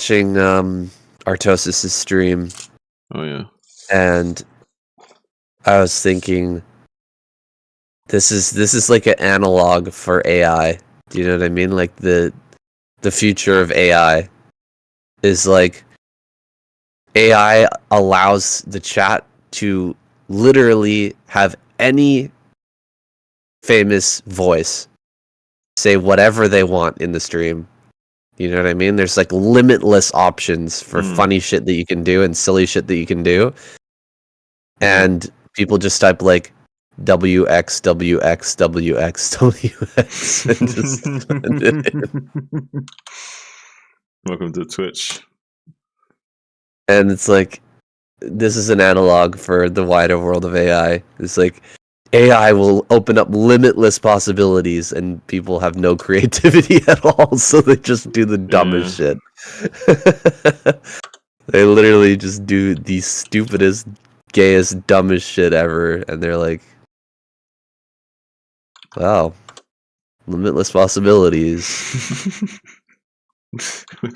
watching Artosis' stream. Oh yeah. And I was thinking, this is like an analog for AI. Do you know what I mean? Like the future of AI is like AI allows the chat to literally have any famous voice say whatever they want in the stream. You know what I mean? There's like limitless options for funny shit that you can do and silly shit that you can do. And people just type like WX, WX, WX, WX and just send it in. Welcome to Twitch. And it's like, this is an analog for the wider world of AI. It's like AI will open up limitless possibilities and people have no creativity at all, so they just do the dumbest shit. They literally just do the stupidest, gayest, dumbest shit ever, and they're like, wow, limitless possibilities.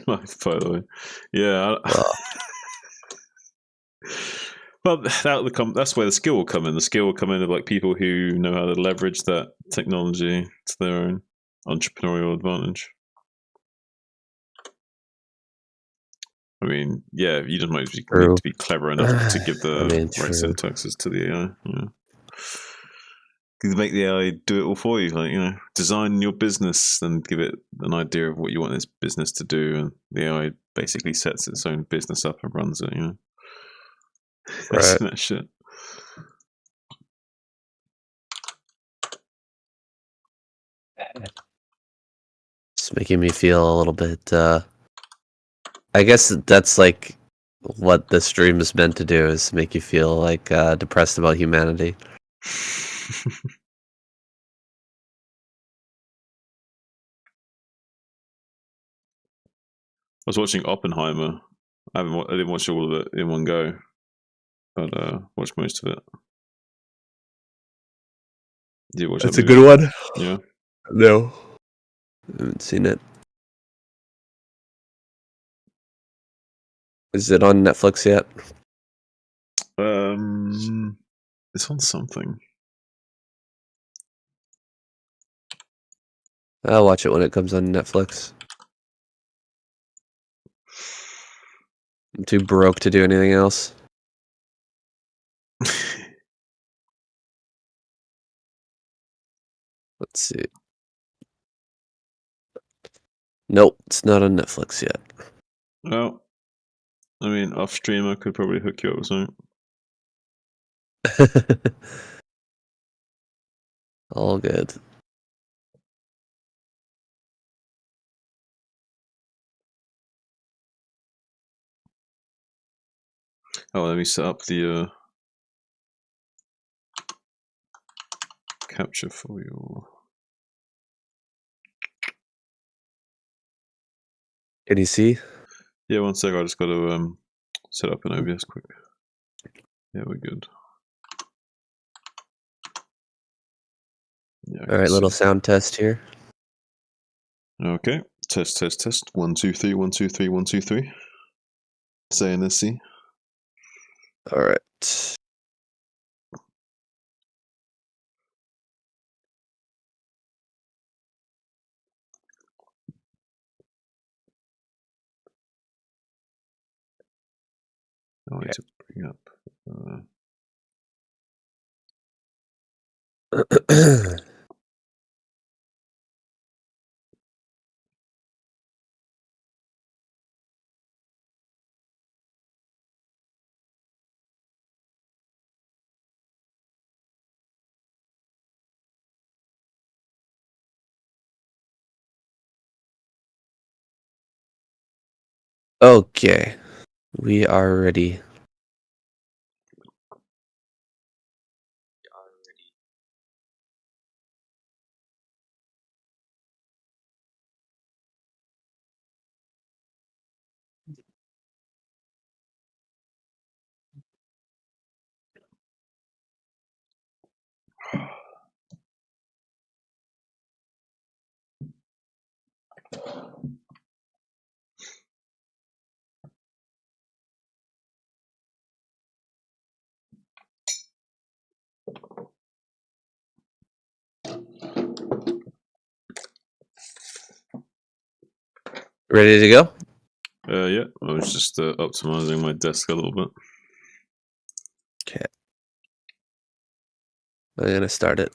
Life, by the way. Yeah. Wow. Well, that's where the skill will come in. The skill will come in of like people who know how to leverage that technology to their own entrepreneurial advantage. I mean, yeah, you just might need to be clever enough to give the right syntaxes to the AI. Yeah. You make the AI do it all for you, like, you know, design your business and give it an idea of what you want this business to do, and the AI basically sets its own business up and runs it. You know, Right. that shit. It's making me feel a little bit. I guess that's like what the stream is meant to do, is make you feel like depressed about humanity. I was watching Oppenheimer. I didn't watch all of it in one go, but watched most of it. Did you watch That's that a good one. Yeah. No, I haven't seen it. Is it on Netflix yet? It's on something. I'll watch it when it comes on Netflix. I'm too broke to do anything else. Let's see. Nope, it's not on Netflix yet. Well, I mean, off stream, I could probably hook you up with something. All good. Oh, let me set up the capture for you. Can you see? Yeah, one sec. I just got to set up an OBS quick. Yeah, we're good. Yeah, all right, little sound test here. Okay, test. 1 2 3 1 2 3 1 2 3. Say and see. All right. I need to bring up. Okay, we are ready. Ready to go? Yeah, I was just optimizing my desk a little bit. Okay. I'm gonna start it.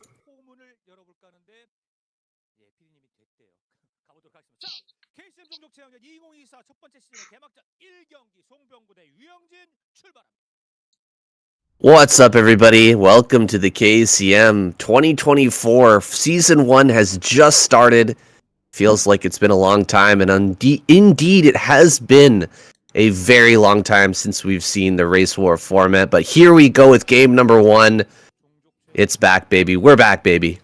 What's up, everybody? Welcome to the KCM 2024. Season 1 has just started. Feels like it's been a long time, and indeed it has been a very long time since we've seen the Race War format. But here we go with game number 1. It's back, baby. We're back, baby.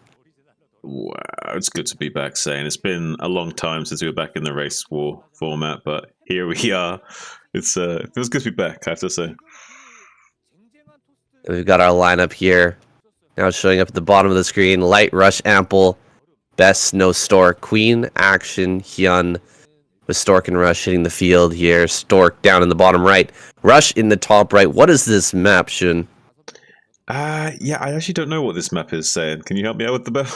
Wow, it's good to be back, Saying. It's been a long time since we were back in the Race War format, but here we are. It feels good to be back, I have to say. We've got our lineup here. Now it's showing up at the bottom of the screen. Light, Rush, Ample, Best, No Stork, Queen, Action, Hyun, with Stork and Rush hitting the field here. Stork down in the bottom right. Rush in the top right. What is this map, Shun? Yeah, I actually don't know what this map is, Saying. Can you help me out with the map?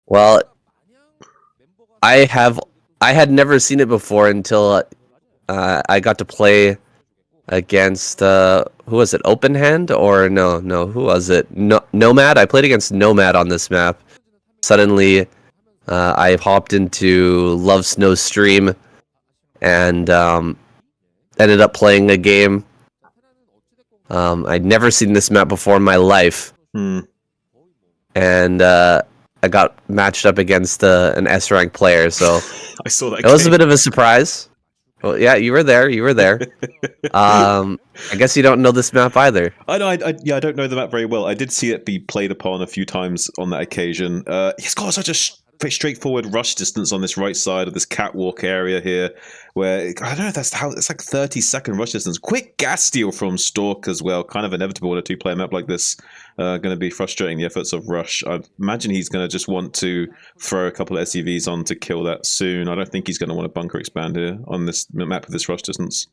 Well, I had never seen it before until I got to play against who was it? Open Hand or no? Who was it? Nomad. I played against Nomad on this map. Suddenly, I hopped into Love Snow stream and ended up playing a game. I'd never seen this map before in my life, and I got matched up against an S-rank player. So I saw that. It was a bit of a surprise. Well, yeah, you were there. I guess you don't know this map either. I know. I don't know the map very well. I did see it be played upon a few times on that occasion. It's got such a very straightforward rush distance on this right side of this catwalk area here, where I don't know if that's how it's like 30-second rush distance. Quick gas steal from Stork as well. Kind of inevitable in a two-player map like this. Going to be frustrating the efforts of Rush. I imagine he's going to just want to throw a couple of SUVs on to kill that soon. I don't think he's going to want to bunker expand here on this map with this rush distance.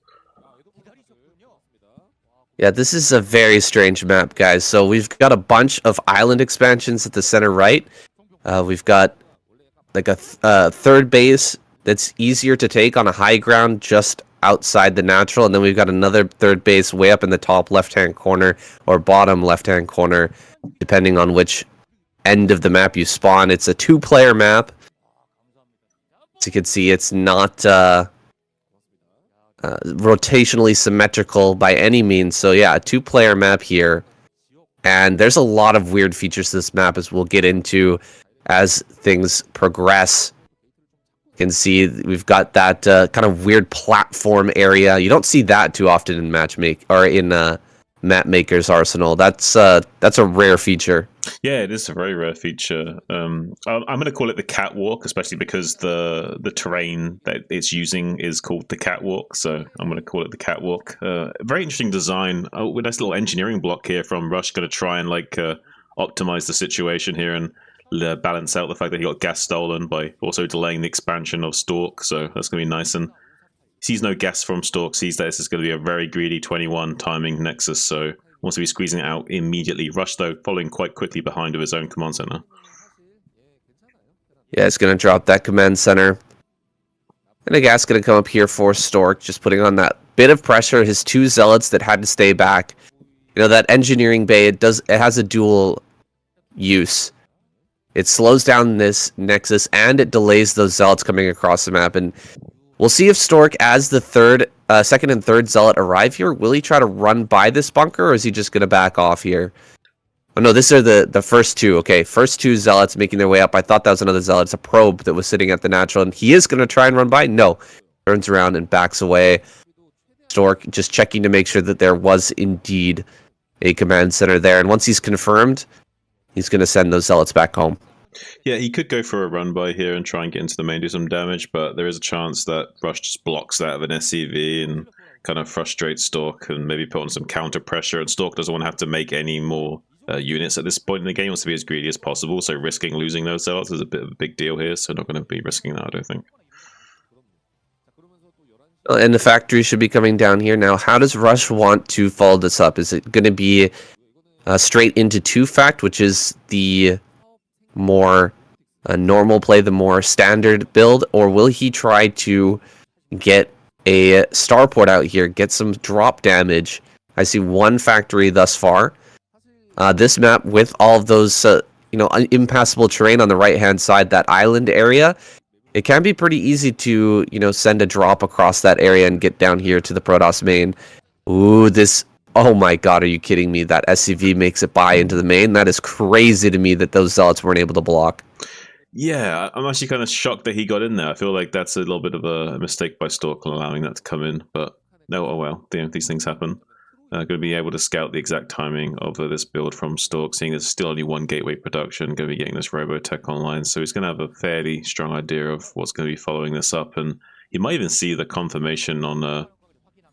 Yeah, this is a very strange map, guys. So we've got a bunch of island expansions at the center right. We've got like a third base that's easier to take on a high ground just outside the natural, and then we've got another third base way up in the top left-hand corner or bottom left-hand corner, depending on which end of the map you spawn. It's a two-player map. As you can see, it's not rotationally symmetrical by any means. So yeah, a two-player map here. And there's a lot of weird features to this map, as we'll get into as things progress. You can see we've got that kind of weird platform area. You don't see that too often in Map Maker's arsenal. That's a rare feature. Yeah, it is a very rare feature. I'm going to call it the catwalk, especially because the terrain that it's using is called the catwalk. So I'm going to call it the catwalk. Very interesting design. With this little engineering block here from Rush, going to try and optimize the situation here and balance out the fact that he got gas stolen by also delaying the expansion of Stork. So that's going to be nice. And sees no gas from Stork, sees that this is going to be a very greedy 21 timing Nexus. So wants to be squeezing it out immediately. Rush, though, following quite quickly behind with his own command center. Yeah, it's going to drop that command center. And the gas going to come up here for Stork, just putting on that bit of pressure. His two zealots that had to stay back. You know, that engineering bay, it has a dual use. It slows down this Nexus, and it delays those zealots coming across the map. And we'll see if Stork, as the second and third zealot arrive here, will he try to run by this bunker, or is he just going to back off here? Oh no, these are the first two. Okay, first two zealots making their way up. I thought that was another zealot. It's a probe that was sitting at the natural, and he is going to try and run by. No, turns around and backs away. Stork just checking to make sure that there was indeed a command center there, and once he's confirmed, he's going to send those zealots back home. Yeah, he could go for a run by here and try and get into the main, do some damage, but there is a chance that Rush just blocks that with an SCV and kind of frustrates Stork and maybe put on some counter pressure. And Stork doesn't want to have to make any more units at this point in the game. He wants to be as greedy as possible, so risking losing those zealots is a bit of a big deal here, so not going to be risking that, I don't think. And the factory should be coming down here now. How does Rush want to follow this up? Is it going to be straight into 2-fact, which is the more normal play the more standard build, or will he try to get a starport out here, get some drop damage? I see one factory thus far. This map with all of those, impassable terrain on the right-hand side, that island area, it can be pretty easy to, send a drop across that area and get down here to the Protoss main. Ooh, this... Oh my god, are you kidding me? That SCV makes it by into the main? That is crazy to me that those Zealots weren't able to block. Yeah, I'm actually kind of shocked that he got in there. I feel like that's a little bit of a mistake by Stork allowing that to come in. But no, oh well, these things happen. Going to be able to scout the exact timing of this build from Stork, seeing there's still only one gateway production, going to be getting this Robotech online. So he's going to have a fairly strong idea of what's going to be following this up. And he might even see the confirmation on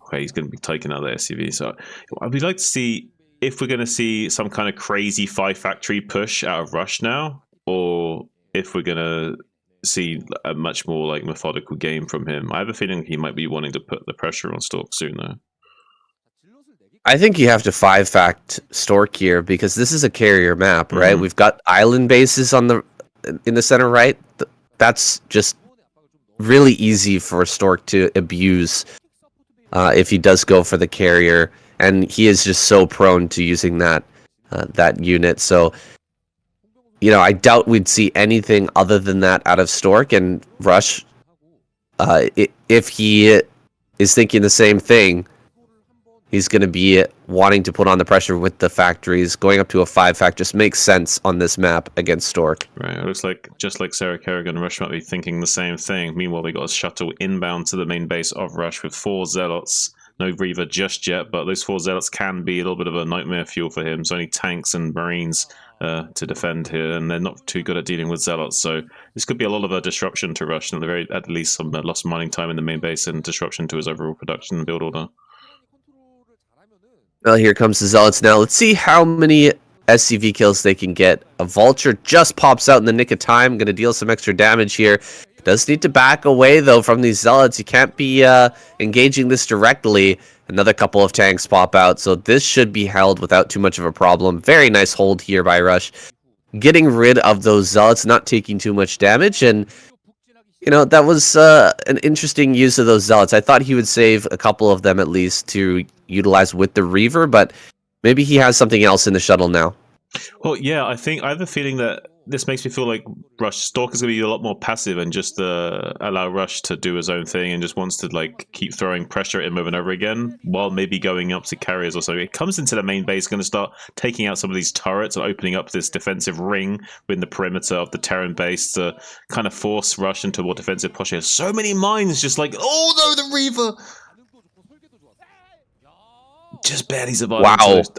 where he's going to be taking out the SCV. So I'd like to see if we're going to see some kind of crazy 5-factory push out of Rush now, or if we're going to see a much more like methodical game from him. I have a feeling he might be wanting to put the pressure on Stork soon, though. I think you have to 5-fact Stork here because this is a carrier map, right? We've got island bases in the center right. That's just really easy for Stork to abuse if he does go for the carrier, and he is just so prone to using that unit. So, I doubt we'd see anything other than that out of Stork and Rush. If he is thinking the same thing, he's going to be wanting to put on the pressure with the factories. Going up to a 5-fact just makes sense on this map against Stork. Right, it looks like just like Sarah Kerrigan, Rush might be thinking the same thing. Meanwhile, we got a shuttle inbound to the main base of Rush with 4 Zealots. No Reaver just yet, but those 4 Zealots can be a little bit of a nightmare fuel for him. So only tanks and Marines to defend here, and they're not too good at dealing with Zealots. So this could be a lot of a disruption to Rush, and at least some lost mining time in the main base and disruption to his overall production and build order. Well, here comes the Zealots now. Let's see how many SCV kills they can get. A Vulture just pops out in the nick of time. Going to deal some extra damage here. Does need to back away, though, from these Zealots. You can't be engaging this directly. Another couple of tanks pop out, so this should be held without too much of a problem. Very nice hold here by Rush. Getting rid of those Zealots, not taking too much damage, and that was an interesting use of those Zealots. I thought he would save a couple of them at least to utilize with the Reaver, but maybe he has something else in the shuttle now. Well, yeah, I have a feeling that this makes me feel like Stork is going to be a lot more passive and just allow Rush to do his own thing and just wants to keep throwing pressure at him over and over again while maybe going up to carriers or so. It comes into the main base, going to start taking out some of these turrets and opening up this defensive ring within the perimeter of the Terran base to kind of force Rush into a more defensive posture. So many mines just oh no, the Reaver! Just barely survived. Wow. So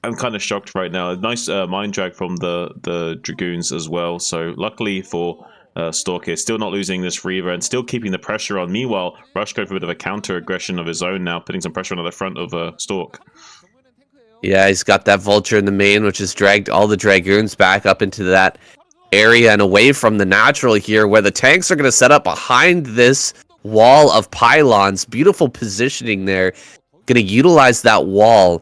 I'm kind of shocked right now. Nice mine drag from the Dragoons as well. So luckily for Stork here, still not losing this Reaver and still keeping the pressure on. Meanwhile, Rush going for a bit of a counter aggression of his own now, putting some pressure on the front of Stork. Yeah, he's got that Vulture in the main, which has dragged all the Dragoons back up into that area and away from the natural here, where the tanks are going to set up behind this wall of pylons. Beautiful positioning there. Going to utilize that wall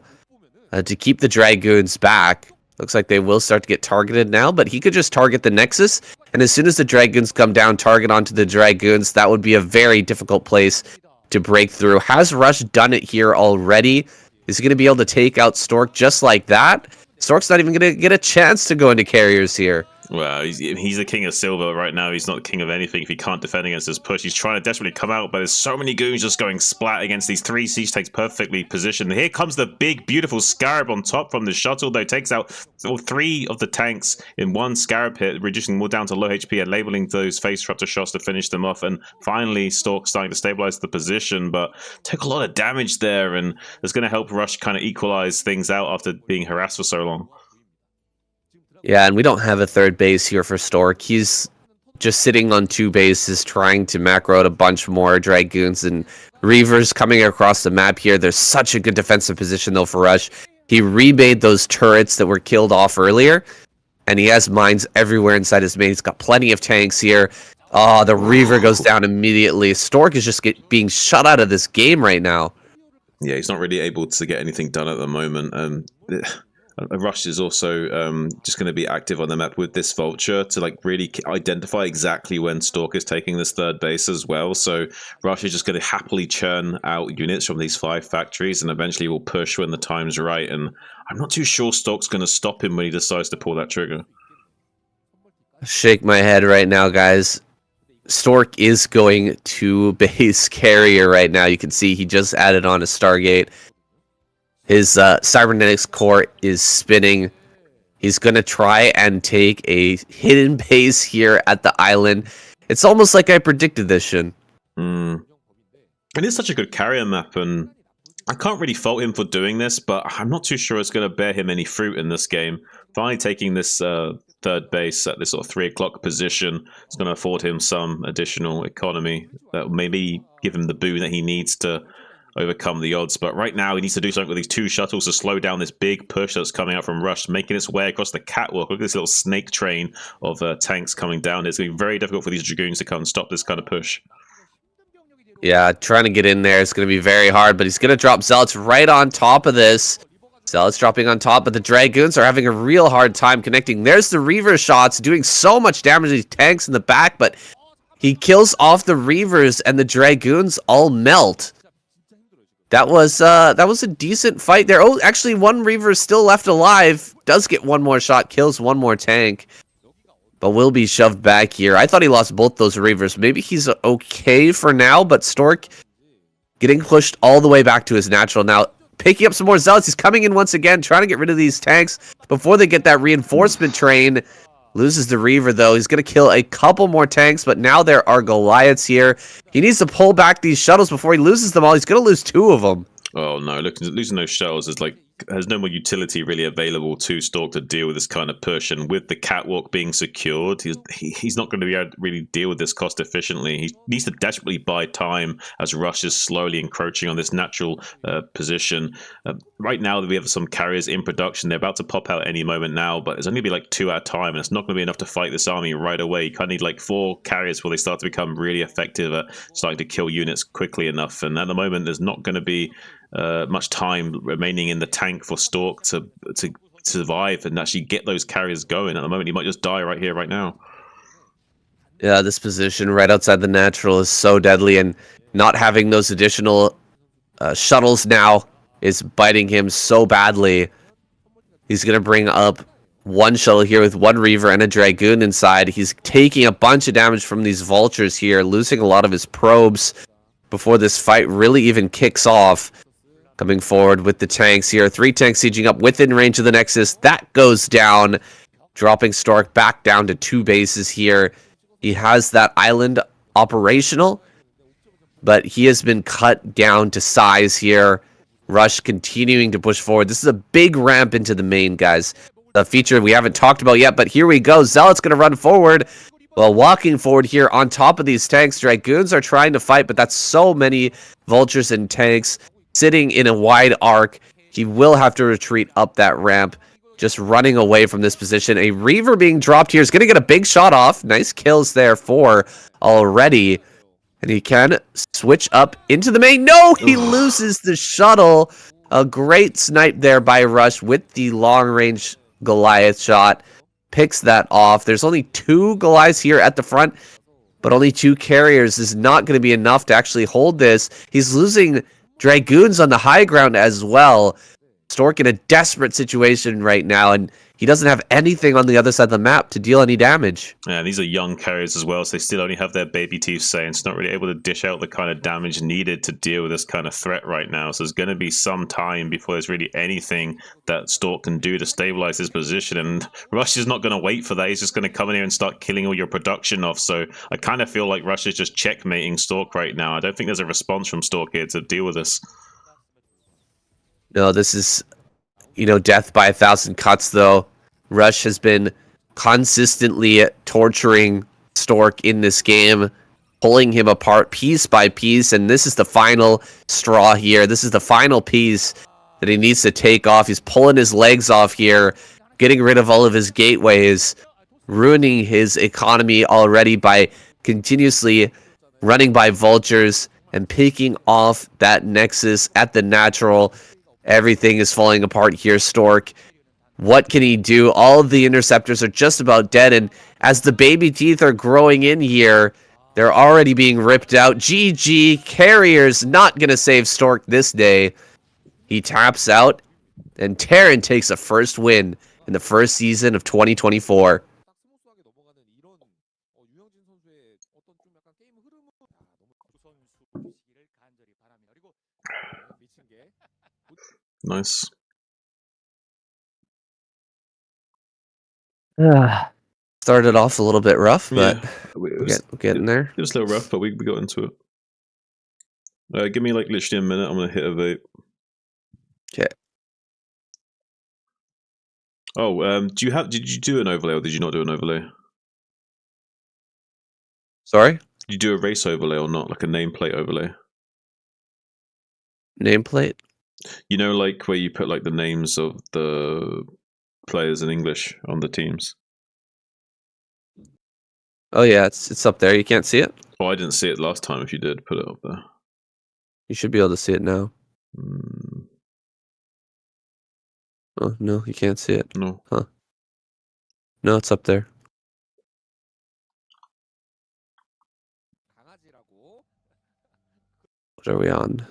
to keep the Dragoons back. Looks like they will start to get targeted now, but he could just target the Nexus, and as soon as the Dragoons come down, target onto the Dragoons. That would be a very difficult place to break through. Has Rush done it here already? Is he going to be able to take out Stork just like that? Stork's not even going to get a chance to go into carriers here. Well, he's the king of silver right now. He's not the king of anything if he can't defend against this push. He's trying to desperately come out, but there's so many goons just going splat against these 3 siege tanks perfectly positioned. Here comes the big, beautiful Scarab on top from the shuttle, though. Takes out 3 of the tanks in one Scarab hit, reducing them all down to low HP and labeling those phase disruptor shots to finish them off. And finally, Stork starting to stabilize the position, but took a lot of damage there, and it's going to help Rush kind of equalize things out after being harassed for so long. Yeah, and we don't have a third base here for Stork. He's just sitting on 2 bases, trying to macro out a bunch more Dragoons and Reavers coming across the map here. There's such a good defensive position, though, for Rush. He remade those turrets that were killed off earlier, and he has mines everywhere inside his main. He's got plenty of tanks here. Oh, the Reaver goes down immediately. Stork is just being shut out of this game right now. Yeah, he's not really able to get anything done at the moment. Rush is also just going to be active on the map with this Vulture to like really identify exactly when Stork is taking this third base as well. So Rush is just going to happily churn out units from these 5 factories and eventually will push when the time's right. And I'm not too sure Stork's going to stop him when he decides to pull that trigger. Shake my head right now, guys. Stork is going to base carrier right now. You can see he just added on a Stargate. His cybernetics core is spinning. He's going to try and take a hidden base here at the island. It's almost like I predicted this, Shin. It is such a good carrier map, and I can't really fault him for doing this, but I'm not too sure it's going to bear him any fruit in this game. Finally taking this third base at this sort of 3 o'clock position is going to afford him some additional economy that will maybe give him the boon that he needs to overcome the odds. But right now he needs to do something with these 2 shuttles to slow down this big push that's coming out from Rush, making its way across the catwalk. Look at this little snake train of tanks coming down. It's going to be very difficult for these Dragoons to come and stop this kind of push. Yeah, trying to get in there is going to be very hard, but he's going to drop Zealots right on top of this. Zealots dropping on top, but the Dragoons are having a real hard time connecting. There's the Reaver shots doing so much damage to these tanks in the back, but he kills off the Reavers and the Dragoons all melt. That was a decent fight there. Oh, actually, one Reaver is still left alive. Does get one more shot, kills one more tank, but will be shoved back here. I thought he lost both those Reavers. Maybe he's okay for now, but Stork getting pushed all the way back to his natural now. Picking up some more Zealots. He's coming in once again, trying to get rid of these tanks before they get that reinforcement train. Loses the Reaver, though. He's going to kill a couple more tanks, but now there are Goliaths here. He needs to pull back these shuttles before he loses them all. He's going to lose 2 of them. Oh no, look, losing those shells is like has no more utility really available to Stork to deal with this kind of push. And with the catwalk being secured, he's not going to be able to really deal with this cost efficiently. He needs to desperately buy time as Rush is slowly encroaching on this natural position. Right now, we have some carriers in production. They're about to pop out any moment now, but it's only going to be like 2 at a time, and it's not going to be enough to fight this army right away. You kind of need like 4 carriers before they start to become really effective at starting to kill units quickly enough. And at the moment, there's not going to be much time remaining in the tank for Stork to survive and actually get those carriers going. At the moment, he might just die right here, right now. Yeah, this position right outside the natural is so deadly, and not having those additional shuttles now is biting him so badly. He's going to bring up 1 shuttle here with 1 Reaver and a Dragoon inside. He's taking a bunch of damage from these Vultures here, losing a lot of his probes before this fight really even kicks off. Coming forward with the tanks here. 3 tanks sieging up within range of the Nexus. That goes down, dropping Stork back down to 2 bases here. He has that island operational, but he has been cut down to size here. Rush continuing to push forward. This is a big ramp into the main, guys. A feature we haven't talked about yet, but here we go. Zealot's going to run forward. Well, walking forward here on top of these tanks. Dragoons are trying to fight, but that's so many Vultures and tanks sitting in a wide arc. He will have to retreat up that ramp, just running away from this position. A Reaver being dropped here is going to get a big shot off. Nice kills there for already. And he can switch up into the main. No, he loses the shuttle. A great snipe there by Rush with the long-range Goliath shot. Picks that off. There's only 2 Goliaths here at the front, but only 2 carriers is not going to be enough to actually hold this. He's losing Dragoons on the high ground as well. Stork in a desperate situation right now, and he doesn't have anything on the other side of the map to deal any damage. Yeah, these are young carriers as well, so they still only have their baby teeth saying it's not really able to dish out the kind of damage needed to deal with this kind of threat right now. So there's going to be some time before there's really anything that Stork can do to stabilize his position, and Rush is not going to wait for that. He's just going to come in here and start killing all your production off. So I kind of feel like Rush is just checkmating Stork right now. I don't think there's a response from Stork here to deal with this. No, this is, death by 1,000 cuts, though. Rush has been consistently torturing Stork in this game, pulling him apart piece by piece, and this is the final straw here. This is the final piece that he needs to take off. He's pulling his legs off here, getting rid of all of his gateways, ruining his economy already by continuously running by Vultures and picking off that Nexus at the natural. Everything is falling apart here. Stork What can he do? All of the interceptors are just about dead, and as the baby teeth are growing in here, they're already being ripped out. GG, Carrier's not going to save Stork this day. He taps out, and Terran takes a first win in the first season of 2024. Nice. Started off a little bit rough, but yeah, we're getting there. It was a little rough, but we got into it. Give me like literally a minute. I'm gonna hit a vape. Okay. Oh, did you do an overlay or did you not do an overlay? Sorry? Did you do a race overlay or not? Like a nameplate overlay? Nameplate? You know, like where you put like the names of the players in English on the teams. Oh yeah, it's up there. You can't see it? Oh, I didn't see it last time. If you did, put it up there. You should be able to see it now. Mm. Oh, no, you can't see it. No. Huh. No, it's up there. What are we on?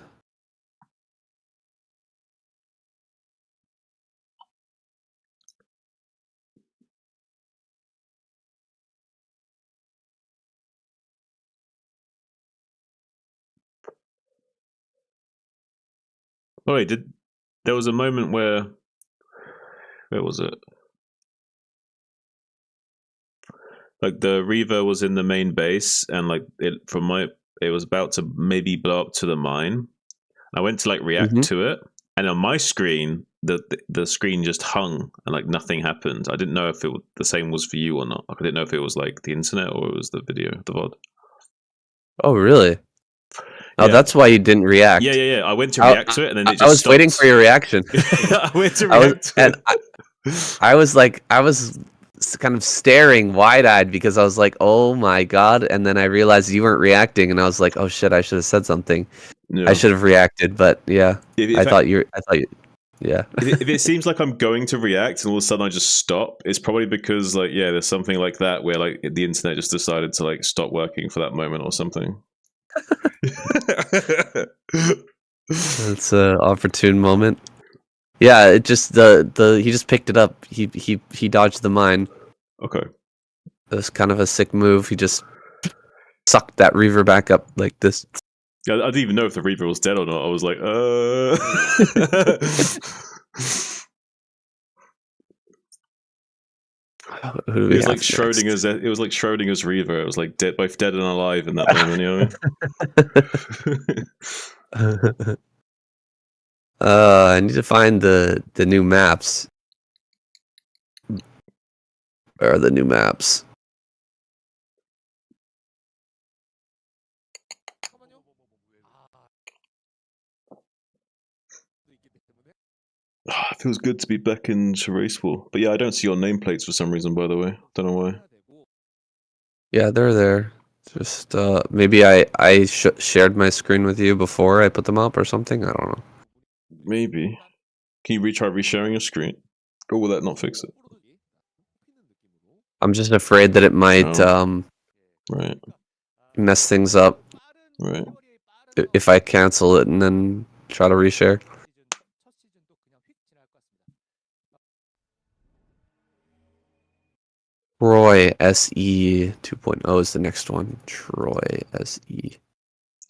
Oh wait, there was a moment where was it? Like the Reaver was in the main base, and like it was about to maybe blow up to the mine. I went to like react to it, and on my screen, the screen just hung and like nothing happened. I didn't know if the same was for you or not. I didn't know if it was like the internet or it was the video, the VOD. Oh really? Oh, yeah. That's why you didn't react. Yeah. I went to react to it, and then it just I was stopped. waiting for your reaction. I went to react to it. I was kind of staring wide-eyed because I was like, "Oh my god!" And then I realized you weren't reacting, and I was like, "Oh shit! I should have said something. Yeah. I should have reacted." But yeah, I thought you. Yeah. if it seems like I'm going to react and all of a sudden I just stop, it's probably because like there's something like that where like the internet just decided to like stop working for that moment or something. It's an opportune moment. Yeah, it just he just picked it up. He dodged the mine. Okay. It was kind of a sick move. He just sucked that Reaver back up like this. I didn't even know if the Reaver was dead or not. I was like, It was like Schrodinger's. It was like Schrodinger's Reaver. It was like both dead and alive in that moment. You know. I need to find the new maps. Where are the new maps? It feels good to be back into race war. But yeah, I don't see your nameplates for some reason, by the way. Don't know why. Yeah, they're there. Just maybe I shared my screen with you before I put them up or something. I don't know. Maybe. Can you try resharing your screen? Or will that not fix it? I'm just afraid that it might right. mess things up. Right. If I cancel it and then try to reshare. Troy SE 2.0 is the next one. Troy SE.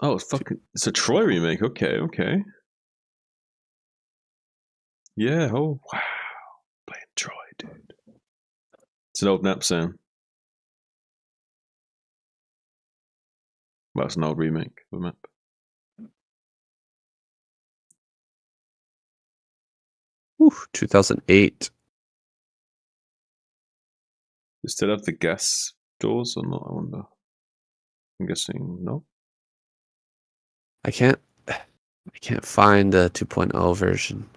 Oh, it's a Troy remake. Okay. Yeah, oh wow. Playing Troy, dude. It's an old map sound. Well, it's an old remake of a map. Ooh, 2008. You still have the gas doors or not? I wonder. I'm guessing no. I can't find the 2.0 version.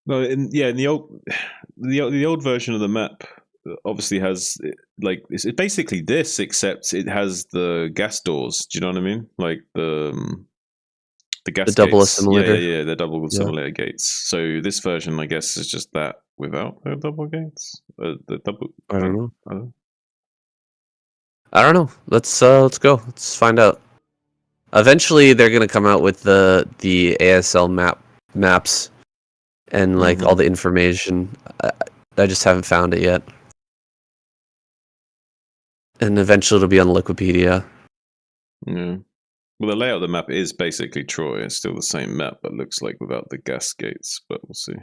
No, in the old version of the map, obviously has like it's basically this, except it has the gas doors. Do you know what I mean? Like the gas double gates. assimilator. Yeah. They're double assimilator gates. So this version, I guess, is just that without the double gates. The double. I don't know. I don't know. Let's go. Let's find out. Eventually, they're gonna come out with the ASL maps and like all the information. I just haven't found it yet. And eventually, it'll be on Wikipedia. Yeah. Well, the layout of the map is basically Troy. It's still the same map, but looks like without the gas gates. But we'll see.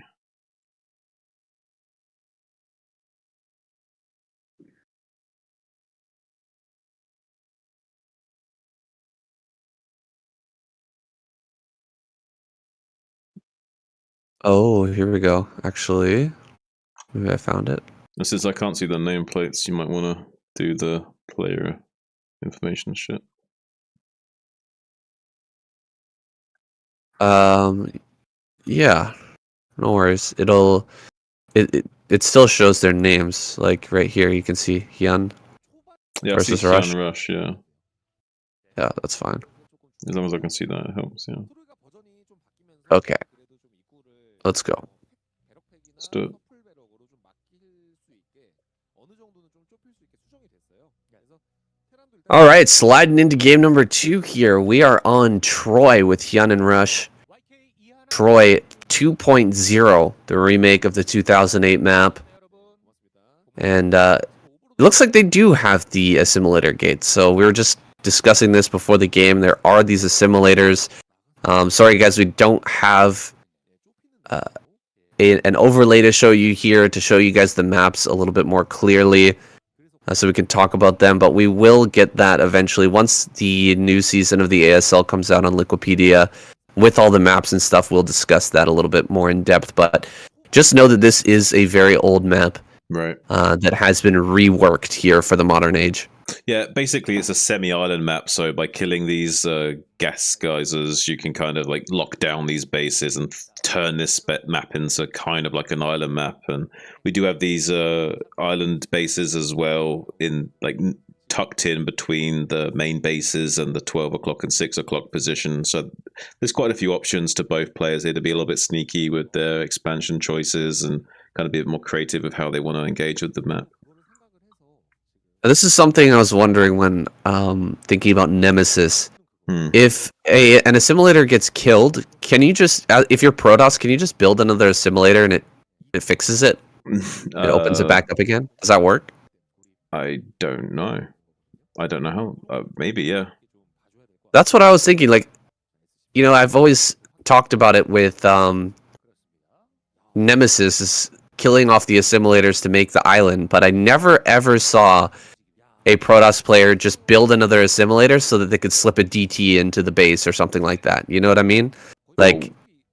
Oh, here we go. Actually, maybe I found it. Since I can't see the nameplates, you might want to do the player information shit. Yeah, no worries. It still shows their names. Like right here, you can see Hyun. Yeah, versus I see Rush. Yeah. Yeah, that's fine. As long as I can see that, it helps. Yeah. Okay. Let's go. Let's do it. All right, sliding into game number 2 here. We are on Troy with Hyun and Rush. Troy 2.0, the remake of the 2008 map. And it looks like they do have the assimilator gates. So we were just discussing this before the game. There are these assimilators. Sorry, guys, we don't have an overlay to show you here to show you guys the maps a little bit more clearly. So we can talk about them, but we will get that eventually once the new season of the ASL comes out on Wikipedia with all the maps and stuff. We'll discuss that a little bit more in depth, but just know that this is a very old map, right? That has been reworked here for the modern age. Yeah, basically it's a semi-island map. So by killing these gas geysers, you can kind of like lock down these bases and turn this map into kind of like an island map. And we do have these island bases as well, in like tucked in between the main bases and the 12 o'clock and 6 o'clock position. So there's quite a few options to both players here to be a little bit sneaky with their expansion choices and kind of be a bit more creative with how they want to engage with the map. This is something I was wondering when thinking about Nemesis. If an assimilator gets killed, can you just, if you're Protoss, can you just build another assimilator and it fixes it? It opens it back up again? Does that work? I don't know. I don't know how. Maybe, yeah. That's what I was thinking. Like, you know, I've always talked about it with Nemesis is killing off the assimilators to make the island, but I never ever saw a Protoss player just build another assimilator so that they could slip a DT into the base or something like that. You know what I mean? Like,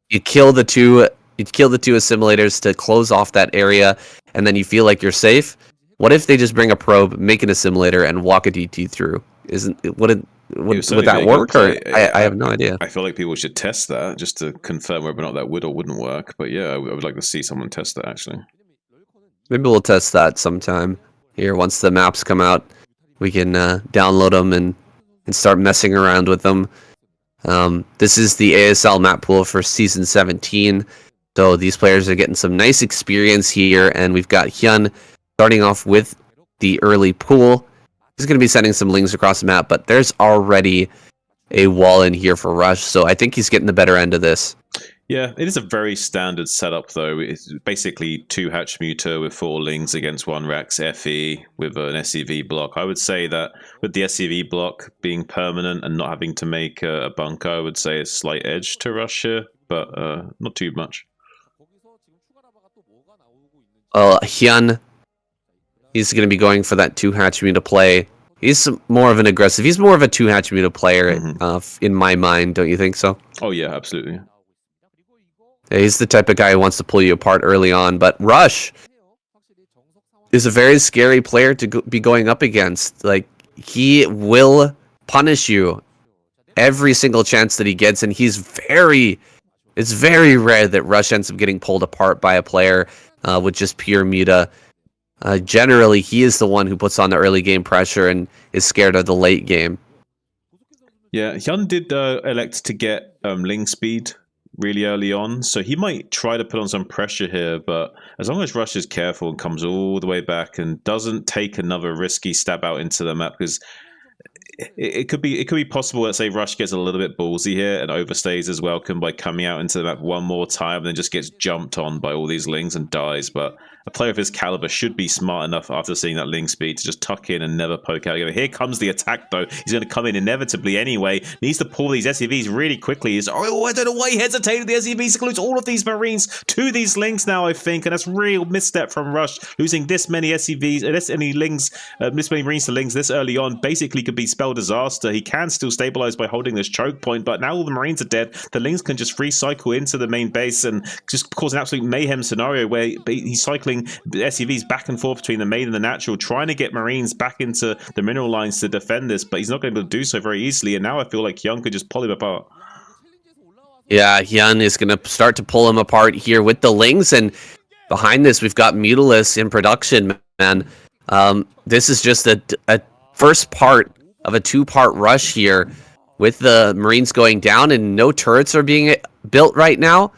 you kill the two assimilators to close off that area, and then you feel like you're safe. What if they just bring a probe, make an assimilator, and walk a DT through? Would that work? Or I have no idea. I feel like people should test that just to confirm whether or not that would or wouldn't work. But yeah, I would like to see someone test that actually. Maybe we'll test that sometime here once the maps come out. We can download them and start messing around with them. This is the ASL map pool for Season 17. So these players are getting some nice experience here. And we've got Hyun starting off with the early pool. He's going to be sending some links across the map, but there's already a wall in here for Rush. So I think he's getting the better end of this. Yeah, it is a very standard setup, though. It's basically 2 Hatch Muta with 4 Lings against 1 Rax FE with an SCV block. I would say that with the SCV block being permanent and not having to make a bunker, I would say a slight edge to Rush here, but not too much. Hyun, he's going to be going for that 2 Hatch Muta play. He's more of an aggressive. He's more of a 2 Hatch Muta player, in my mind. Don't you think so? Oh, yeah, absolutely. He's the type of guy who wants to pull you apart early on, but Rush is a very scary player to be going up against. Like, he will punish you every single chance that he gets, and it's very rare that Rush ends up getting pulled apart by a player with just pure Muta. Generally, he is the one who puts on the early game pressure and is scared of the late game. Yeah, Hyun did elect to get Ling speed really early on, so he might try to put on some pressure here, but as long as Rush is careful and comes all the way back and doesn't take another risky stab out into the map, because it could be possible that, say, Rush gets a little bit ballsy here and overstays his welcome by coming out into the map one more time and then just gets jumped on by all these Lings and dies. But a player of his caliber should be smart enough after seeing that Ling speed to just tuck in and never poke out. Here comes the attack, though. He's going to come in inevitably anyway. Needs to pull these SCVs really quickly. I don't know why he hesitated. The SCVs includes all of these Marines to these Lings now, I think, and that's real misstep from Rush. Losing this many SCVs, this many Lings, this many Marines to Lings this early on basically could be spell disaster. He can still stabilize by holding this choke point, but now all the Marines are dead. The Lings can just free cycle into the main base and just cause an absolute mayhem scenario where he's cycling SCVs back and forth between the main and the natural, trying to get Marines back into the mineral lines to defend this, but he's not going to be able to do so very easily, and now I feel like Hyun could just pull him apart. Yeah, Hyun is going to start to pull him apart here with the Lings, and behind this we've got Mutilis in production, man. This is just a first part of a two-part rush here with the Marines going down and no turrets are being built right now.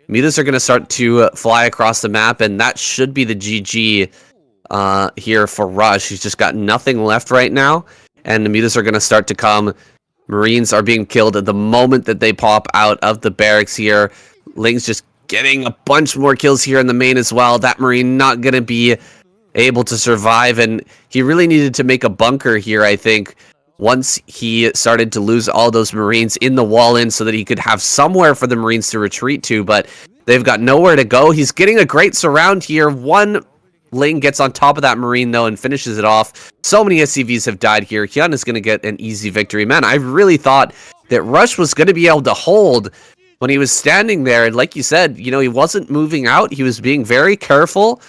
Mutas are going to start to fly across the map, and that should be the GG here for Rush. He's just got nothing left right now, and the Mutas are going to start to come. Marines are being killed at the moment that they pop out of the barracks here. Ling's just getting a bunch more kills here in the main as well. That Marine not going to be able to survive, and he really needed to make a bunker here, I think, once he started to lose all those Marines in the wall in so that he could have somewhere for the Marines to retreat to, but they've got nowhere to go. He's getting a great surround here. One Ling gets on top of that Marine, though, and finishes it off. So many SCVs have died here. Hyun is going to get an easy victory. Man, I really thought that Rush was going to be able to hold when he was standing there. And like you said, you know, he wasn't moving out. He was being very careful.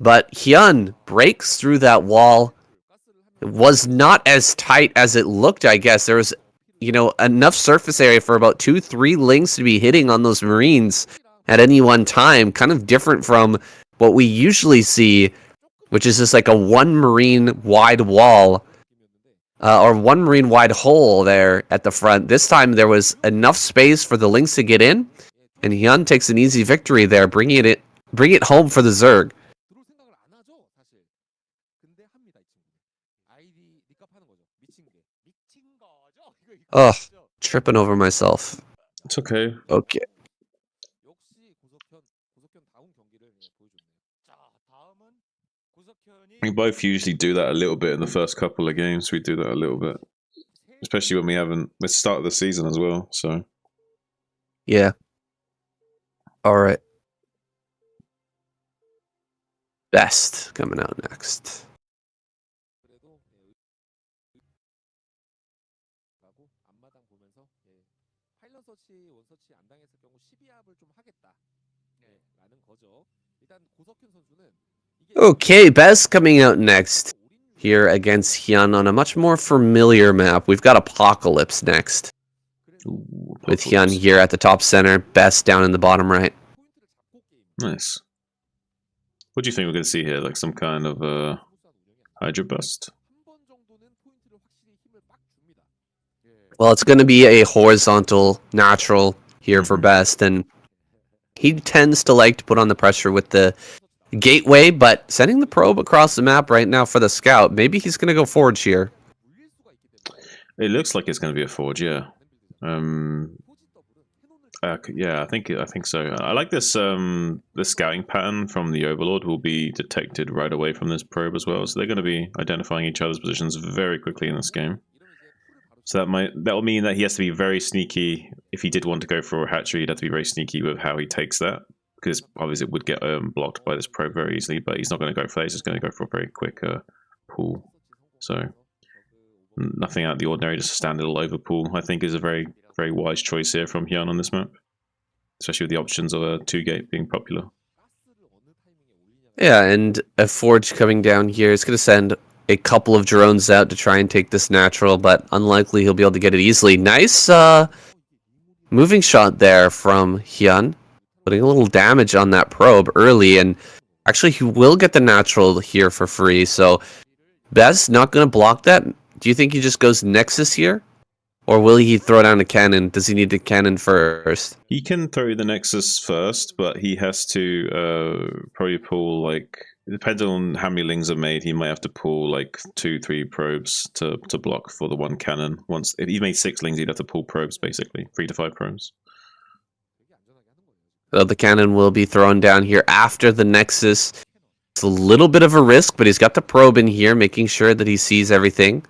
But Hyun breaks through that wall. It was not as tight as it looked, I guess. There was, you know, enough surface area for about 2-3 Lings to be hitting on those Marines at any one time. Kind of different from what we usually see, which is just like a one Marine wide wall, or one Marine wide hole there at the front. This time there was enough space for the Lings to get in, and Hyun takes an easy victory there, bring it home for the Zerg. Oh, tripping over myself. It's okay. Okay. We both usually do that a little bit in the first couple of games. We do that a little bit, especially when we haven't. It's the start of the season as well. So, yeah. All right. Best coming out next. Okay, Best coming out next here against Hyun on a much more familiar map. We've got Apocalypse next. With Hyun here at the top center, Best down in the bottom right. Nice. What do you think we're going to see here? Like some kind of Hydra Bust? Well, it's going to be a horizontal natural here for Best, and he tends to like to put on the pressure with the gateway, but sending the probe across the map right now for the scout. Maybe he's going to go forge here. It looks like it's going to be a forge, yeah. Yeah, I think so. I like this. The scouting pattern from the Overlord will be detected right away from this probe as well. So they're going to be identifying each other's positions very quickly in this game. So that will mean that he has to be very sneaky. If he did want to go for a hatchery, he'd have to be very sneaky with how he takes that, because obviously it would get blocked by this probe very easily. But he's not going to go for that. He's just going to go for a very quick pull. So nothing out of the ordinary, just a standard over pull. I think is a very, very wise choice here from Hyun on this map, especially with the options of a 2-gate being popular. Yeah, and a forge coming down here is going to send a couple of drones out to try and take this natural, but unlikely he'll be able to get it easily. Nice moving shot there from Hyun, putting a little damage on that probe early, and Actually, he will get the natural here for free, so Best not going to block that. Do you think he just goes Nexus here? Or will he throw down a cannon? Does he need the cannon first? He can throw the Nexus first, but he has to probably pull, like, depending on how many lings are made, he might have to pull like 2-3 probes to block for the one cannon. Once if he made 6 lings, he'd have to pull probes, basically 3 to 5 probes. So the cannon will be thrown down here after the Nexus. It's a little bit of a risk, but he's got the probe in here, making sure that he sees everything.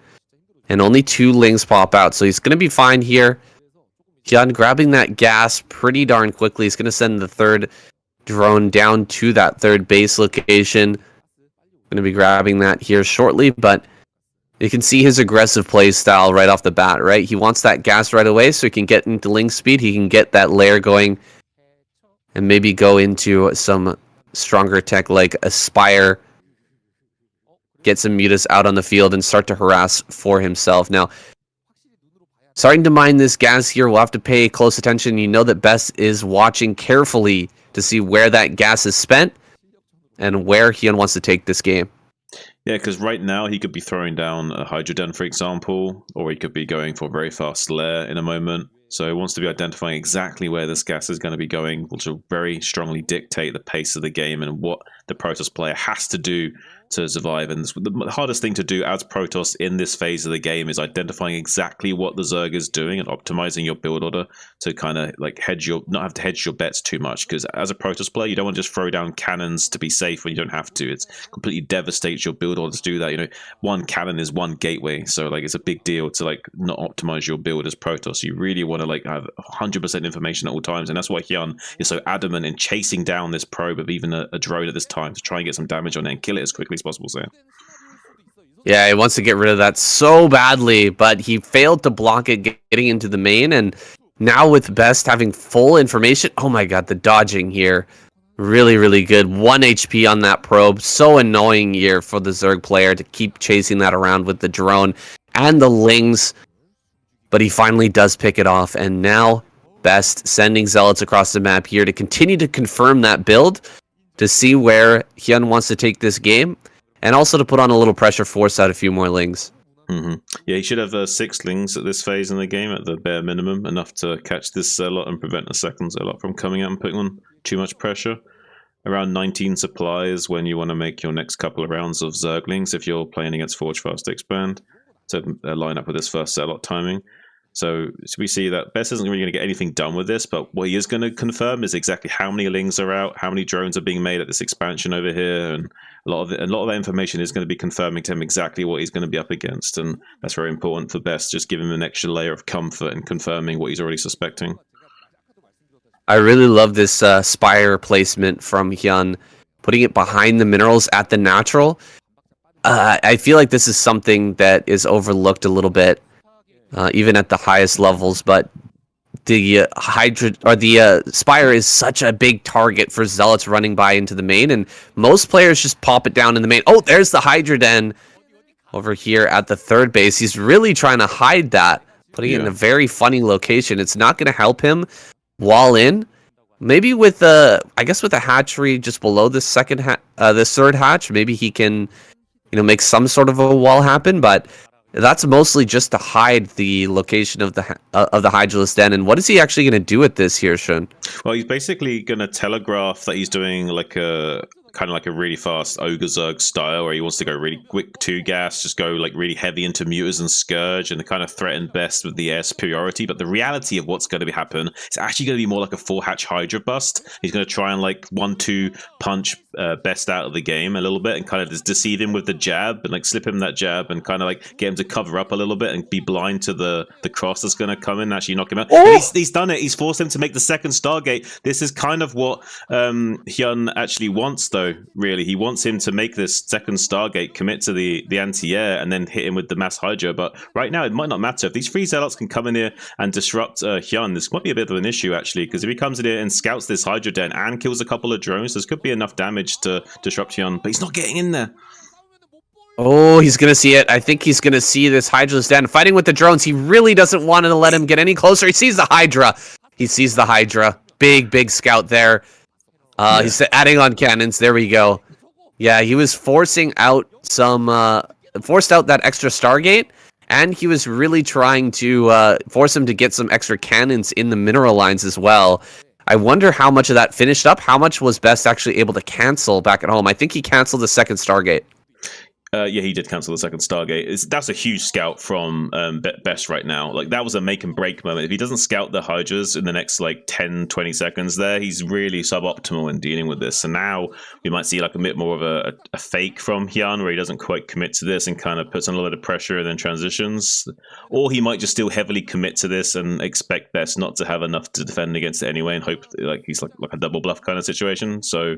And only 2 lings pop out, so he's going to be fine here. Hyun grabbing that gas pretty darn quickly. He's going to send the third drone down to that third base location. Going to be grabbing that here shortly, but you can see his aggressive play style right off the bat, right? He wants that gas right away so he can get into ling speed. He can get that layer going and maybe go into some stronger tech like Aspire. Get some mutas out on the field and start to harass for himself. Now, starting to mine this gas here, we'll have to pay close attention. You know that Best is watching carefully to see where that gas is spent and where Hyun wants to take this game. Yeah, because right now he could be throwing down a Hydroden, for example, or he could be going for a very fast lair in a moment. So he wants to be identifying exactly where this gas is going to be going, which will very strongly dictate the pace of the game and what the Protoss player has to do to survive. And the hardest thing to do as Protoss in this phase of the game is identifying exactly what the Zerg is doing and optimizing your build order to kind of like not have to hedge your bets too much. Because as a Protoss player, you don't want to just throw down cannons to be safe when you don't have to. It completely devastates your build order to do that. You know, one cannon is one gateway, so like it's a big deal to like not optimize your build as Protoss. You really want to like have 100% information at all times, and that's why Hyun is so adamant in chasing down this probe of even a drone at this time to try and get some damage on it and kill it as quickly as possible. So yeah, he wants to get rid of that so badly, but he failed to block it getting into the main. And now with Best having full information, oh my god, the dodging here, really, really good. 1 HP on that probe. So annoying here for the Zerg player to keep chasing that around with the drone and the lings. But he finally does pick it off, and now Best sending Zealots across the map here to continue to confirm that build, to see where Hyun wants to take this game, and also to put on a little pressure, force out a few more lings. Yeah, he should have 6 lings at this phase in the game at the bare minimum, enough to catch this Zealot and prevent a second Zealot from coming out and putting on too much pressure. Around 19 supply is when you want to make your next couple of rounds of Zerglings if you're playing against Forge Fast Expand to line up with this first Zealot timing. So we see that Best isn't really going to get anything done with this, but what he is going to confirm is exactly how many lings are out, how many drones are being made at this expansion over here, and a lot of that information is going to be confirming to him exactly what he's going to be up against, and that's very important for Best. Just give him an extra layer of comfort in confirming what he's already suspecting. I really love this Spire placement from Hyun, putting it behind the minerals at the natural. I feel like this is something that is overlooked a little bit. Even at the highest levels, but the Spire is such a big target for Zealots running by into the main, and most players just pop it down in the main. Oh, there's the Hydra Den over here at the third base. He's really trying to hide that, putting it in a very funny location. It's not going to help him wall in. Maybe with I guess with a hatchery just below the third hatch, maybe he can, make some sort of a wall happen, but that's mostly just to hide the location of the Hydralisk Den. And what is he actually going to do with this here, Shun? Well, he's basically going to telegraph that he's doing like a kind of like a really fast Ogre Zerg style, where he wants to go really quick 2 gas, just go like really heavy into Mutas and Scourge, and kind of threaten Best with the air superiority. But the reality of what's going to happen is actually going to be more like a 4-hatch Hydra bust. He's going to try and like 1-2 punch Best out of the game a little bit, and kind of just deceive him with the jab, and like slip him that jab, and kind of like get him to cover up a little bit and be blind to the cross that's going to come in, actually knock him out. Oh! He's done it. He's forced him to make the second Stargate. This is kind of what Hyun actually wants, though. Really, he wants him to make this second Stargate, commit to the anti-air, and then hit him with the mass Hydra. But right now, it might not matter. If these 3 Zealots can come in here and disrupt Hyun, this might be a bit of an issue, actually, because if he comes in here and scouts this Hydra Den and kills a couple of drones, this could be enough damage to disrupt Hyun. But he's not getting in there. Oh, he's going to see it. I think he's going to see this Hydralisk Den fighting with the drones. He really doesn't want to let him get any closer. He sees the Hydra. He sees the Hydra. Big scout there. He's adding on cannons. There we go. Yeah, he was forcing out forced out that extra Stargate, and he was really trying to force him to get some extra cannons in the mineral lines as well. I wonder how much of that finished up. How much was Best actually able to cancel back at home? I think he canceled the second Stargate. Yeah, he did cancel the second Stargate. That's a huge scout from Best right now. Like, that was a make and break moment. If he doesn't scout the Hydras in the next, like, 10, 20 seconds there, he's really suboptimal in dealing with this. So now we might see, like, a bit more of a fake from Hyun, where he doesn't quite commit to this and kind of puts on a lot of pressure and then transitions. Or he might just still heavily commit to this and expect Best not to have enough to defend against it anyway and hope, like, he's like a double bluff kind of situation. So...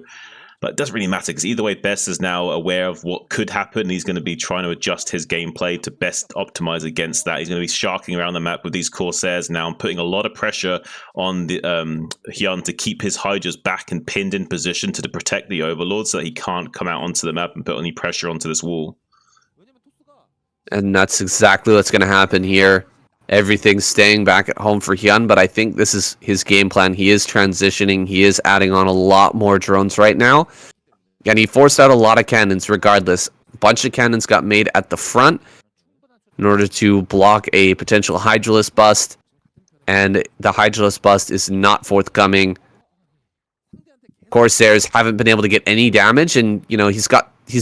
but it doesn't really matter, because either way, Best is now aware of what could happen. He's going to be trying to adjust his gameplay to best optimize against that. He's going to be sharking around the map with these Corsairs now and putting a lot of pressure on the Hyun to keep his Hydras back and pinned in position to protect the Overlord so that he can't come out onto the map and put any pressure onto this wall. And that's exactly what's going to happen here. Everything's staying back at home for Hyun, but I think this is his game plan. He is transitioning. He is adding on a lot more drones right now. And he forced out a lot of cannons regardless. A bunch of cannons got made at the front in order to block a potential Hydralisk bust. And the Hydralisk bust is not forthcoming. Corsairs haven't been able to get any damage. And, you know, he's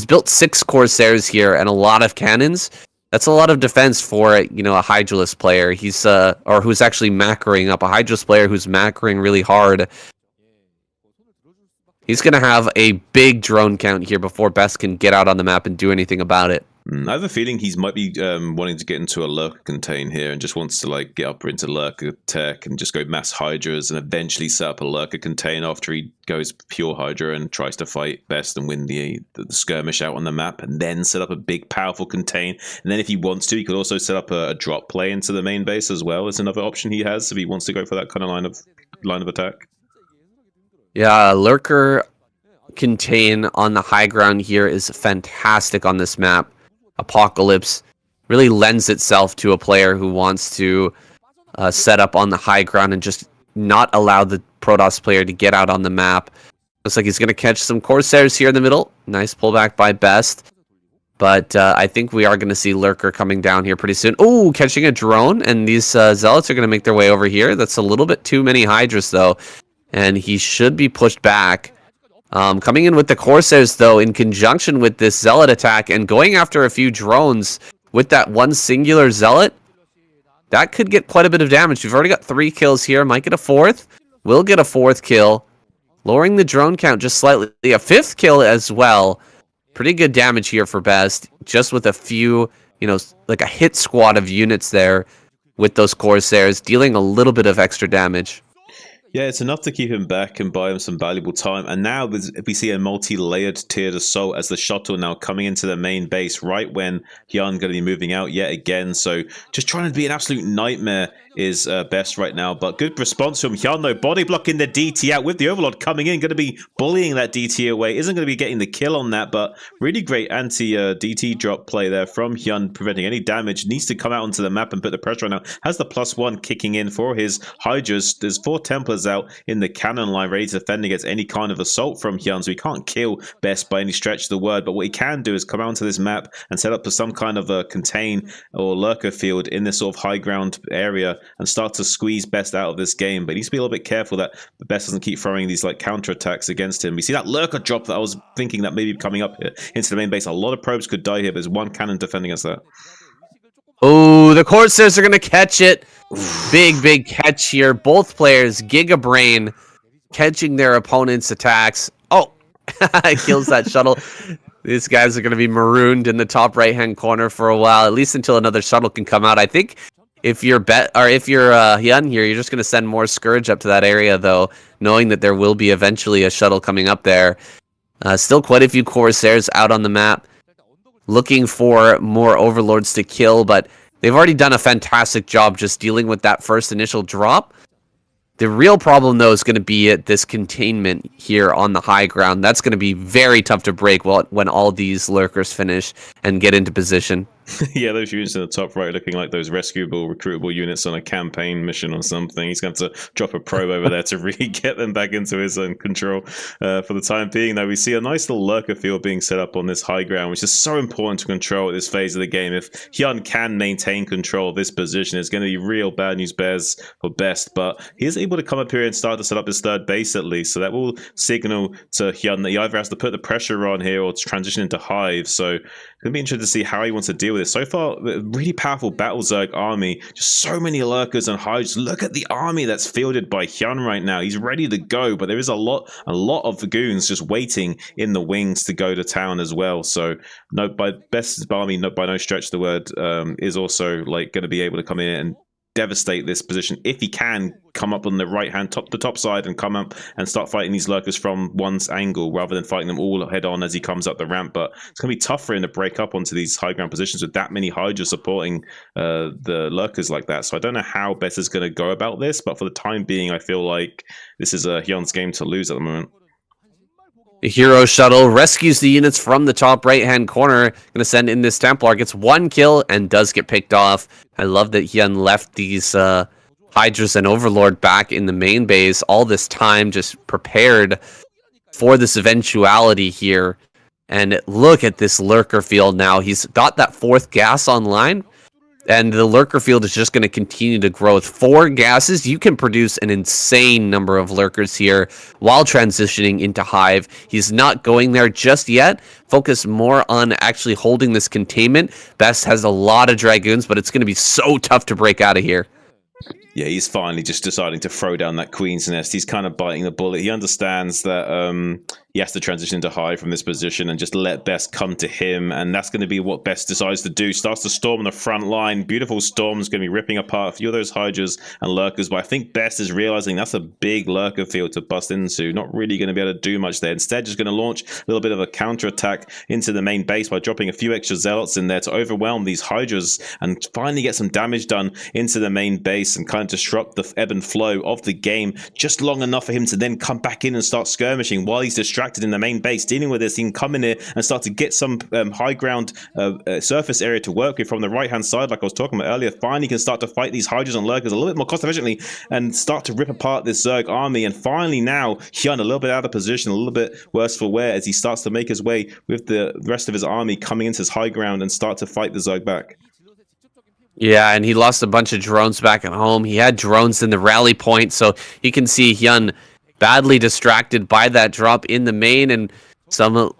built 6 Corsairs here and a lot of cannons. That's a lot of defense for, you know, a Hydralisk player. He's or who's actually macroing up. A Hydralisk player who's macroing really hard. He's going to have a big drone count here before Best can get out on the map and do anything about it. I have a feeling he might be wanting to get into a lurker contain here and just wants to like get up into lurker tech and just go mass Hydras and eventually set up a lurker contain after he goes pure Hydra and tries to fight Best and win the skirmish out on the map, and then set up a big powerful contain. And then if he wants to, he could also set up a drop play into the main base as well as another option he has if he wants to go for that kind of line of attack. Yeah, lurker contain on the high ground here is fantastic on this map. Apocalypse really lends itself to a player who wants to set up on the high ground and just not allow the Protoss player to get out on the map. Looks like he's going to catch some Corsairs here in the middle. Nice pullback by Best. But I think we are going to see Lurker coming down here pretty soon. Oh, catching a drone, and these Zealots are going to make their way over here. That's a little bit too many Hydras, though. And he should be pushed back. Coming in with the Corsairs, though, in conjunction with this Zealot attack and going after a few drones with that one singular Zealot, that could get quite a bit of damage. We've already got 3 kills here. Might get a 4th. Will get a 4th kill. Lowering the drone count just slightly. A 5th kill as well. Pretty good damage here for Best. Just with a few, you know, like a hit squad of units there with those Corsairs, dealing a little bit of extra damage. Yeah, it's enough to keep him back and buy him some valuable time. And now we see a multi-layered tiered assault as the shuttle now coming into the main base right when Hyun going to be moving out yet again. So just trying to be an absolute nightmare is Best right now. But good response from Hyun, though. Body blocking the DT out with the Overlord coming in. Going to be bullying that DT away. Isn't going to be getting the kill on that, but really great anti-DT drop play there from Hyun, preventing any damage. Needs to come out onto the map and put the pressure on now. Has the +1 kicking in for his Hydras. There's 4 Templars out in the cannon line ready to defend against any kind of assault from Hyun, so he can't kill Best by any stretch of the word, but what he can do is come out onto this map and set up for some kind of a contain or lurker field in this sort of high ground area and start to squeeze Best out of this game. But he needs to be a little bit careful that the Best doesn't keep throwing these like counter attacks against him. We see that lurker drop that I was thinking that maybe coming up here into the main base. A lot of probes could die here, but there's one cannon defending us there. Oh, the Corsairs are going to catch it. Big catch here. Both players, Giga Brain, catching their opponent's attacks. Oh, kills that shuttle. These guys are going to be marooned in the top right-hand corner for a while, at least until another shuttle can come out. I think if you're Hyun here, you're just going to send more Scourge up to that area, though, knowing that there will be eventually a shuttle coming up there. Still quite a few Corsairs out on the map, looking for more Overlords to kill, but they've already done a fantastic job just dealing with that first initial drop. The real problem, though, is going to be at this containment here on the high ground. That's going to be very tough to break when all these lurkers finish and get into position. Yeah, those units in the top right looking like those rescuable, recruitable units on a campaign mission or something. He's going to drop a probe over there to really get them back into his own control. For the time being, though, we see a nice little lurker field being set up on this high ground, which is so important to control at this phase of the game. If Hyun can maintain control of this position, it's going to be real bad news bears for Best, but he is able to come up here and start to set up his third base at least, so that will signal to Hyun that he either has to put the pressure on here or to transition into Hive. So it's going to be interesting to see how he wants to deal with this. So far, a really powerful Battle Zerg army. Just so many lurkers and hives. Look at the army that's fielded by Hyun right now. He's ready to go, but there is a lot of the goons just waiting in the wings to go to town as well. So no, by Best's army, by no stretch of the word, is also like going to be able to come in and devastate this position if he can come up on the right hand the top side and come up and start fighting these lurkers from one's angle rather than fighting them all head on as he comes up the ramp. But it's going to be tough for him to break up onto these high ground positions with that many hydras supporting the lurkers like that. So I don't know how Best is going to go about this, but for the time being, I feel like this is Hyun's game to lose at the moment. The hero shuttle rescues the units from the top right-hand corner. Going to send in this Templar. Gets one kill and does get picked off. I love that Hyun left these Hydras and Overlord back in the main base all this time, just prepared for this eventuality here. And look at this Lurker field now. He's got that 4th gas online. And the Lurker field is just going to continue to grow. With 4 gases, you can produce an insane number of Lurkers here while transitioning into Hive. He's not going there just yet. Focus more on actually holding this containment. Best has a lot of Dragoons, but it's going to be so tough to break out of here. Yeah, he's finally just deciding to throw down that Queen's Nest. He's kind of biting the bullet. He understands that he has to transition into Hive from this position and just let Best come to him. And that's going to be what Best decides to do. Starts to storm on the front line. Beautiful Storm's going to be ripping apart a few of those Hydras and Lurkers. But I think Best is realizing that's a big Lurker field to bust into. Not really going to be able to do much there. Instead, just going to launch a little bit of a counterattack into the main base by dropping a few extra Zealots in there to overwhelm these Hydras and finally get some damage done into the main base and kind of disrupt the ebb and flow of the game just long enough for him to then come back in and start skirmishing while he's distracted in the main base dealing with this. He can come in here and start to get some high ground surface area to work with from the right hand side like I was talking about earlier. Finally can start to fight these Hydras and Lurkers a little bit more cost efficiently and start to rip apart this Zerg army. And finally now Hyun a little bit out of position, a little bit worse for wear as he starts to make his way with the rest of his army coming into his high ground and start to fight the Zerg back. Yeah, and he lost a bunch of drones back at home. He had drones in the rally point, so you can see Hyun badly distracted by that drop in the main, and some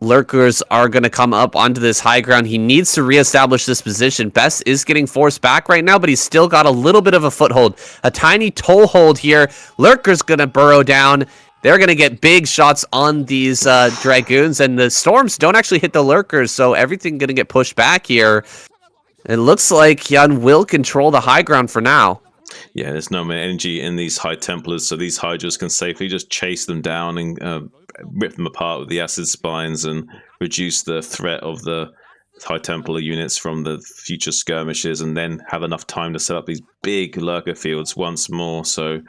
Lurkers are going to come up onto this high ground. He needs to reestablish this position. Best is getting forced back right now, but he's still got a little bit of a foothold. A tiny toehold here. Lurker's going to burrow down. They're going to get big shots on these Dragoons, and the Storms don't actually hit the Lurkers, so everything going to get pushed back here. It looks like Hyun will control the high ground for now. Yeah, there's no more energy in these High Templars, so these Hydras can safely just chase them down and rip them apart with the acid spines and reduce the threat of the High Templar units from the future skirmishes, and then have enough time to set up these big Lurker fields once more. So,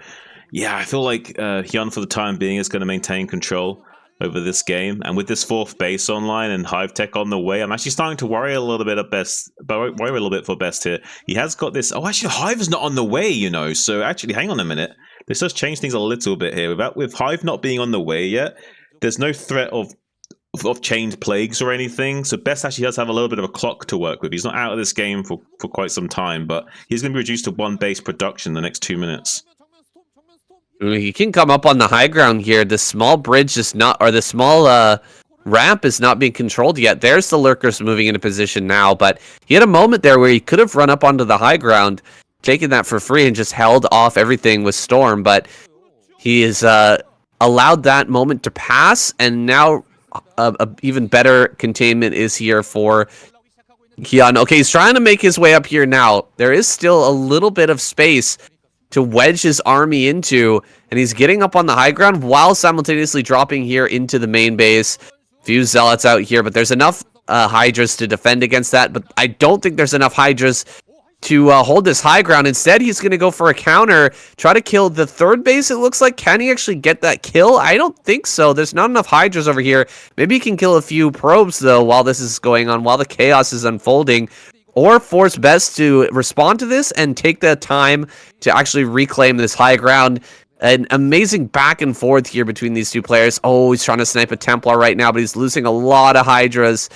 yeah, I feel like Hyun, for the time being, is going to maintain control over this game, and with this 4th base online and Hive Tech on the way, I'm actually starting to worry a little bit for Best here. He has got this. Oh, actually, Hive is not on the way, you know. So actually, hang on a minute. This does change things a little bit here. With Hive not being on the way yet, there's no threat of chained plagues or anything. So Best actually does have a little bit of a clock to work with. He's not out of this game for quite some time, but he's going to be reduced to 1 base production in the next 2 minutes. He can come up on the high ground here. The small bridge is not, or the small ramp is not being controlled yet. There's the Lurkers moving into position now, but he had a moment there where he could have run up onto the high ground, taken that for free, and just held off everything with Storm, but he has allowed that moment to pass, and now a even better containment is here for Hyun. Okay, he's trying to make his way up here now. There is still a little bit of space to wedge his army into, and he's getting up on the high ground while simultaneously dropping here into the main base. Few Zealots out here, but there's enough Hydras to defend against that, but I don't think there's enough Hydras to hold this high ground. Instead, he's going to go for a counter, try to kill the third base, it looks like. Can he actually get that kill? I don't think so. There's not enough Hydras over here. Maybe he can kill a few probes, though, while this is going on, while the chaos is unfolding. Or force Best to respond to this and take the time to actually reclaim this high ground. An amazing back and forth here between these two players. Oh, he's trying to snipe a Templar right now, but he's losing a lot of Hydras.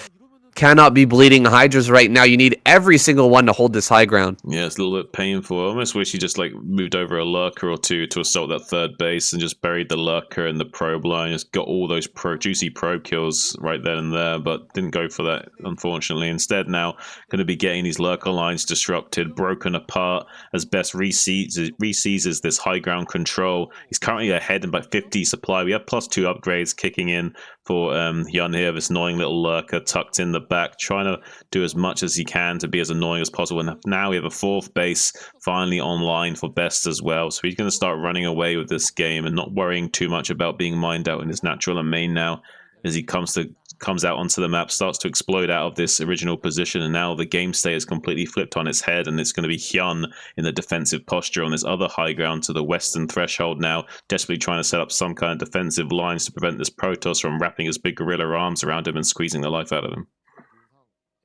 Cannot be bleeding Hydras right now. You need every single one to hold this high ground. Yeah, it's a little bit painful. I almost wish he just like moved over a lurker or two to assault that third base and just buried the lurker in the probe line. Just got all those juicy probe kills right then and there, but didn't go for that, unfortunately. Instead, now going to be getting these lurker lines disrupted, broken apart as Best reseizes this high ground control. He's currently ahead in by 50 supply. We have +2 upgrades kicking in for Hyun here, this annoying little lurker tucked in the back, trying to do as much as he can to be as annoying as possible. And now we have a fourth base finally online for Best as well. So he's going to start running away with this game and not worrying too much about being mined out in his natural and main now, as he comes out onto the map, starts to explode out of this original position, and now the game state is completely flipped on its head, and it's going to be Hyun in the defensive posture on this other high ground to the western threshold now, desperately trying to set up some kind of defensive lines to prevent this Protoss from wrapping his big gorilla arms around him and squeezing the life out of him.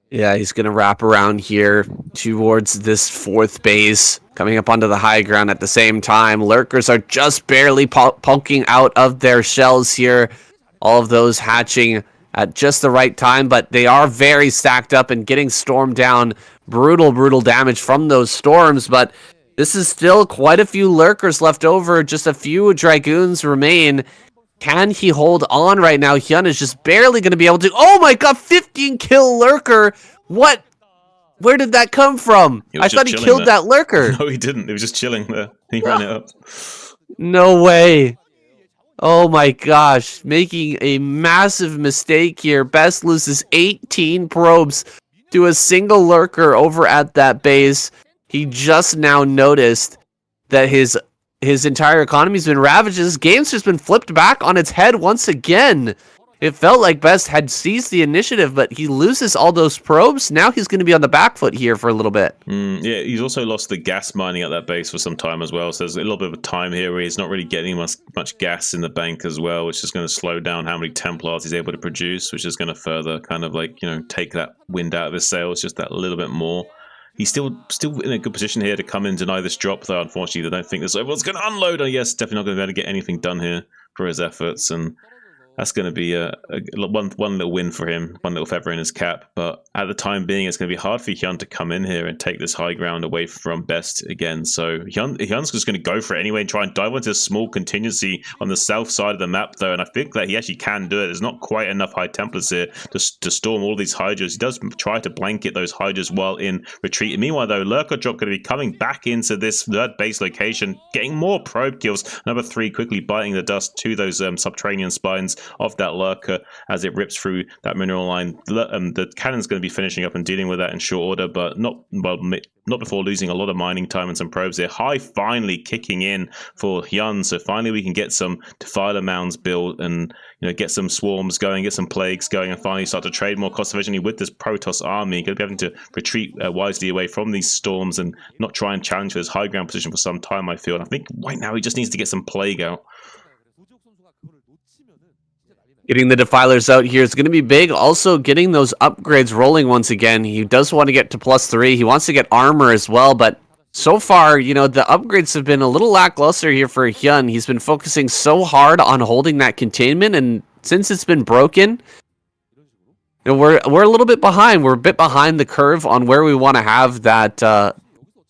Yeah, he's going to wrap around here towards this fourth base, coming up onto the high ground at the same time. Lurkers are just barely poking out of their shells here. All of those hatching at just the right time, but they are very stacked up and getting stormed down. Brutal damage from those storms, but this is still quite a few lurkers left over. Just a few dragoons remain. Can he hold on right now? Hyun is just barely going to be able to. Oh my god, 15 kill lurker. What? Where did that come from? I thought he killed that lurker. No, he didn't. He was just chilling there. He ran it up. No way. Oh my gosh, making a massive mistake here. Best loses 18 probes to a single lurker over at that base. He just now noticed that his entire economy's been ravaged. This game's just been flipped back on its head once again. It felt like Best had seized the initiative, but he loses all those probes. Now he's going to be on the back foot here for a little bit. Yeah, he's also lost the gas mining at that base for some time as well. So there's a little bit of a time here where he's not really getting much gas in the bank as well, which is going to slow down how many Templars he's able to produce, which is going to further kind of like, take that wind out of his sails just that little bit more. He's still in a good position here to come in and deny this drop, though. Unfortunately, I don't think this everyone's going to unload. Yes, definitely not going to be able to get anything done here for his efforts, and that's going to be one little win for him, one little feather in his cap. But at the time being, it's going to be hard for Hyun to come in here and take this high ground away from Best again. So Hyun's just going to go for it anyway and try and dive into a small contingency on the south side of the map, though. And I think that he actually can do it. There's not quite enough High Templars here to storm all these Hydras. He does try to blanket those Hydras while in retreat. And meanwhile, though, Lurker Drop going to be coming back into this third base location, getting more probe kills. Number 3 quickly biting the dust to those subterranean spines of that lurker as it rips through that mineral line. The cannon's going to be finishing up and dealing with that in short order, but not before losing a lot of mining time and some probes there. High finally kicking in for Hyun, so finally we can get some defiler mounds built and get some swarms going, get some plagues going, and finally start to trade more cost efficiently with this Protoss army. Going to be having to retreat wisely away from these storms and not try and challenge for his high ground position for some time, I feel. And I think right now he just needs to get some plague out. Getting the defilers out here is going to be big. Also, getting those upgrades rolling once again. He does want to get to +3. He wants to get armor as well, but so far, the upgrades have been a little lackluster here for Hyun. He's been focusing so hard on holding that containment, and since it's been broken, we're a little bit behind. We're a bit behind the curve on where we want to have that,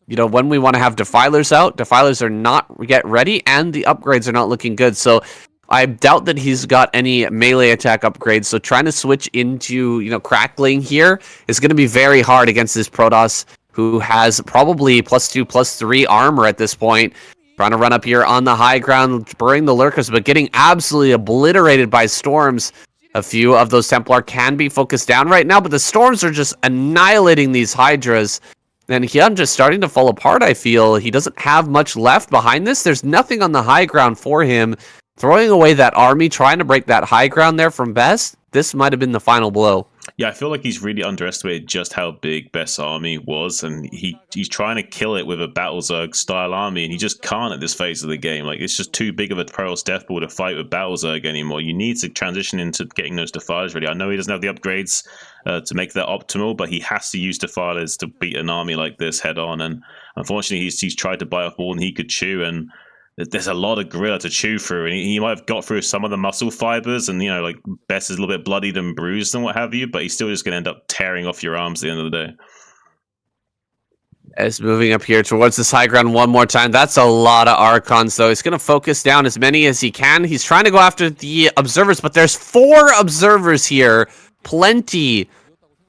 when we want to have defilers out. Defilers are not yet ready, and the upgrades are not looking good. So I doubt that he's got any melee attack upgrades, so trying to switch into, crackling here is going to be very hard against this Protoss, who has probably +2, +3 armor at this point. Trying to run up here on the high ground, burying the lurkers, but getting absolutely obliterated by storms. A few of those Templar can be focused down right now, but the storms are just annihilating these Hydras. And Hyun just starting to fall apart, I feel. He doesn't have much left behind this. There's nothing on the high ground for him. Throwing away that army, trying to break that high ground there from Best, this might have been the final blow. Yeah, I feel like he's really underestimated just how big Best's army was, and he's trying to kill it with a Battlezerg style army, and he just can't at this phase of the game. Like, it's just too big of a Protoss death ball to fight with Battlezerg anymore. You need to transition into getting those Defilers ready. I know he doesn't have the upgrades to make that optimal, but he has to use Defilers to beat an army like this head on. And unfortunately, he's tried to bite off more than he could chew, and there's a lot of gorilla to chew through, and he might have got through some of the muscle fibers, and like Best is a little bit bloodied and bruised and what have you, but he's still just going to end up tearing off your arms at the end of the day. As moving up here towards this high ground one more time. That's a lot of Archons, though. He's going to focus down as many as he can. He's trying to go after the Observers, but there's 4 Observers here. Plenty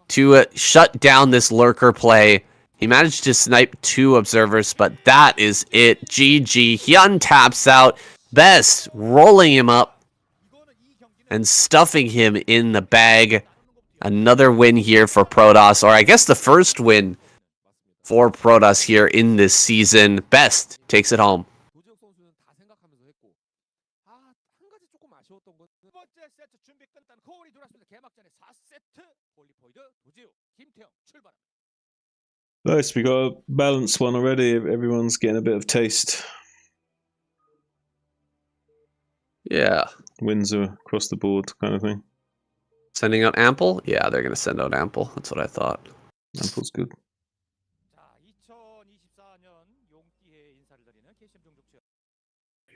to shut down this Lurker play. He managed to snipe 2 Observers, but that is it. GG. He untaps out. Best rolling him up and stuffing him in the bag. Another win here for Protoss, or I guess the first win for Protoss here in this season. Best takes it home. Nice, we got a balanced one already. Everyone's getting a bit of taste. Yeah. Wins are across the board kind of thing. Sending out Ample? Yeah, they're going to send out Ample. That's what I thought. Ample's good.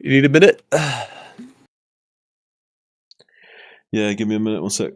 You need a minute? Yeah, give me a minute, 1 sec.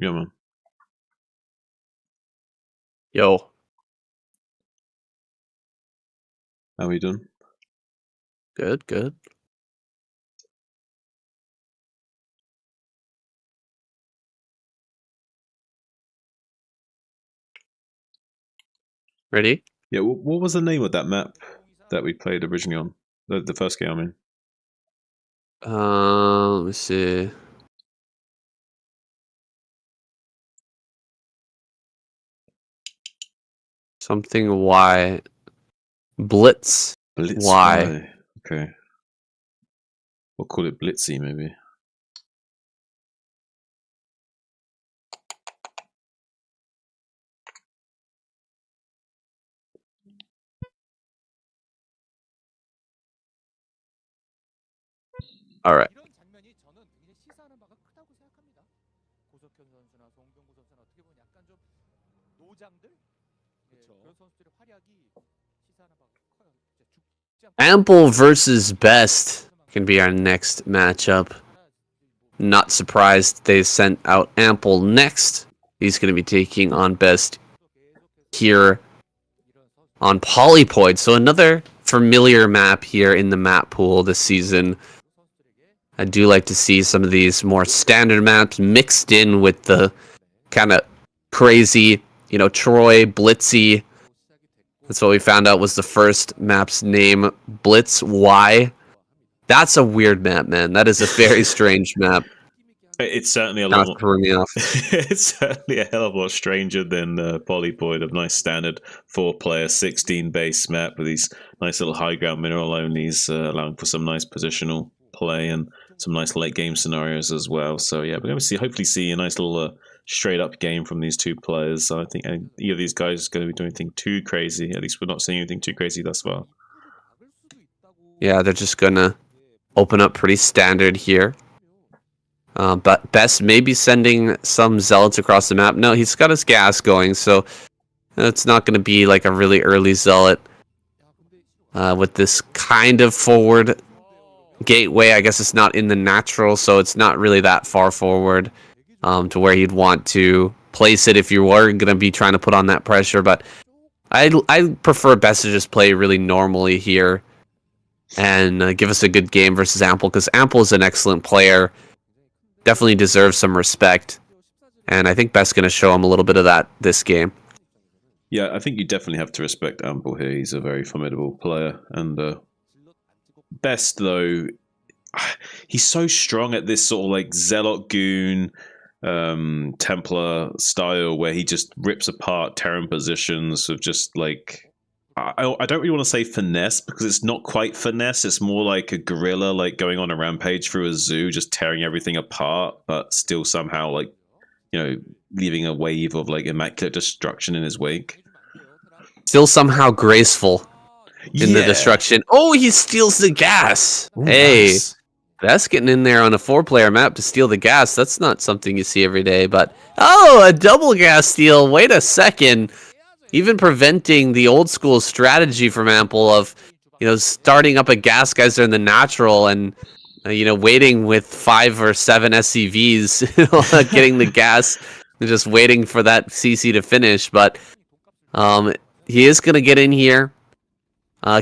Yeah, man. Yo. How are you doing? Good, good. Ready? Yeah, what was the name of that map that we played originally on? The first game, I mean. Let me see. Something Y. Blitz. Blitz Y. Y. Okay. We'll call it Blitzy, maybe. All right. Ample versus Best can be our next matchup. Not surprised they sent out Ample next. He's going to be taking on Best here on Polypoid. So another familiar map here in the map pool this season. I do like to see some of these more standard maps mixed in with the kind of crazy, Troy, Blitzy. That's what we found out was the first map's name, Blitz Y. That's a weird map, man. That is a very strange map. It's certainly a lot more. Threw me off. It's certainly a hell of a lot stranger than Polypoid, a nice standard 4-player 16 base map with these nice little high ground mineral onlys, allowing for some nice positional play and some nice late game scenarios as well. So yeah, we're going to hopefully see a nice little straight up game from these two players. I think either of these guys is going to be doing anything too crazy. At least we're not seeing anything too crazy thus far. Yeah, they're just going to open up pretty standard here. But Best may be sending some zealots across the map. No, he's got his gas going, so it's not going to be like a really early zealot with this kind of forward gateway. I guess it's not in the natural, so it's not really that far forward to where you'd want to place it if you were going to be trying to put on that pressure. But I prefer Best to just play really normally here and give us a good game versus Ample, because Ample is an excellent player. Definitely deserves some respect, and I think Best's going to show him a little bit of that this game. Yeah, I think you definitely have to respect Ample here. He's a very formidable player, and Best, though, he's so strong at this sort of like Zealot Goon, Templar style, where he just rips apart Terran positions of just like... I don't really want to say finesse, because it's not quite finesse. It's more like a gorilla, like going on a rampage through a zoo, just tearing everything apart, but still somehow like, leaving a wave of like immaculate destruction in his wake. Still somehow graceful in the destruction. Oh, he steals the gas. Ooh, hey, nice. That's getting in there on a 4-player map to steal the gas. That's not something you see every day, but a double gas steal. Wait a second. Even preventing the old school strategy from Ample of, starting up a gas geyser in the natural and, waiting with 5 or 7 SCVs, getting the gas and just waiting for that CC to finish. But he is going to get in here,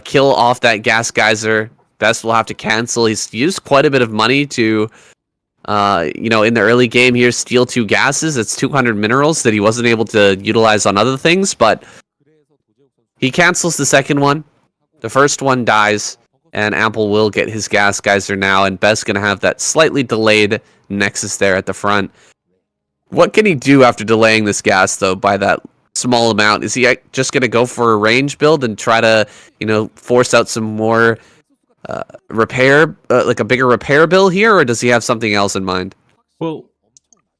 kill off that gas geyser. Best will have to cancel. He's used quite a bit of money to, in the early game here, steal 2 gases. It's 200 minerals that he wasn't able to utilize on other things, but he cancels the second one. The first one dies, and Ample will get his gas geyser now, and Best's going to have that slightly delayed Nexus there at the front. What can he do after delaying this gas, though, by that small amount? Is he just going to go for a range build and try to, force out some more repair, like a bigger repair bill here, or does he have something else in mind? Well,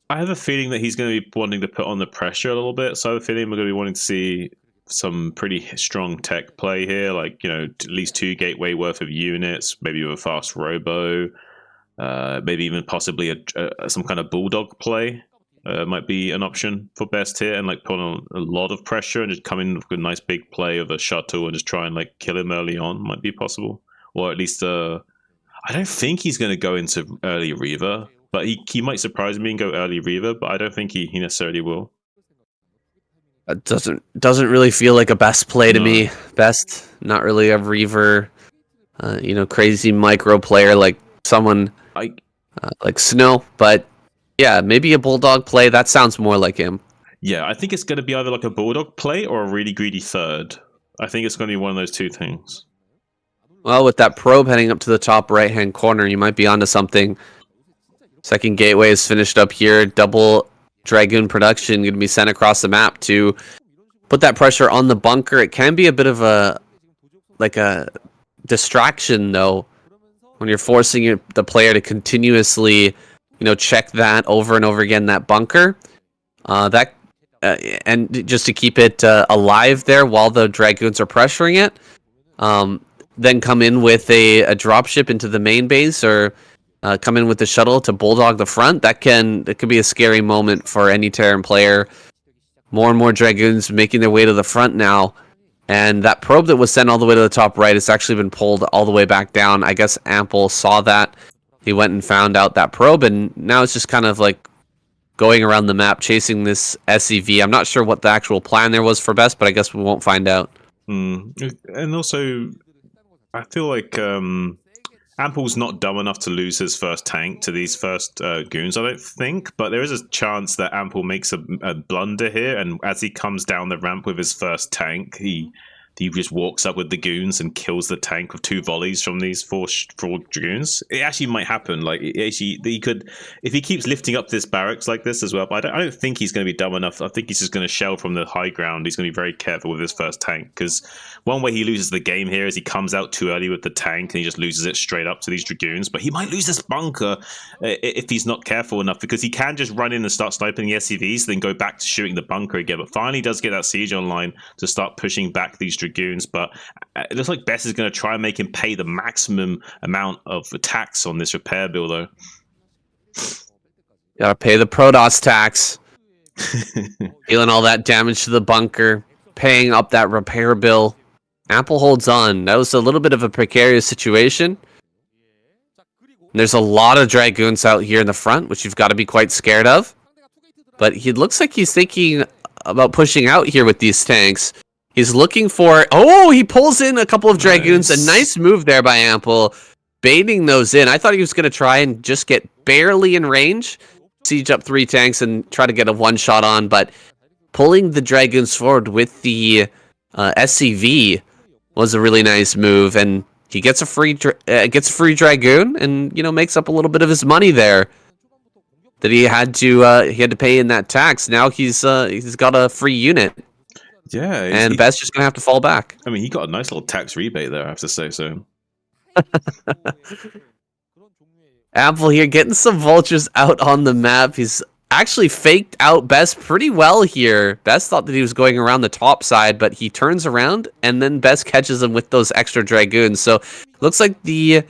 I have a feeling that he's going to be wanting to put on the pressure a little bit, so I have a feeling we're going to be wanting to see some pretty strong tech play here, like, at least 2 gateway worth of units, maybe with a fast robo, maybe even possibly some kind of bulldog play might be an option for Best here, and like put on a lot of pressure and just come in with a nice big play of a shuttle and just try and like kill him early on might be possible. Or at least, I don't think he's going to go into early Reaver, but he might surprise me and go early Reaver, but I don't think he necessarily will. It doesn't really feel like a best play to me. Best, not really a Reaver, crazy micro player like someone like Snow. But yeah, maybe a Bulldog play. That sounds more like him. Yeah, I think it's going to be either like a Bulldog play or a really greedy third. I think it's going to be one of those two things. Well, with that probe heading up to the top right-hand corner, you might be onto something. Second gateway is finished up here. Double Dragoon production going to be sent across the map to put that pressure on the bunker. It can be a bit of a distraction, though, when you're forcing the player to continuously, check that over and over again, that bunker. And just to keep it alive there while the Dragoons are pressuring it. Then come in with a dropship into the main base, or come in with the shuttle to Bulldog the front. It could be a scary moment for any Terran player. More and more Dragoons making their way to the front now. And that probe that was sent all the way to the top right has actually been pulled all the way back down. I guess Ample saw that. He went and found out that probe, and now it's just kind of like going around the map, chasing this SCV. I'm not sure what the actual plan there was for Best, but I guess we won't find out. And also, I feel like Ample's not dumb enough to lose his first tank to these first goons, I don't think. But there is a chance that Ample makes a blunder here, and as he comes down the ramp with his first tank, he just walks up with the goons and kills the tank with 2 volleys from these four dragoons. It actually might happen. Like, he could, if he keeps lifting up this barracks like this as well. But I don't think he's going to be dumb enough. I think he's just going to shell from the high ground. He's going to be very careful with his first tank, because one way he loses the game here is he comes out too early with the tank and he just loses it straight up to these dragoons. But he might lose this bunker if he's not careful enough, because he can just run in and start sniping the SCVs, then go back to shooting the bunker again. But finally does get that siege online to start pushing back these dragoons. But it looks like Best is going to try and make him pay the maximum amount of tax on this repair bill, though. Gotta pay the Protoss tax. Dealing all that damage to the bunker, paying up that repair bill. Ample holds on. That was a little bit of a precarious situation. There's a lot of Dragoons out here in the front, which you've got to be quite scared of. But he looks like he's thinking about pushing out here with these tanks. He's looking for... Oh, he pulls in a couple of Dragoons. Nice. A nice move there by Ample, baiting those in. I thought he was going to try and just get barely in range, siege up 3 tanks, and try to get a one-shot on. But pulling the Dragoons forward with the SCV was a really nice move, and he gets a free Dragoon, and makes up a little bit of his money there that he had to pay in that tax. Now he's got a free unit. Yeah, and Best's just gonna have to fall back. I mean, he got a nice little tax rebate there, I have to say so. Ample here getting some vultures out on the map. He's actually faked out Best pretty well here. Best thought that he was going around the top side, but he turns around and then Best catches him with those extra Dragoons. So looks like the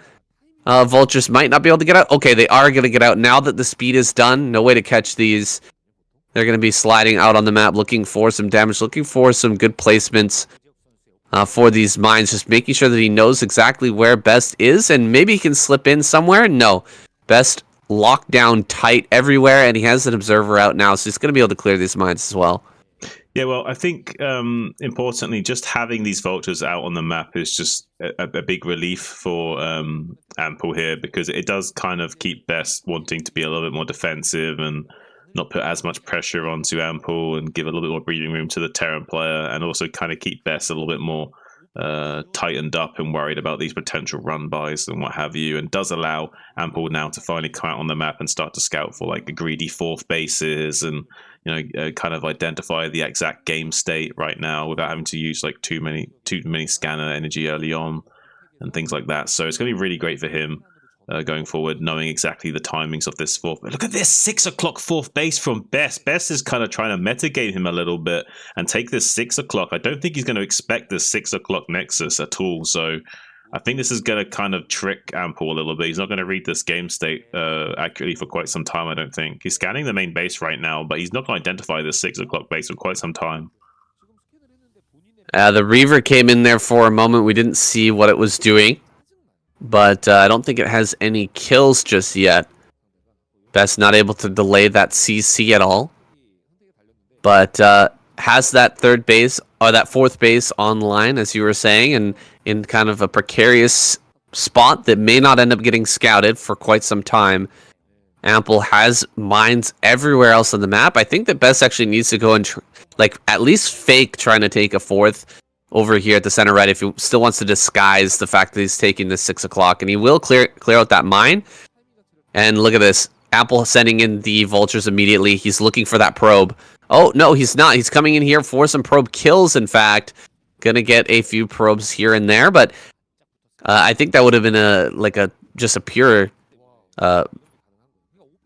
vultures might not be able to get out. Okay, they are going to get out now that the speed is done. No way to catch these. They're going to be sliding out on the map, looking for some damage, looking for some good placements for these mines, just making sure that he knows exactly where Best is, and maybe he can slip in somewhere. No, Best locked down tight everywhere, and he has an observer out now, so he's going to be able to clear these mines as well. Yeah, well, I think importantly, just having these vultures out on the map is just a big relief for Ample here, because it does kind of keep Best wanting to be a little bit more defensive and not put as much pressure onto Ample, and give a little bit more breathing room to the Terran player, and also kind of keep Best a little bit more tightened up and worried about these potential run bys and what have you, and does allow Ample now to finally come out on the map and start to scout for like a greedy 4th bases, and kind of identify the exact game state right now without having to use like too many scanner energy early on and things like that. So it's going to be really great for him going forward, knowing exactly the timings of this 4th. Look at this 6 o'clock 4th base from Best. Best is kind of trying to mitigate him a little bit and take this 6 o'clock. I don't think he's going to expect this 6 o'clock Nexus at all. So I think this is going to kind of trick Ample a little bit. He's not going to read this game state accurately for quite some time, I don't think. He's scanning the main base right now, but he's not going to identify this 6 o'clock base for quite some time. The Reaver came in there for a moment. We didn't see what it was doing, but I don't think it has any kills just yet. Best not able to delay that CC at all. But has that third base or that fourth base online, as you were saying, and in kind of a precarious spot that may not end up getting scouted for quite some time. Ample has mines everywhere else on the map. I think that Best actually needs to go and at least fake trying to take a fourth over here at the center right if he still wants to disguise the fact that he's taking this 6 o'clock, and he will clear out that mine. And look at this, Ample sending in the vultures immediately. He's looking for that probe. Oh no, he's not. He's coming in here for some probe kills. In fact, gonna get a few probes here and there, but I think that would have been just a pure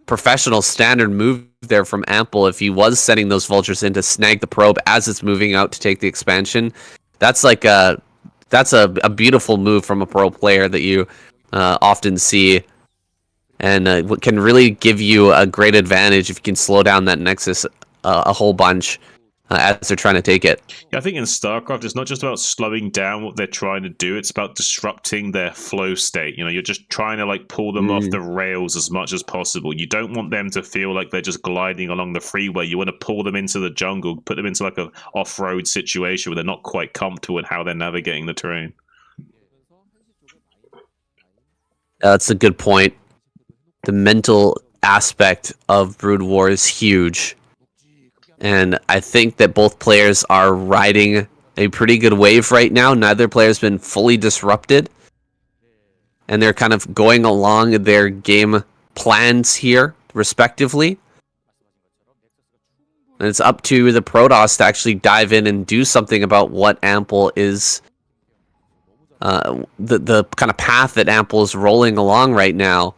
professional standard move there from Ample if he was sending those vultures in to snag the probe as it's moving out to take the expansion. That's a beautiful move from a pro player that you often see, and can really give you a great advantage if you can slow down that Nexus a whole bunch as they're trying to take it. Yeah, I think in StarCraft, it's not just about slowing down what they're trying to do. It's about disrupting their flow state. You know, you're just trying to pull them off the rails as much as possible. You don't want them to feel like they're just gliding along the freeway. You want to pull them into the jungle, put them into a off-road situation where they're not quite comfortable in how they're navigating the terrain. That's a good point. The mental aspect of Brood War is huge. And I think that both players are riding a pretty good wave right now. Neither player's been fully disrupted. And they're kind of going along their game plans here, respectively. And it's up to the Protoss to actually dive in and do something about what Ample is... the kind of path that Ample is rolling along right now.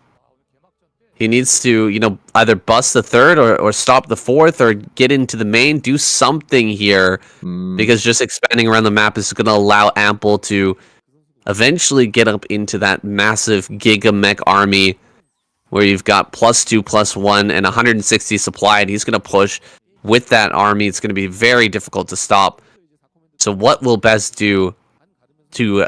He needs to, either bust the third or stop the fourth or get into the main, do something here, because just expanding around the map is going to allow Ample to eventually get up into that massive Giga Mech army where you've got +2, +1, and 160 supply, and he's going to push with that army. It's going to be very difficult to stop. So what will Best do to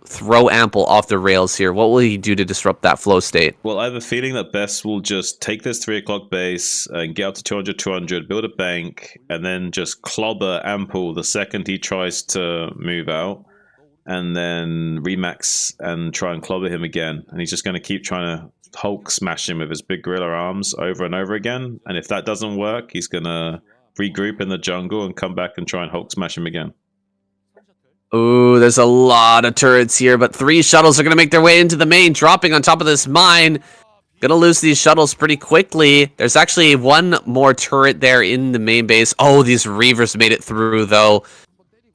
throw Ample off the rails here? What will he do to disrupt that flow state? Well, I have a feeling that Best will just take this 3 o'clock base and get up to 200, build a bank, and then just clobber Ample the second he tries to move out, and then remax and try and clobber him again. And he's just going to keep trying to Hulk smash him with his big gorilla arms over and over again. And if that doesn't work, he's going to regroup in the jungle and come back and try and Hulk smash him again. Ooh, there's a lot of turrets here, but 3 shuttles are going to make their way into the main, dropping on top of this mine. Going to lose these shuttles pretty quickly. There's actually 1 more turret there in the main base. Oh, these Reavers made it through, though.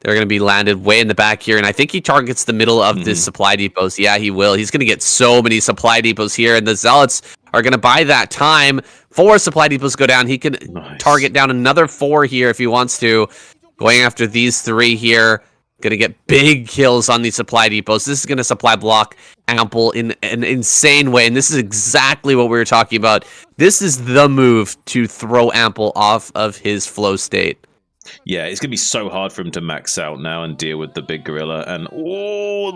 They're going to be landed way in the back here, and I think he targets the middle of this supply depots. Yeah, he will. He's going to get so many supply depots here, and the Zealots are going to buy that time. 4 supply depots go down. He can target down another 4 here if he wants to. Going after these 3 here. Going to get big kills on these supply depots. This is going to supply block Ample in an insane way, and this is exactly what we were talking about. This is the move to throw Ample off of his flow state. Yeah, it's going to be so hard for him to max out now and deal with the big gorilla. And,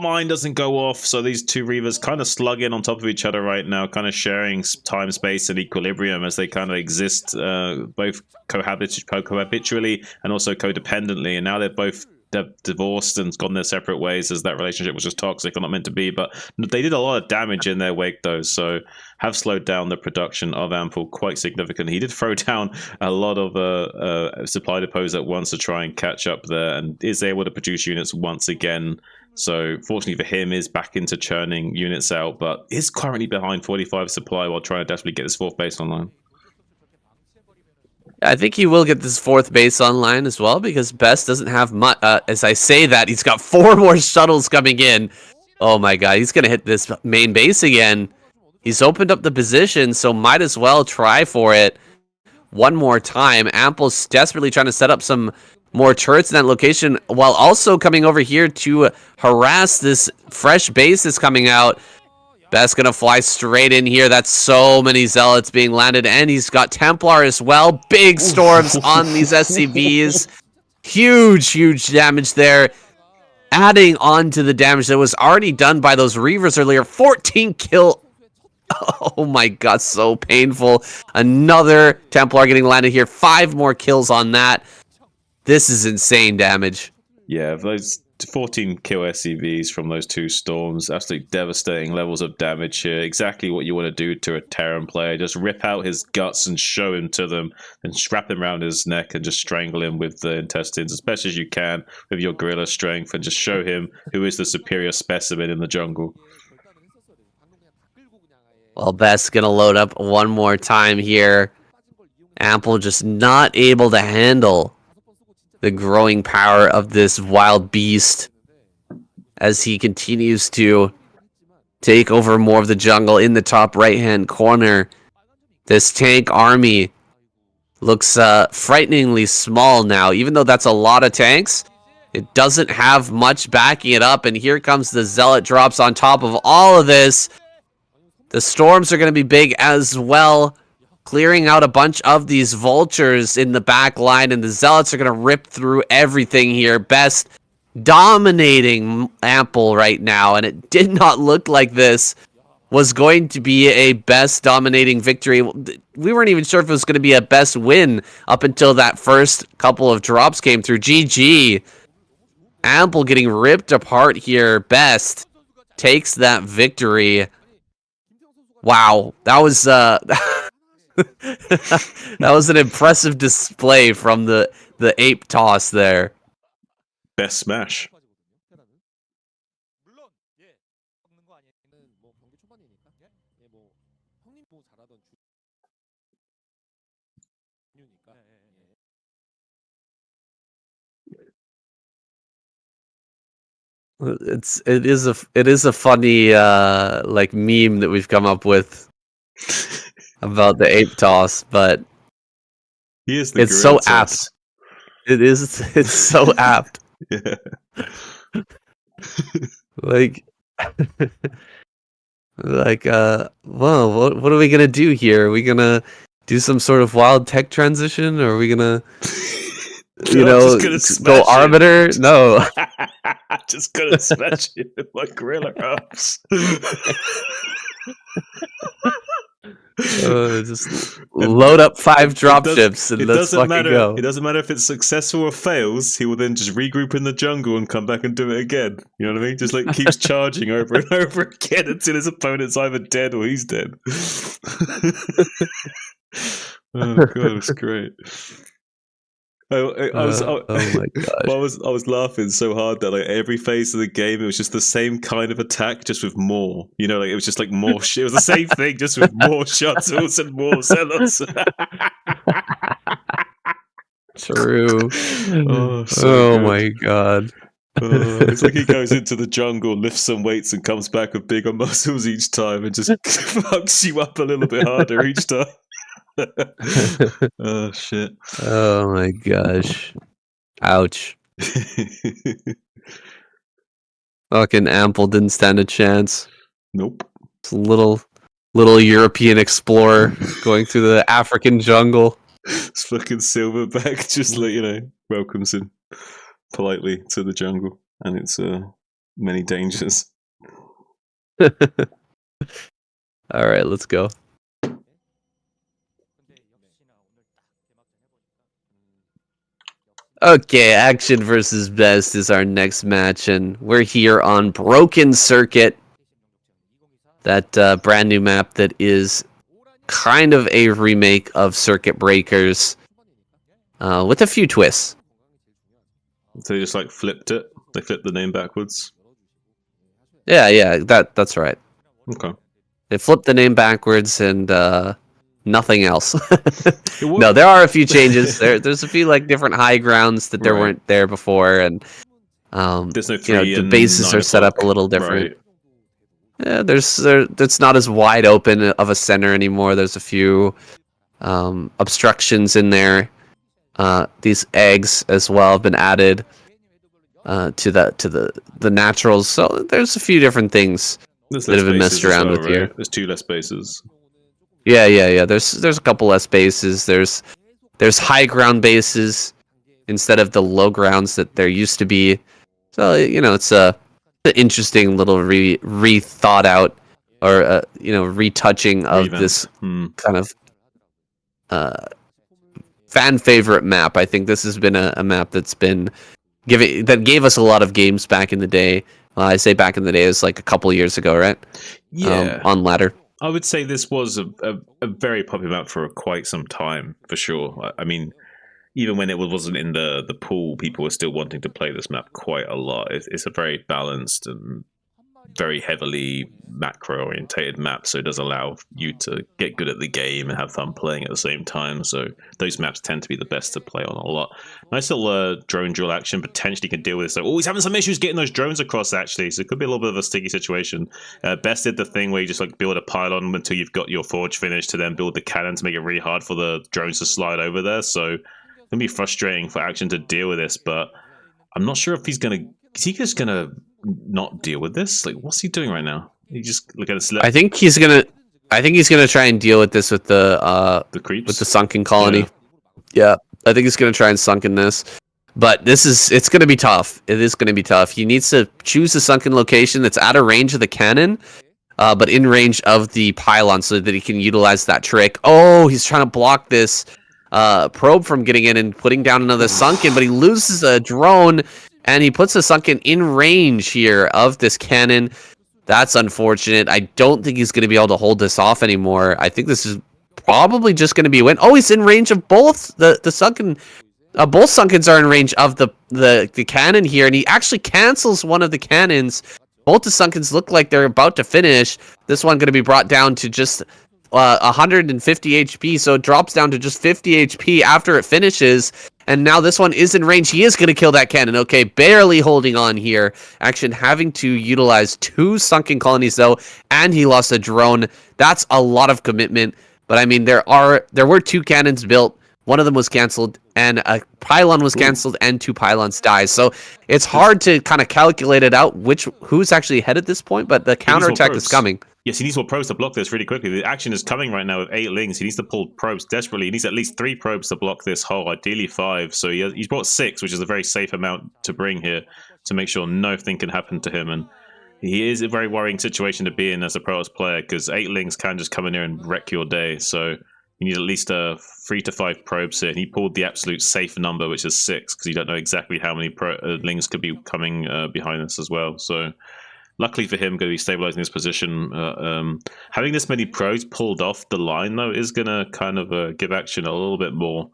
mine doesn't go off. So these 2 Reavers kind of slug in on top of each other right now, kind of sharing time, space, and equilibrium as they kind of exist both cohabitually and also codependently. And now they're divorced and gone their separate ways as that relationship was just toxic or not meant to be. But they did a lot of damage in their wake, though, so have slowed down the production of Ample quite significantly. He did throw down a lot of supply depots at once to try and catch up there, and is able to produce units once again. So fortunately for him, is back into churning units out, but is currently behind 45 supply while trying to desperately get his 4th base online. I think he will get this 4th base online as well, because Best doesn't have much. As I say that, he's got 4 more shuttles coming in. Oh my god, he's going to hit this main base again. He's opened up the position, so might as well try for it one more time. Ample's desperately trying to set up some more turrets in that location, while also coming over here to harass this fresh base that's coming out. Best gonna fly straight in here. That's so many Zealots being landed, and he's got Templar as well. Big storms on these SCVs. Huge damage there. Adding on to the damage that was already done by those Reavers earlier. 14 kill. Oh my god, so painful. Another Templar getting landed here. 5 more kills on that. This is insane damage. Yeah, those 14 kill SCVs from those 2 storms, absolutely devastating levels of damage here. Exactly what you want to do to a Terran player. Just rip out his guts and show him to them, and strap him around his neck and just strangle him with the intestines as best as you can with your gorilla strength, and just show him who is the superior specimen in the jungle. Well, Best's gonna load up one more time here. Ample just not able to handle the growing power of this wild beast as he continues to take over more of the jungle in the top right-hand corner. This tank army looks frighteningly small now. Even though that's a lot of tanks, it doesn't have much backing it up. And here comes the Zealot drops on top of all of this. The storms are going to be big as well, clearing out a bunch of these vultures in the back line, and the Zealots are going to rip through everything here. Best dominating Ample right now, and it did not look like this was going to be a Best dominating victory. We weren't even sure if it was going to be a Best win up until that first couple of drops came through. GG. Ample getting ripped apart here. Best takes that victory. Wow, that was that was an impressive display from the ape toss there. Best smash. It is a funny like meme that we've come up with about the ape toss, but it's so apt. It's so apt. Yeah. like well, what are we gonna do here? Are we gonna do some sort of wild tech transition, or are we gonna go arbiter? No. Just gonna smash it with my gorilla arms. Just load up 5 dropships and let's fucking go. It doesn't matter if it's successful or fails. He will then just regroup in the jungle and come back and do it again. You know what I mean? Just like keeps charging over and over again until his opponent's either dead or he's dead. Oh god, it's great. Oh my gosh! I was laughing so hard that like every phase of the game, it was just the same kind of attack, just with more. You know, like it was just like more. It was the same thing, just with more shuttles and more zealots. True. Oh my god! It's like he goes into the jungle, lifts some weights, and comes back with bigger muscles each time, and just fucks you up a little bit harder each time. Oh shit. Oh my gosh. Ouch. Fucking Ample didn't stand a chance. Nope. It's a little European explorer going through the African jungle. It's fucking Silverback just like, welcomes him politely to the jungle and its many dangers. Alright, let's go. Okay, Action versus Best is our next match, and we're here on Broken Circuit. That brand new map that is kind of a remake of Circuit Breakers, with a few twists. So they just like flipped it? They flipped the name backwards? Yeah, that's right. Okay. They flipped the name backwards and nothing else. No, there are a few changes. There's a few like different high grounds that there weren't there before, and there's no the bases are set up a little different. Right. Yeah, it's not as wide open of a center anymore. There's a few obstructions in there. These eggs as well have been added to the naturals. So there's a few different things that have been messed around with here. There's 2 less bases. Yeah. There's a couple less bases. There's high ground bases instead of the low grounds that there used to be. So it's an interesting little rethought out or retouching of this kind of fan favorite map. I think this has been a map that's been gave us a lot of games back in the day. I say back in the day, it was like a couple years ago, right? Yeah. On ladder. I would say this was a very popular map for quite some time, for sure. I mean, even when it wasn't in the pool, people were still wanting to play this map quite a lot. It's a very balanced and very heavily macro orientated map, so it does allow you to get good at the game and have fun playing at the same time. So those maps tend to be the best to play on a lot. Nice little drone drill action, potentially can deal with this. So, he's having some issues getting those drones across, actually, so it could be a little bit of a sticky situation. Best did the thing where you just like build a pylon until you've got your forge finished to then build the cannon to make it really hard for the drones to slide over there. So it's gonna be frustrating for Action to deal with this, but I'm not sure if he's gonna. Is he just gonna not deal with this? Like, what's he doing right now? He just look at it. I think he's gonna try and deal with this with the creeps, with the sunken colony. Yeah, I think he's gonna try and sunken this. But it's gonna be tough. It is gonna be tough. He needs to choose a sunken location that's out of range of the cannon, but in range of the pylon, so that he can utilize that trick. Oh, he's trying to block this probe from getting in and putting down another sunken, but he loses a drone. And he puts a sunken in range here of this cannon. That's unfortunate. I don't think he's going to be able to hold this off anymore. I think this is probably just going to be a win. Oh, he's in range of both the sunken. Both sunkens are in range of the cannon here, and he actually cancels one of the cannons. Both the sunkens look like they're about to finish. This one going to be brought down to just 150 HP, so it drops down to just 50 HP after it finishes. And now this one is in range. He is going to kill that cannon. Okay, barely holding on here. Action having to utilize 2 sunken colonies, though, and he lost a drone. That's a lot of commitment. But, I mean, there were 2 cannons built. One of them was canceled, and a pylon was canceled, and 2 pylons died. So it's hard to kind of calculate it out who's actually ahead at this point, but the counterattack is coming. Yes, he needs more probes to block this really quickly. The Action is coming right now with 8 lings. He needs to pull probes desperately. He needs at least 3 probes to block this hole, ideally 5. So he's brought 6, which is a very safe amount to bring here to make sure nothing can happen to him. And he is a very worrying situation to be in as a Protoss player, because 8 lings can just come in here and wreck your day. So you need at least 3 to 5 probes here. And he pulled the absolute safe number, which is 6, because you don't know exactly how many lings could be coming behind this as well. So luckily for him, going to be stabilizing his position. Having this many probes pulled off the line, though, is going to kind of give Action a little bit more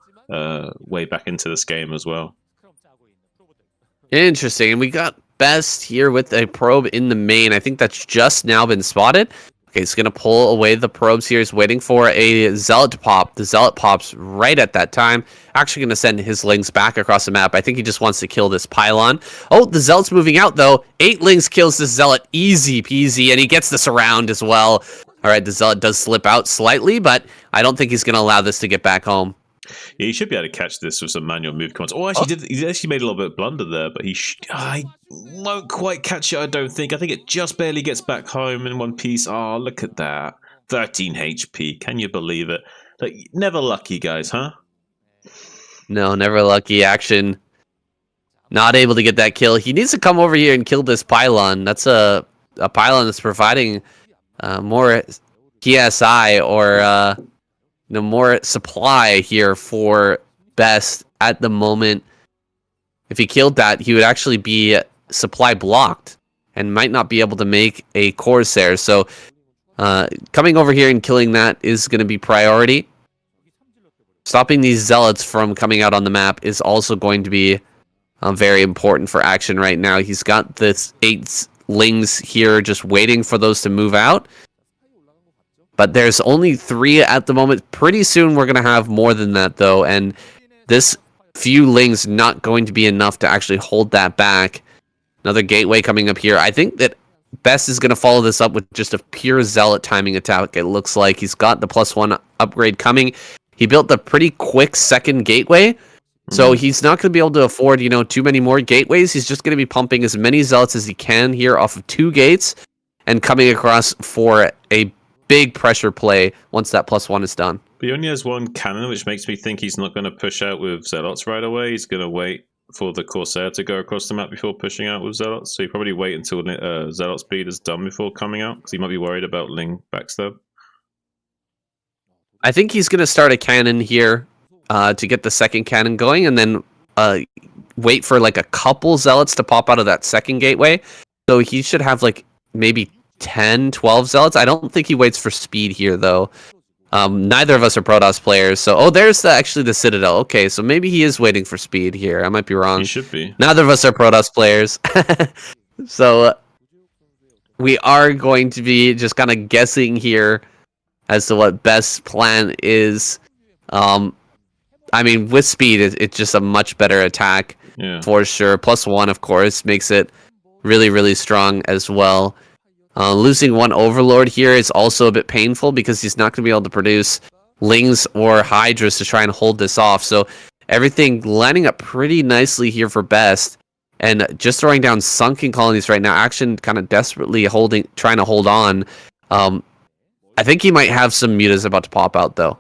way back into this game as well. Interesting. And we got Best here with a probe in the main. I think that's just now been spotted. Okay, he's going to pull away the probes here. He's waiting for a Zealot to pop. The Zealot pops right at that time. Actually going to send his lings back across the map. I think he just wants to kill this pylon. Oh, the Zealot's moving out, though. 8 lings kills this Zealot. Easy peasy. And he gets this around as well. All right, the Zealot does slip out slightly, but I don't think he's going to allow this to get back home. Yeah, he should be able to catch this with some manual move commands. Oh, actually, he actually made a little bit of blunder there, but he won't quite catch it, I don't think. I think it just barely gets back home in one piece. Oh, look at that. 13 HP. Can you believe it? Like, never lucky, guys, huh? No, never lucky. Action. Not able to get that kill. He needs to come over here and kill this pylon. That's a pylon that's providing more PSI or more supply here for Best at the moment. If he killed that, he would actually be supply blocked and might not be able to make a Corsair. So coming over here and killing that is going to be priority. Stopping these Zealots from coming out on the map is also going to be very important for Action right now. He's got this 8 lings here just waiting for those to move out. But there's only 3 at the moment. Pretty soon we're going to have more than that, though. And this few lings not going to be enough to actually hold that back. Another gateway coming up here. I think that Best is going to follow this up with just a pure Zealot timing attack. It looks like he's got the +1 upgrade coming. He built a pretty quick second gateway. So he's not going to be able to afford, too many more gateways. He's just going to be pumping as many Zealots as he can here off of 2 gates and coming across for a big pressure play once that +1 is done. But he only has 1 cannon, which makes me think he's not going to push out with Zealots right away. He's going to wait for the Corsair to go across the map before pushing out with Zealots. So he probably wait until Zealot speed is done before coming out, because he might be worried about Ling backstab. I think he's going to start a cannon here to get the second cannon going, and then wait for like a couple zealots to pop out of that second gateway. So he should have like maybe 10, 12 zealots. I don't think he waits for speed here, though. Neither of us are Protoss players, so there's actually the Citadel. Okay, so maybe he is waiting for speed here. I might be wrong. He should be. Neither of us are Protoss players, so we are going to be just kind of guessing here as to what best plan is. I mean, with speed, it's just a much better attack for sure. +1, of course, makes it really, really strong as well. Losing one Overlord here is also a bit painful because he's not going to be able to produce Lings or Hydras to try and hold this off. So everything lining up pretty nicely here for Best. And just throwing down Sunken Colonies right now. Action kind of desperately trying to hold on. I think he might have some mutas about to pop out, though.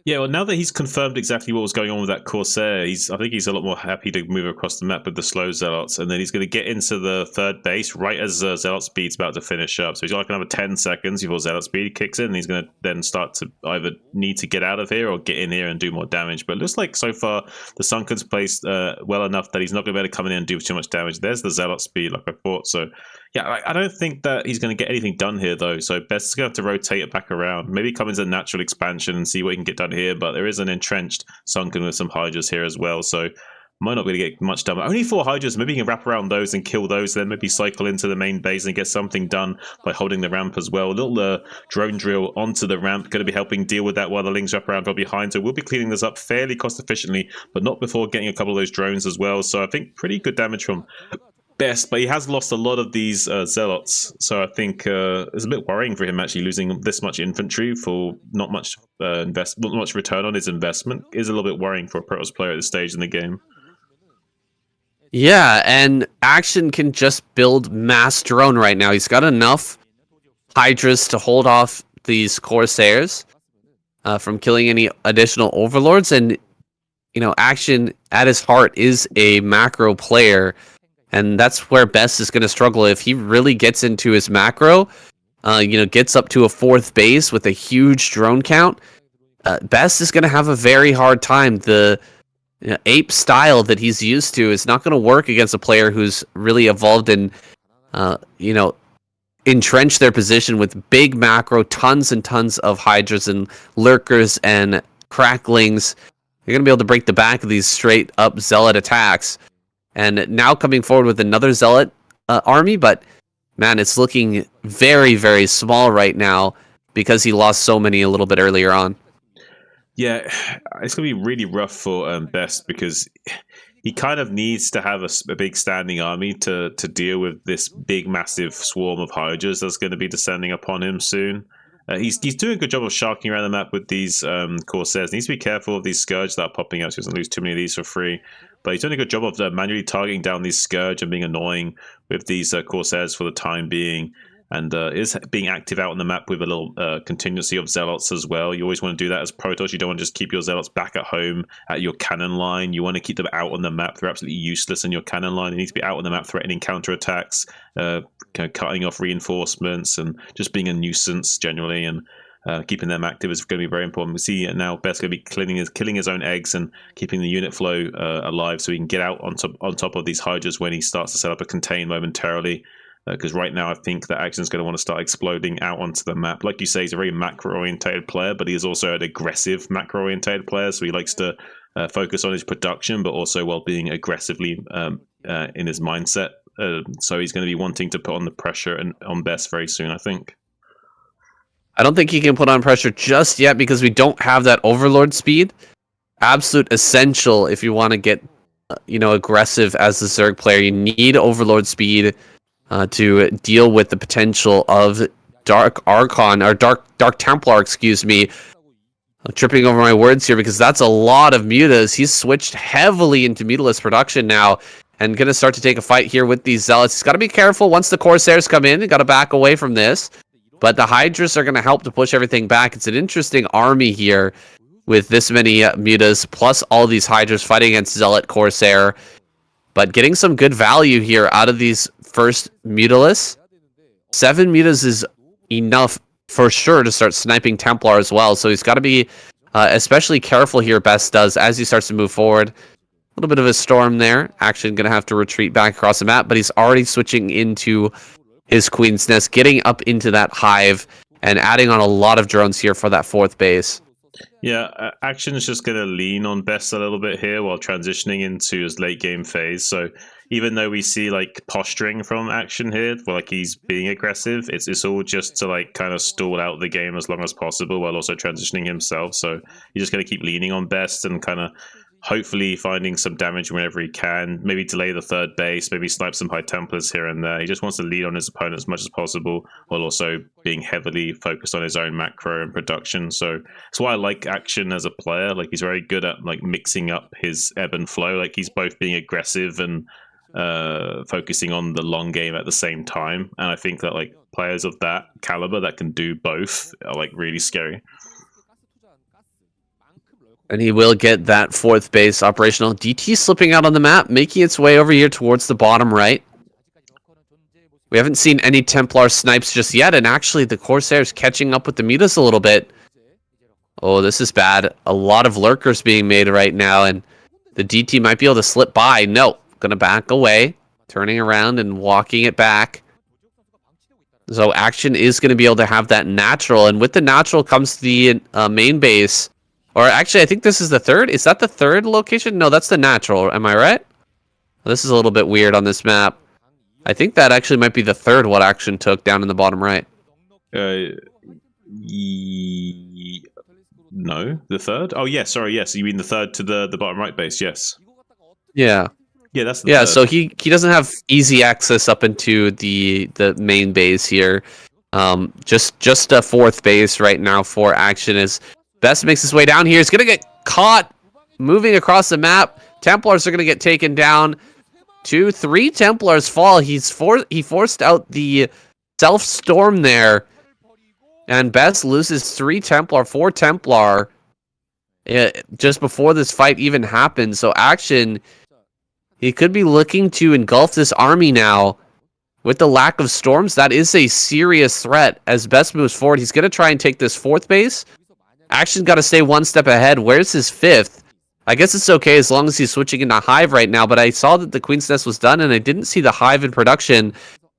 Yeah, well, now that he's confirmed exactly what was going on with that Corsair, I think he's a lot more happy to move across the map with the slow Zealots, and then he's going to get into the third base right as Zealot Speed's about to finish up. So he's got like another 10 seconds before Zealot Speed kicks in, and he's going to then start to either need to get out of here or get in here and do more damage. But it looks like so far the Sunken's placed well enough that he's not going to be able to come in and do too much damage. There's the Zealot Speed, like I thought. So yeah, I don't think that he's going to get anything done here, though. So Best is going to have to rotate it back around. Maybe come into natural expansion and see what he can get done here. But there is an entrenched Sunken with some Hydras here as well. So might not be able to get much done. But only 4 Hydras. Maybe he can wrap around those and kill those. Then maybe cycle into the main base and get something done by holding the ramp as well. A little drone drill onto the ramp. Going to be helping deal with that while the Lings wrap around from behind. So we'll be cleaning this up fairly cost efficiently. But not before getting a couple of those drones as well. So I think pretty good damage from Best, but he has lost a lot of these Zealots, so I think it's a bit worrying for him actually losing this much infantry for not much not much return on his investment. Is a little bit worrying for a Protoss player at this stage in the game. Yeah, and Action can just build mass drone right now. He's got enough Hydras to hold off these Corsairs from killing any additional Overlords, and Action at his heart is a macro player. And that's where Best is going to struggle if he really gets into his macro, gets up to a 4th base with a huge drone count. Best is going to have a very hard time. The ape style that he's used to is not going to work against a player who's really evolved and, entrenched their position with big macro, tons and tons of Hydras and Lurkers and Cracklings. You're going to be able to break the back of these straight up Zealot attacks. And now coming forward with another Zealot army, but man, it's looking very, very small right now because he lost so many a little bit earlier on. Yeah, it's going to be really rough for Best because he kind of needs to have a big standing army to deal with this big, massive swarm of Hydras that's going to be descending upon him soon. He's doing a good job of sharking around the map with these Corsairs. He needs to be careful of these Scourge that are popping out so he doesn't lose too many of these for free. But he's doing a good job of manually targeting down these Scourge and being annoying with these Corsairs for the time being. And is being active out on the map with a little contingency of Zealots as well. You always want to do that as Protoss. You don't want to just keep your Zealots back at home at your cannon line. You want to keep them out on the map. They're absolutely useless in your cannon line. They need to be out on the map threatening counterattacks, kind of cutting off reinforcements, and just being a nuisance generally. And keeping them active is going to be very important. We see now Best's going to be killing his own eggs and keeping the unit flow alive so he can get out on top of these Hydras when he starts to set up a contain momentarily. Because right now I think that Action's going to want to start exploding out onto the map. Like you say, he's a very macro-orientated player, but he is also an aggressive macro-orientated player, so he likes to focus on his production, but also while being aggressively in his mindset. So he's going to be wanting to put on the pressure on Best very soon, I think. I don't think he can put on pressure just yet because we don't have that Overlord speed. Absolute essential if you want to get aggressive as the Zerg player. You need Overlord speed to deal with the potential of Dark Archon, or Dark Templar, excuse me. I'm tripping over my words here because that's a lot of mutas. He's switched heavily into mutalist production now and going to start to take a fight here with these Zealots. He's got to be careful once the Corsairs come in. He's got to back away from this. But the Hydras are going to help to push everything back. It's an interesting army here with this many mutas, plus all these Hydras fighting against Zealot Corsair. But getting some good value here out of these first mutalists. 7 mutas is enough for sure to start sniping Templar as well. So he's got to be Especially careful here, Best does, as he starts to move forward. A little bit of a storm there. Action going to have to retreat back across the map, but he's already switching into his Queen's Nest, getting up into that hive, and adding on a lot of drones here for that 4th base. Yeah, Action is just going to lean on Best a little bit here while transitioning into his late game phase. So even though we see like posturing from Action here, where like he's being aggressive, it's all just to like kind of stall out the game as long as possible while also transitioning himself. So you're just going to keep leaning on Best and kind of hopefully finding some damage whenever he can, maybe delay the 3rd base, maybe snipe some High Templars here and there. He just wants to lead on his opponent as much as possible while also being heavily focused on his own macro and production. So that's why I like Action as a player. Like, he's very good at like mixing up his ebb and flow. Like, he's both being aggressive and focusing on the long game at the same time. And I think that like players of that caliber that can do both are like really scary. And he will get that 4th base operational. DT slipping out on the map, making its way over here towards the bottom right. We haven't seen any Templar snipes just yet, and actually the Corsair's catching up with the Mutas a little bit. Oh, this is bad. A lot of lurkers being made right now, and the DT might be able to slip by. No, gonna back away, turning around and walking it back. So Action is going to be able to have that natural, and with the natural comes the main base. Or actually, I think this is the 3rd. Is that the 3rd location? No, that's the natural. Am I right? Well, this is a little bit weird on this map. I think that actually might be the 3rd what Action took down in the bottom right. No, the 3rd? Oh, yeah, sorry, yes. You mean the 3rd to the bottom right base, yes. Yeah. Yeah, that's the 3rd. So he doesn't have easy access up into the main base here. Just a 4th base right now for Action as Best makes his way down here. He's going to get caught moving across the map. Templars are going to get taken down. 2, 3 Templars fall. He forced out the self-storm there. And Best loses 3 Templar, 4 Templar just before this fight even happened. So Action, he could be looking to engulf this army now. With the lack of storms, that is a serious threat. As Best moves forward, he's going to try and take this 4th base. Action's got to stay one step ahead. Where's his 5th? I guess it's okay as long as he's switching into Hive right now, but I saw that the Queen's Nest was done, and I didn't see the Hive in production.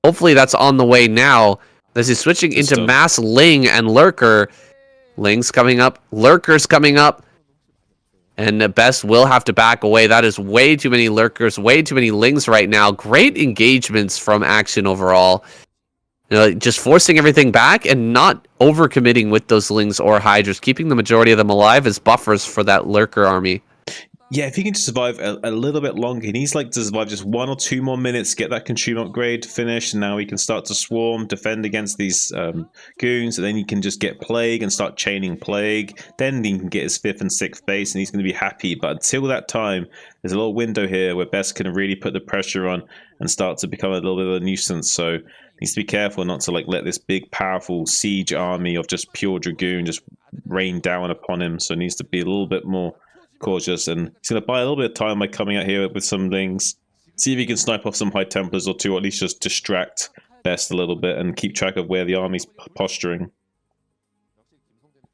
Hopefully that's on the way now. As he's switching into Mass Ling and Lurker. Ling's coming up. Lurker's coming up. And Best will have to back away. That is way too many Lurkers, way too many Lings right now. Great engagements from Action overall. You know, just forcing everything back and not overcommitting with those Lings or Hydras, keeping the majority of them alive as buffers for that Lurker army. Yeah, if he can just survive a little bit longer, he needs like to survive just 1 or 2 more minutes, get that consume upgrade finished, and now he can start to swarm, defend against these goons, and then he can just get Plague and start chaining Plague. Then he can get his 5th and 6th base, and he's going to be happy. But until that time, there's a little window here where Best can really put the pressure on and start to become a little bit of a nuisance. So needs to be careful not to like let this big, powerful siege army of just pure Dragoon just rain down upon him. So he needs to be a little bit more cautious, and he's going to buy a little bit of time by coming out here with some things. See if he can snipe off some High Templars or 2, or at least just distract Best a little bit and keep track of where the army's posturing.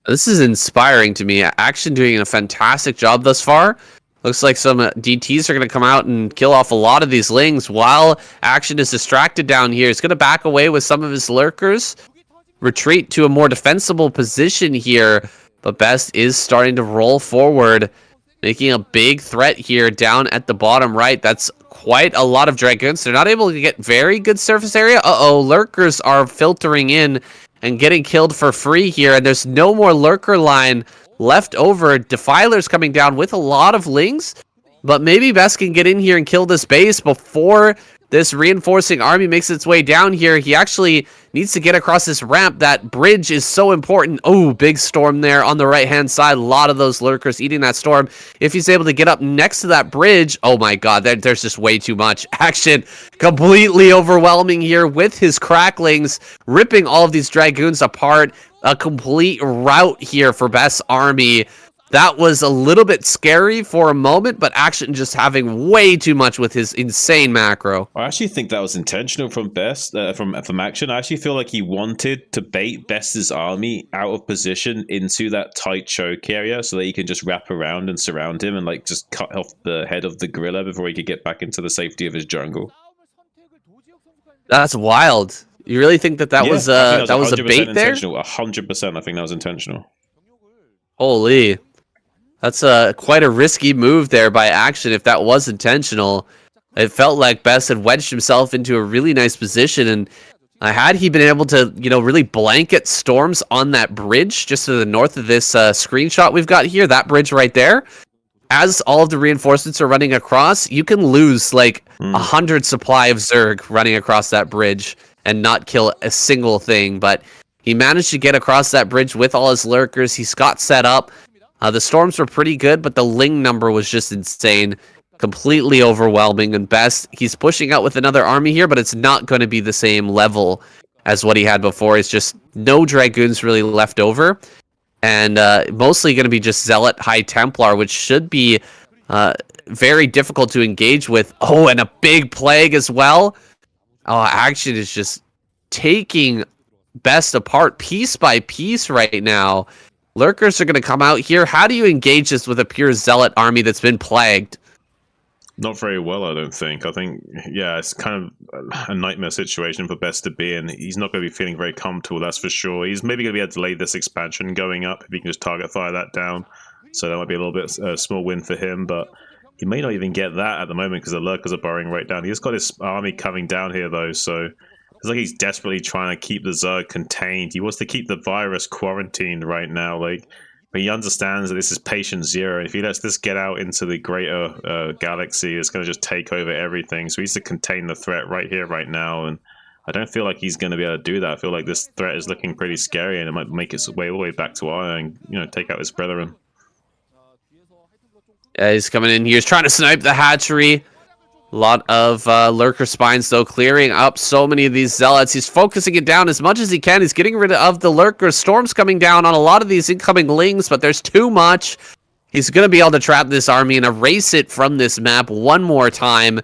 This is inspiring to me. Action doing a fantastic job thus far. Looks like some DTs are going to come out and kill off a lot of these Lings while Action is distracted down here. He's going to back away with some of his Lurkers. Retreat to a more defensible position here. But Best is starting to roll forward, making a big threat here down at the bottom right. That's quite a lot of Dragoons. They're not able to get very good surface area. Uh-oh, Lurkers are filtering in and getting killed for free here. And there's no more Lurker line left over. Defiler's coming down with a lot of Lings. But maybe Best can get in here and kill this base before this reinforcing army makes its way down here. He actually needs to get across this ramp. That bridge is so important. Oh, big storm there on the right-hand side. A lot of those Lurkers eating that storm. If he's able to get up next to that bridge, oh my god, there's just way too much action. Completely overwhelming here with his Cracklings, ripping all of these Dragoons apart. A complete rout here for Best's army. That was a little bit scary for a moment, but Action just having way too much with his insane macro. I actually think that was intentional from Best, from Action. I actually feel like he wanted to bait Best's army out of position into that tight choke area so that he can just wrap around and surround him and like just cut off the head of the gorilla before he could get back into the safety of his jungle. That's wild. You really think that was a bait there? 100%. I think that was intentional. Holy. That's quite a risky move there by Action if that was intentional. It felt like Best had wedged himself into a really nice position, and had he been able to, really blanket Storms on that bridge just to the north of this screenshot we've got here, that bridge right there, as all of the reinforcements are running across, you can lose like 100 supply of Zerg running across that bridge and not kill a single thing, but he managed to get across that bridge with all his lurkers. He's got set up. The Storms were pretty good, but the Ling number was just insane. Completely overwhelming. And Best, he's pushing out with another army here, but it's not going to be the same level as what he had before. It's just no Dragoons really left over. And mostly going to be just Zealot High Templar, which should be very difficult to engage with. Oh, and a big Plague as well. Action is just taking Best apart piece by piece right now. Lurkers are going to come out here. How do you engage this with a pure Zealot army that's been plagued? Not very well, I don't think. I think, yeah, it's kind of a nightmare situation for Best to be in. He's not going to be feeling very comfortable, that's for sure. He's maybe going to be able to delay this expansion going up if he can just target fire that down. So that might be a little bit small win for him, but he may not even get that at the moment because the Lurkers are burrowing right down. He's got his army coming down here, though, so it's like he's desperately trying to keep the Zerg contained. He wants to keep the virus quarantined right now, but he understands that this is patient zero. If he lets this get out into the greater galaxy, it's going to just take over everything. So he needs to contain the threat right here, right now. And I don't feel like he's going to be able to do that. I feel like this threat is looking pretty scary, and it might make its way all the way back to Aya and take out his brethren. Yeah, he's coming in here. He's trying to snipe the hatchery. A lot of lurker spines, though, clearing up so many of these zealots. He's focusing it down as much as he can. He's getting rid of the lurkers. Storm's coming down on a lot of these incoming lings, but there's too much. He's going to be able to trap this army and erase it from this map one more time.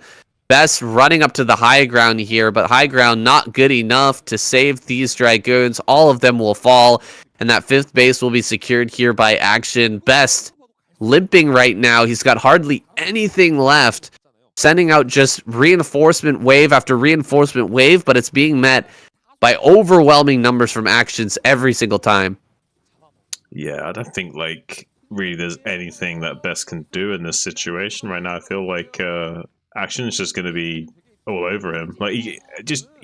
Best running up to the high ground here, but high ground not good enough to save these Dragoons. All of them will fall, and that fifth base will be secured here by Action. Best limping right now. He's got hardly anything left. Sending out just reinforcement wave after reinforcement wave, but it's being met by overwhelming numbers from Actions every single time. Yeah, I don't think, really there's anything that Best can do in this situation right now. I feel like Action is just going to be all over him. He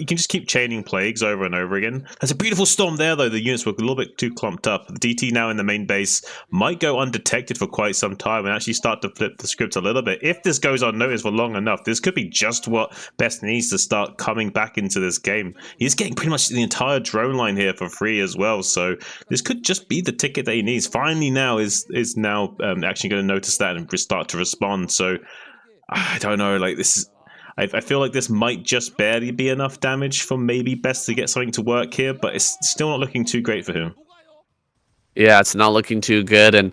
can just keep chaining plagues over and over again. There's a beautiful storm there, though. The units were a little bit too clumped up. The DT now in the main base might go undetected for quite some time and actually start to flip the script a little bit. If this goes unnoticed for long enough, this could be just what Best needs to start coming back into this game. He's getting pretty much the entire drone line here for free as well, so this could just be the ticket that he needs. Finally now is now actually going to notice that and start to respond. So I don't know, this is... I feel like this might just barely be enough damage for maybe Best to get something to work here, but it's still not looking too great for him. Yeah, it's not looking too good, and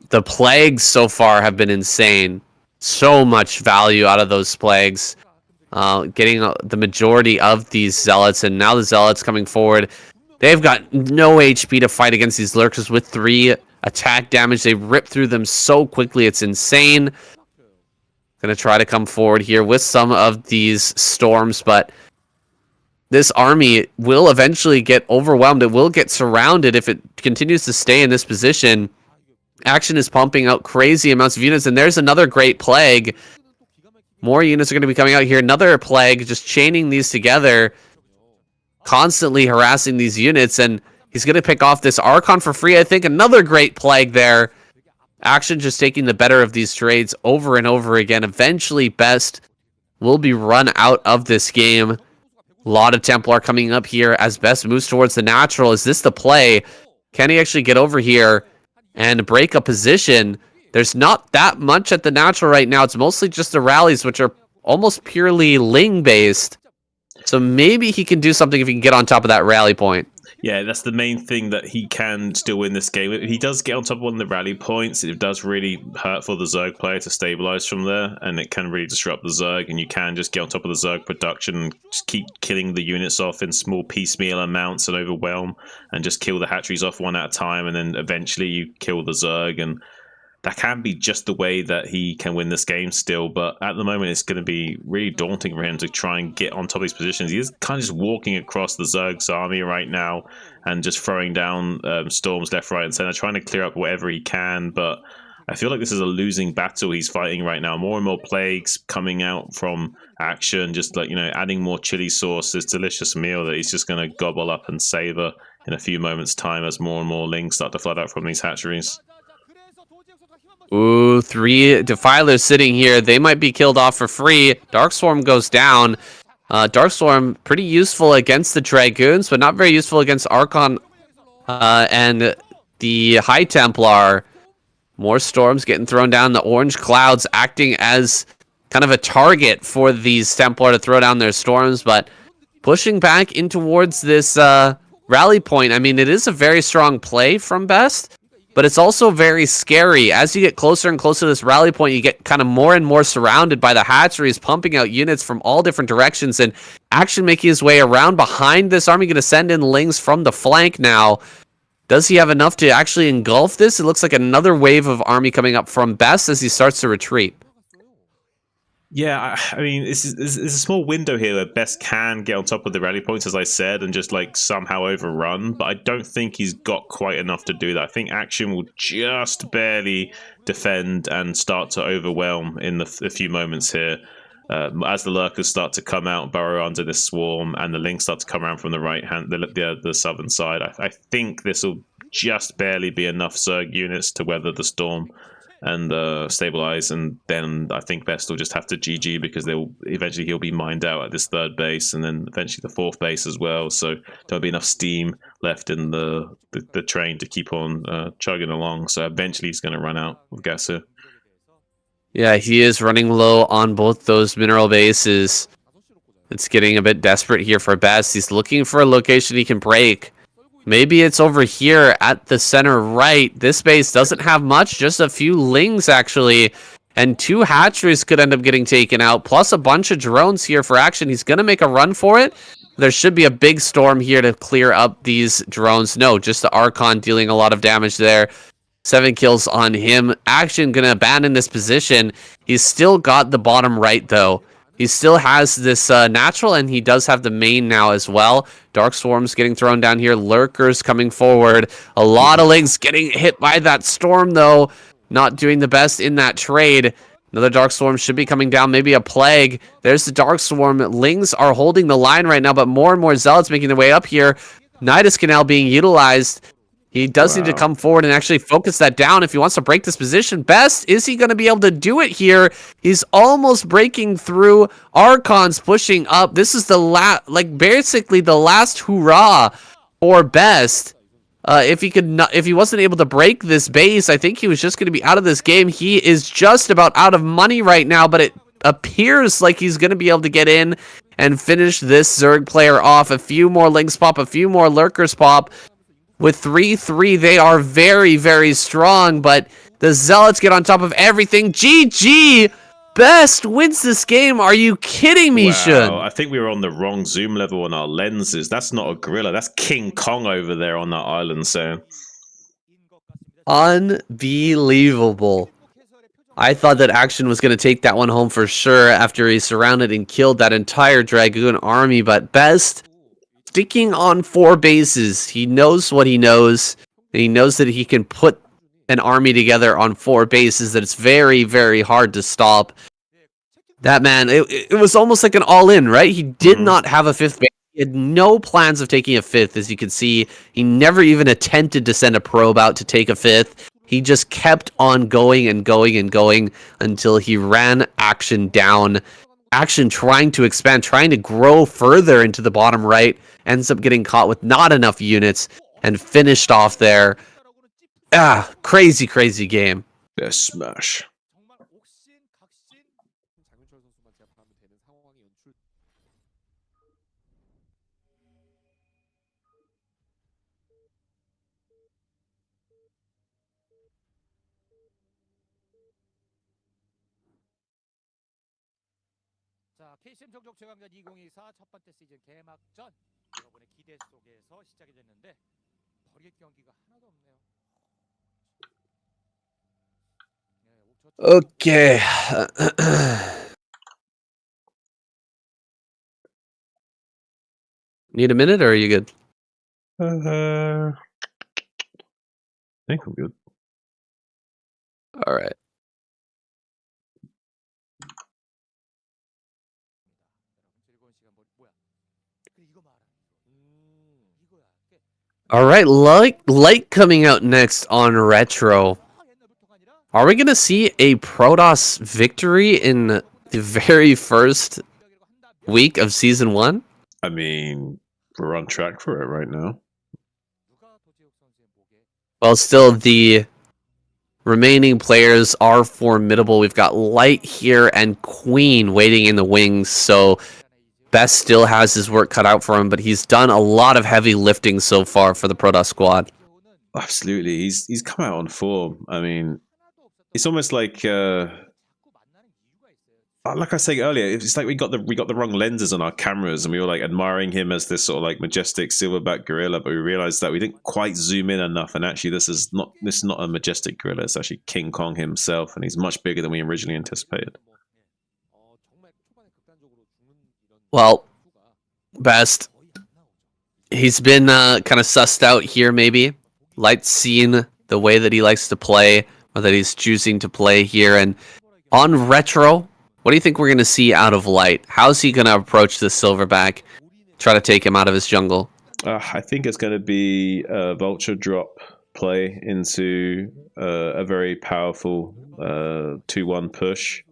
the plagues so far have been insane. So much value out of those plagues. Getting the majority of these zealots, and now the zealots coming forward. They've got no HP to fight against these lurkers with 3 attack damage. They rip through them so quickly, it's insane. Going to try to come forward here with some of these storms, but this army will eventually get overwhelmed. It will get surrounded if it continues to stay in this position. Action is pumping out crazy amounts of units, and there's another great plague. More units are going to be coming out here. Another plague, just chaining these together, constantly harassing these units, and he's going to pick off this Archon for free. I think another great plague there. Action just taking the better of these trades over and over again. Eventually, Best will be run out of this game. A lot of Templar coming up here as Best moves towards the natural. Is this the play? Can he actually get over here and break a position? There's not that much at the natural right now. It's mostly just the rallies, which are almost purely Ling-based. So maybe he can do something if he can get on top of that rally point. Yeah, that's the main thing, that he can still win this game. If he does get on top of one of the rally points, it does really hurt for the Zerg player to stabilize from there, and it can really disrupt the Zerg, and you can just get on top of the Zerg production and just keep killing the units off in small piecemeal amounts and overwhelm, and just kill the hatcheries off one at a time, and then eventually you kill the Zerg, and that can be just the way that he can win this game still. But at the moment, it's going to be really daunting for him to try and get on top of these positions. He is kind of just walking across the Zerg's army right now and just throwing down storms left, right, and center, trying to clear up whatever he can. But I feel like this is a losing battle he's fighting right now. More and more plagues coming out from Action, just like, adding more chili sauce, this delicious meal that he's just going to gobble up and savor in a few moments' time as more and more lings start to flood out from these hatcheries. Ooh, 3 Defilers sitting here. They might be killed off for free. Darkstorm goes down. Darkstorm, pretty useful against the Dragoons, but not very useful against Archon and the High Templar. More storms getting thrown down. The orange clouds acting as kind of a target for these Templar to throw down their storms, but pushing back in towards this rally point. I mean, it is a very strong play from Best, but it's also very scary. As you get closer and closer to this rally point, you get kind of more and more surrounded by the hatcheries pumping out units from all different directions, and Action making his way around behind this army, going to send in lings from the flank now. Does he have enough to actually engulf this? It looks like another wave of army coming up from Best as he starts to retreat. Yeah, I mean, it's a small window here where Best can get on top of the rally points, as I said, and just like somehow overrun, but I don't think he's got quite enough to do that. I think Action will just barely defend and start to overwhelm in a few moments here. As the lurkers start to come out, burrow under this swarm, and the lings start to come around from the right hand, the southern side, I think this will just barely be enough Zerg units to weather the storm and stabilize, and then I think Best will just have to GG, because eventually he'll be mined out at this third base, and then eventually the fourth base as well. So there'll be enough steam left in the train to keep on chugging along. So eventually he's going to run out of gas here. Yeah, he is running low on both those mineral bases. It's getting a bit desperate here for Best. He's looking for a location he can break. Maybe it's over here at the center right. This base doesn't have much, just a few lings actually. And 2 hatcheries could end up getting taken out, plus a bunch of drones here for Action. He's going to make a run for it. There should be a big storm here to clear up these drones. No, just the Archon dealing a lot of damage there. 7 kills on him. Action going to abandon this position. He's still got the bottom right though. He still has this natural, and he does have the main now as well. Dark Swarms getting thrown down here. Lurkers coming forward. A lot of lings getting hit by that storm, though. Not doing the best in that trade. Another Dark Swarm should be coming down. Maybe a Plague. There's the Dark Swarm. Lings are holding the line right now, but more and more Zealots making their way up here. Nidus Canal being utilized. He does need to come forward and actually focus that down if he wants to break this position. Best, is he going to be able to do it here? He's almost breaking through. Archon's pushing up. This is the basically the last hurrah for Best. If he wasn't able to break this base, I think he was just going to be out of this game. He is just about out of money right now, but it appears like he's going to be able to get in and finish this Zerg player off. A few more lings pop, a few more lurkers pop. With 3-3, they are very, very strong, but the Zealots get on top of everything. GG! Best wins this game. Are you kidding me, Shun? I think we were on the wrong zoom level on our lenses. That's not a gorilla. That's King Kong over there on that island, Sam. Unbelievable. I thought that Action was going to take that one home for sure after he surrounded and killed that entire Dragoon army, but Best sticking on 4 bases. He knows what he knows. And he knows that he can put an army together on 4 bases that it's very, very hard to stop. That man, it was almost like an all-in, right? He did not have a 5th base. He had no plans of taking a 5th, as you can see. He never even attempted to send a probe out to take a 5th. He just kept on going and going and going until he ran Action down. Action trying to expand, trying to grow further into the bottom right, ends up getting caught with not enough units and finished off there. Crazy, crazy game. Yeah, smash. Okay. Need a minute, or are you good? I think I'm good. All right. All right, light coming out next on Retro. Are we gonna see a Protoss victory in the very first week of Season 1? I mean, we're on track for it right now. Well, still, the remaining players are formidable. We've got Light here and Queen waiting in the wings, so Best still has his work cut out for him, but he's done a lot of heavy lifting so far for the Protoss squad. Absolutely, he's come out on form. I mean, it's almost like I said earlier, it's like we got the wrong lenses on our cameras, and we were like admiring him as this sort of like majestic silverback gorilla, but we realized that we didn't quite zoom in enough, and actually this is not a majestic gorilla. It's actually King Kong himself, and he's much bigger than we originally anticipated. Well, Best, he's been kind of sussed out here, maybe. Light's seen the way that he likes to play, or that he's choosing to play here, and on Retro, what do you think we're going to see out of Light? How's he going to approach this Silverback, try to take him out of his jungle? I think it's going to be a Vulture drop play into a very powerful 2-1 push,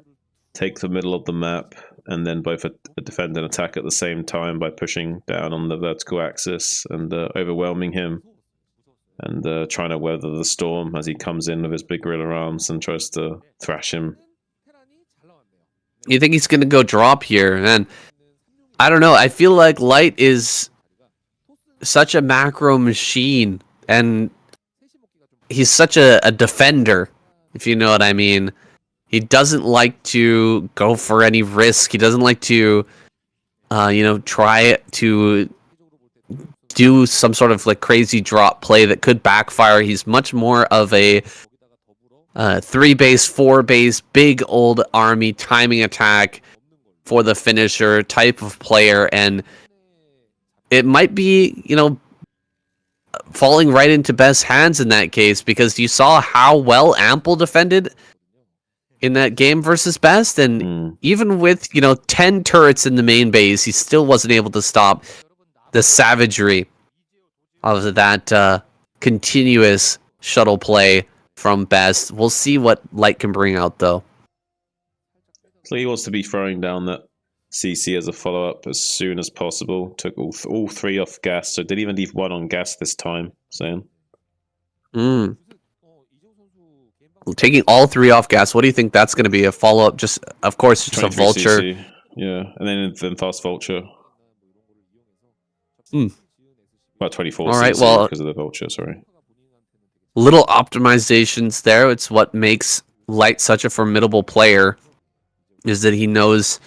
take the middle of the map, and then both defend and attack at the same time by pushing down on the vertical axis and overwhelming him, and trying to weather the storm as he comes in with his big gorilla arms and tries to thrash him. You think he's going to go drop here? And I don't know. I feel like Light is such a macro machine, and he's such a defender, if you know what I mean. He doesn't like to go for any risk. He doesn't like to, try to do some sort of like crazy drop play that could backfire. He's much more of a 3-base, 4-base, big old army timing attack for the finisher type of player, and it might be, falling right into Best's hands in that case, because you saw how well Ample defended in that game versus Best, and even with 10 turrets in the main base, he still wasn't able to stop the savagery of that continuous shuttle play from Best. We'll see what Light can bring out, though. So he wants to be throwing down that CC as a follow-up as soon as possible. Took all 3 off gas, so didn't even leave 1 on gas this time. Taking all 3 off gas, what do you think that's going to be? A follow-up? Just, of course, just a Vulture. CC. Yeah, and then fast Vulture. About 24 all right, CC well, because of the Vulture, sorry. Little optimizations there. It's what makes Light such a formidable player, is that he knows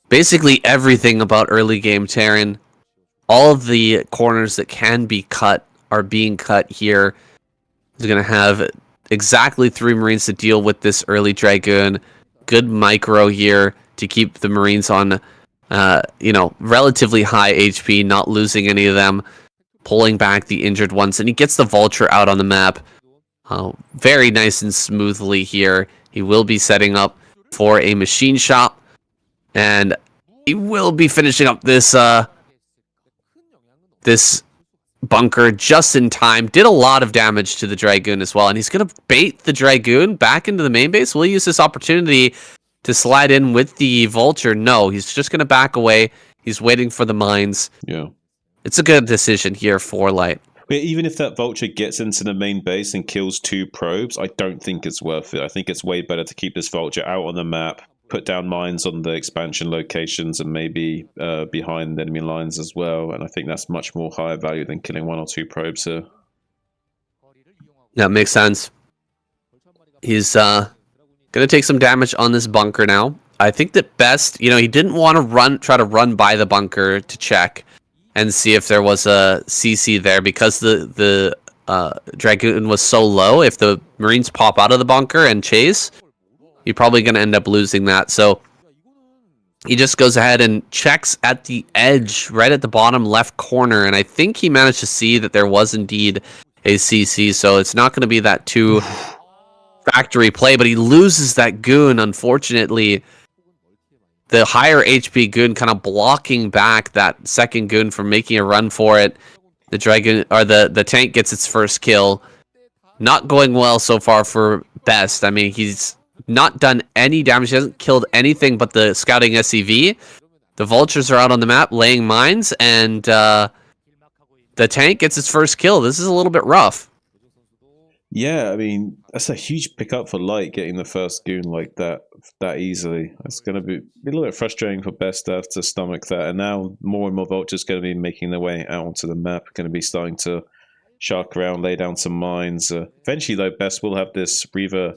basically everything about early game Terran. All of the corners that can be cut are being cut here. He's going to have exactly 3 Marines to deal with this early Dragoon. Good micro here to keep the Marines on, relatively high HP, not losing any of them, pulling back the injured ones, and he gets the Vulture out on the map very nice and smoothly here. He will be setting up for a machine shop, and he will be finishing up this this bunker just in time. Did a lot of damage to the Dragoon as well, and he's going to bait the Dragoon back into the main base. Will he use this opportunity to slide in with the Vulture? No, he's just going to back away. He's waiting for the mines. Yeah. It's a good decision here for Light. But even if that Vulture gets into the main base and kills 2 probes, I don't think it's worth it. I think it's way better to keep this Vulture out on the map, put down mines on the expansion locations, and maybe behind enemy lines as well. And I think that's much more higher value than killing 1 or 2 probes here. That makes sense. He's going to take some damage on this bunker now. I think that Best, he didn't want to try to run by the bunker to check and see if there was a CC there because the Dragoon was so low. If the Marines pop out of the bunker and chase, you're probably going to end up losing that. So he just goes ahead and checks at the edge, right at the bottom left corner, and I think he managed to see that there was indeed a CC, so it's not going to be that too factory play, but he loses that goon, unfortunately. The higher HP goon kind of blocking back that second goon from making a run for it. The dragon or the tank gets its first kill. Not going well so far for Best. I mean, he's not done any damage. He hasn't killed anything but the scouting SCV. The vultures are out on the map laying mines, and the tank gets its first kill. This is a little bit rough. Yeah, I mean, that's a huge pickup for Light, getting the first goon like that easily. It's going to be a little bit frustrating for Best to have to stomach that. And now more and more vultures going to be making their way out onto the map, going to be starting to shark around, lay down some mines. Eventually, though, Best will have this Reaver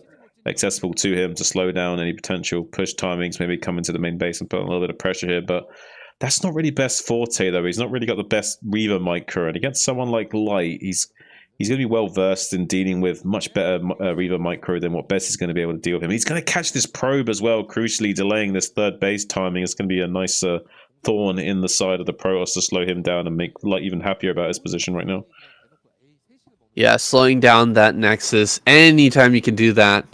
accessible to him to slow down any potential push timings, maybe come into the main base and put a little bit of pressure here. But that's not really Best's forte, though. He's not really got the best Reaver micro. And against someone like Light, he's going to be well versed in dealing with much better Reaver micro than what Best is going to be able to deal with him. He's going to catch this probe as well, crucially delaying this third base timing. It's going to be a nice thorn in the side of the Protoss to slow him down and make Light even happier about his position right now. Yeah, slowing down that Nexus, anytime you can do that,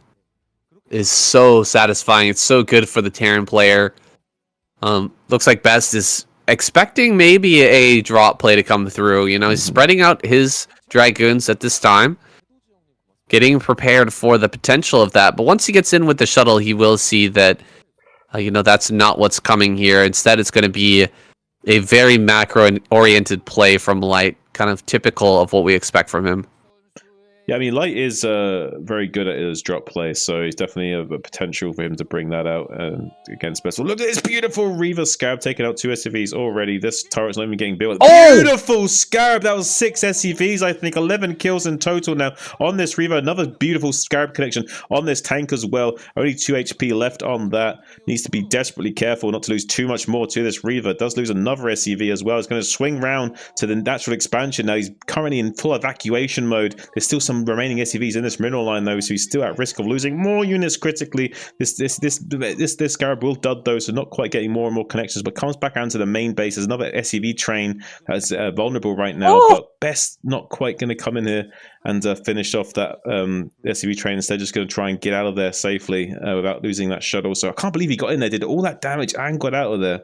is so satisfying. It's so good for the Terran player. Looks like Best is expecting maybe a drop play to come through. He's spreading out his Dragoons at this time, getting prepared for the potential of that. But once he gets in with the shuttle, he will see that, that's not what's coming here. Instead, it's going to be a very macro-oriented play from Light, kind of typical of what we expect from him. Yeah, I mean, Light is very good at his drop play, so he's definitely a potential for him to bring that out against Best. Look at this beautiful Reaver Scarab taking out 2 SCVs already. This turret's not even getting built. Oh! Beautiful Scarab! That was 6 SCVs, I think. 11 kills in total now on this Reaver. Another beautiful Scarab connection on this tank as well. Only 2 HP left on that. Needs to be desperately careful not to lose too much more to this Reaver. Does lose another SCV as well. He's going to swing round to the natural expansion now. He's currently in full evacuation mode. There's still some remaining SCVs in this mineral line though, so he's still at risk of losing more units critically. This Scarab will dud though, so not quite getting more and more connections, but comes back onto the main base. There's another SCV train that's vulnerable right now, but Best not quite going to come in here and finish off that SCV train. Instead, just going to try and get out of there safely without losing that shuttle. So I can't believe he got in there, did all that damage and got out of there.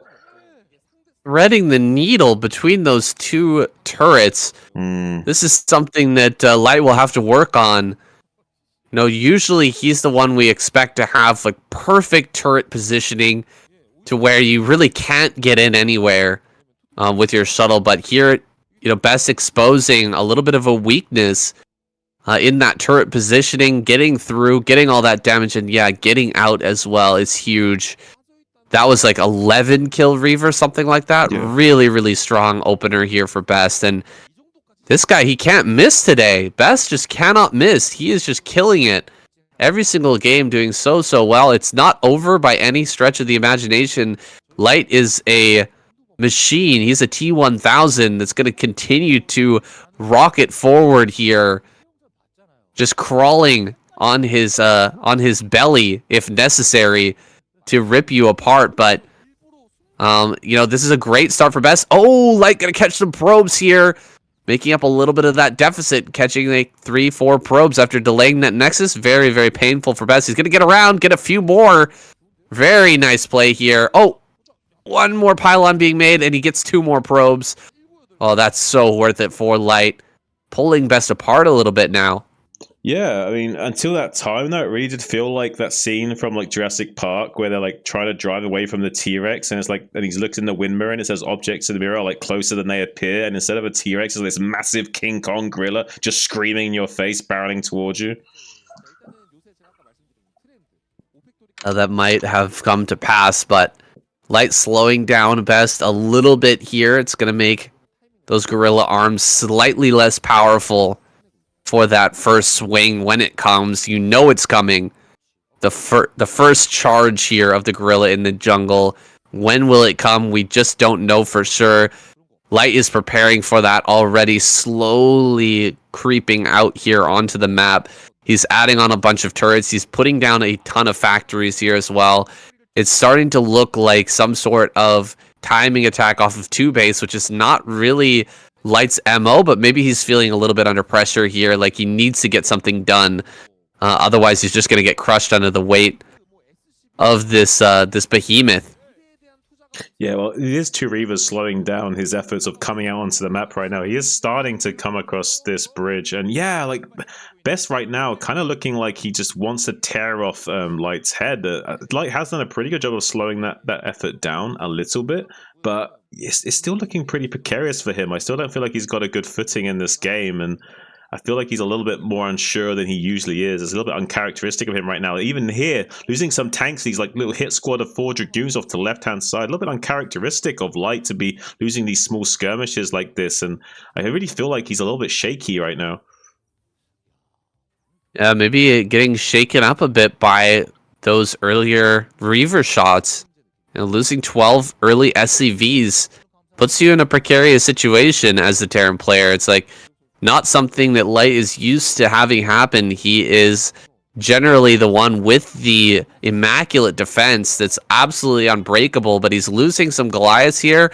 Threading the needle between those 2 turrets. This is something that Light will have to work on. Usually he's the one we expect to have like perfect turret positioning to where you really can't get in anywhere with your shuttle. But here, Best exposing a little bit of a weakness in that turret positioning, getting through, getting all that damage, and yeah, getting out as well is huge. That was like 11 kill Reaver, something like that. Yeah. Really, really strong opener here for Best. And this guy, he can't miss today. Best just cannot miss. He is just killing it. Every single game doing so well. It's not over by any stretch of the imagination. Light is a machine. He's a T-1000 that's going to continue to rocket forward here. Just crawling on his belly, if necessary, to rip you apart. But this is a great start for Best. Oh, Light gonna catch some probes here, making up a little bit of that deficit, catching like 3-4 probes after delaying that Nexus. Very, very painful for Best. He's gonna get around, get a few more. Very nice play here. Oh, one more pylon being made, and he gets 2 more probes. Oh, that's so worth it for Light, pulling Best apart a little bit now. Yeah, I mean, until that time, though, it really did feel like that scene from like Jurassic Park where they're like trying to drive away from the T-Rex, and it's like, and he's looked in the wind mirror and it says objects in the mirror are like closer than they appear, and instead of a T-Rex, it's this massive King Kong gorilla just screaming in your face, barreling towards you. That might have come to pass, but Light slowing down Best a little bit here. It's going to make those gorilla arms slightly less powerful for that first swing when it comes. It's coming. the first charge here of the gorilla in the jungle. When will it come? We just don't know for sure. Light is preparing for that already, slowly creeping out here onto the map. He's adding on a bunch of turrets. He's putting down a ton of factories here as well. It's starting to look like some sort of timing attack off of 2 base, which is not really Light's MO, but maybe he's feeling a little bit under pressure here, like he needs to get something done. Otherwise, he's just going to get crushed under the weight of this behemoth. Yeah, well, it is 2 Reavers slowing down his efforts of coming out onto the map right now. He is starting to come across this bridge. And yeah, like, Best right now kind of looking like he just wants to tear off Light's head. Light has done a pretty good job of slowing that effort down a little bit. But it's still looking pretty precarious for him. I still don't feel like he's got a good footing in this game. And I feel like he's a little bit more unsure than he usually is. It's a little bit uncharacteristic of him right now. Even here, losing some tanks, these like little hit squad of 4 Dragoons off to the left-hand side. A little bit uncharacteristic of Light to be losing these small skirmishes like this. And I really feel like he's a little bit shaky right now. Yeah, maybe getting shaken up a bit by those earlier Reaver shots. You know, losing 12 early SCVs puts you in a precarious situation as the Terran player. It's like not something that Light is used to having happen. He is generally the one with the immaculate defense that's absolutely unbreakable, but he's losing some Goliaths here.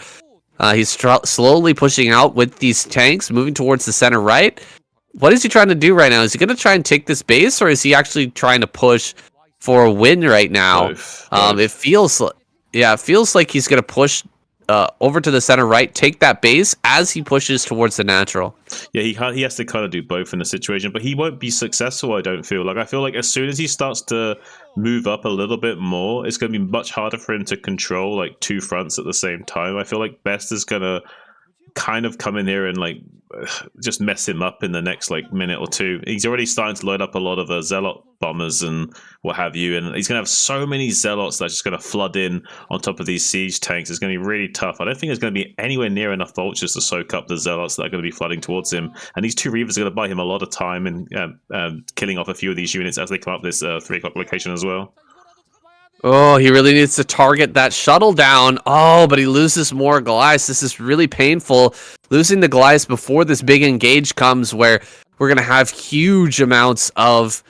He's slowly pushing out with these tanks, moving towards the center right. What is he trying to do right now? Is he going to try and take this base, or is he actually trying to push for a win right now? Both. It feels like he's going to push over to the center right, take that base as he pushes towards the natural. Yeah, he has to kind of do both in the situation, but he won't be successful, I don't feel. Like, I feel like as soon as he starts to move up a little bit more, it's going to be much harder for him to control, like, 2 fronts at the same time. I feel like Best is going to kind of come in here and, like, just mess him up in the next, like, minute or 2. He's already starting to load up a lot of Zealot bombers and what have you, and he's going to have so many Zealots that's just going to flood in on top of these siege tanks. It's going to be really tough. I don't think there's going to be anywhere near enough vultures to soak up the Zealots that are going to be flooding towards him, and these 2 Reavers are going to buy him a lot of time and killing off a few of these units as they come up this 3 o'clock location as well. Oh, he really needs to target that shuttle down. Oh, but he loses more Goliaths. This is really painful. Losing the Goliaths before this big engage comes, where we're going to have huge amounts of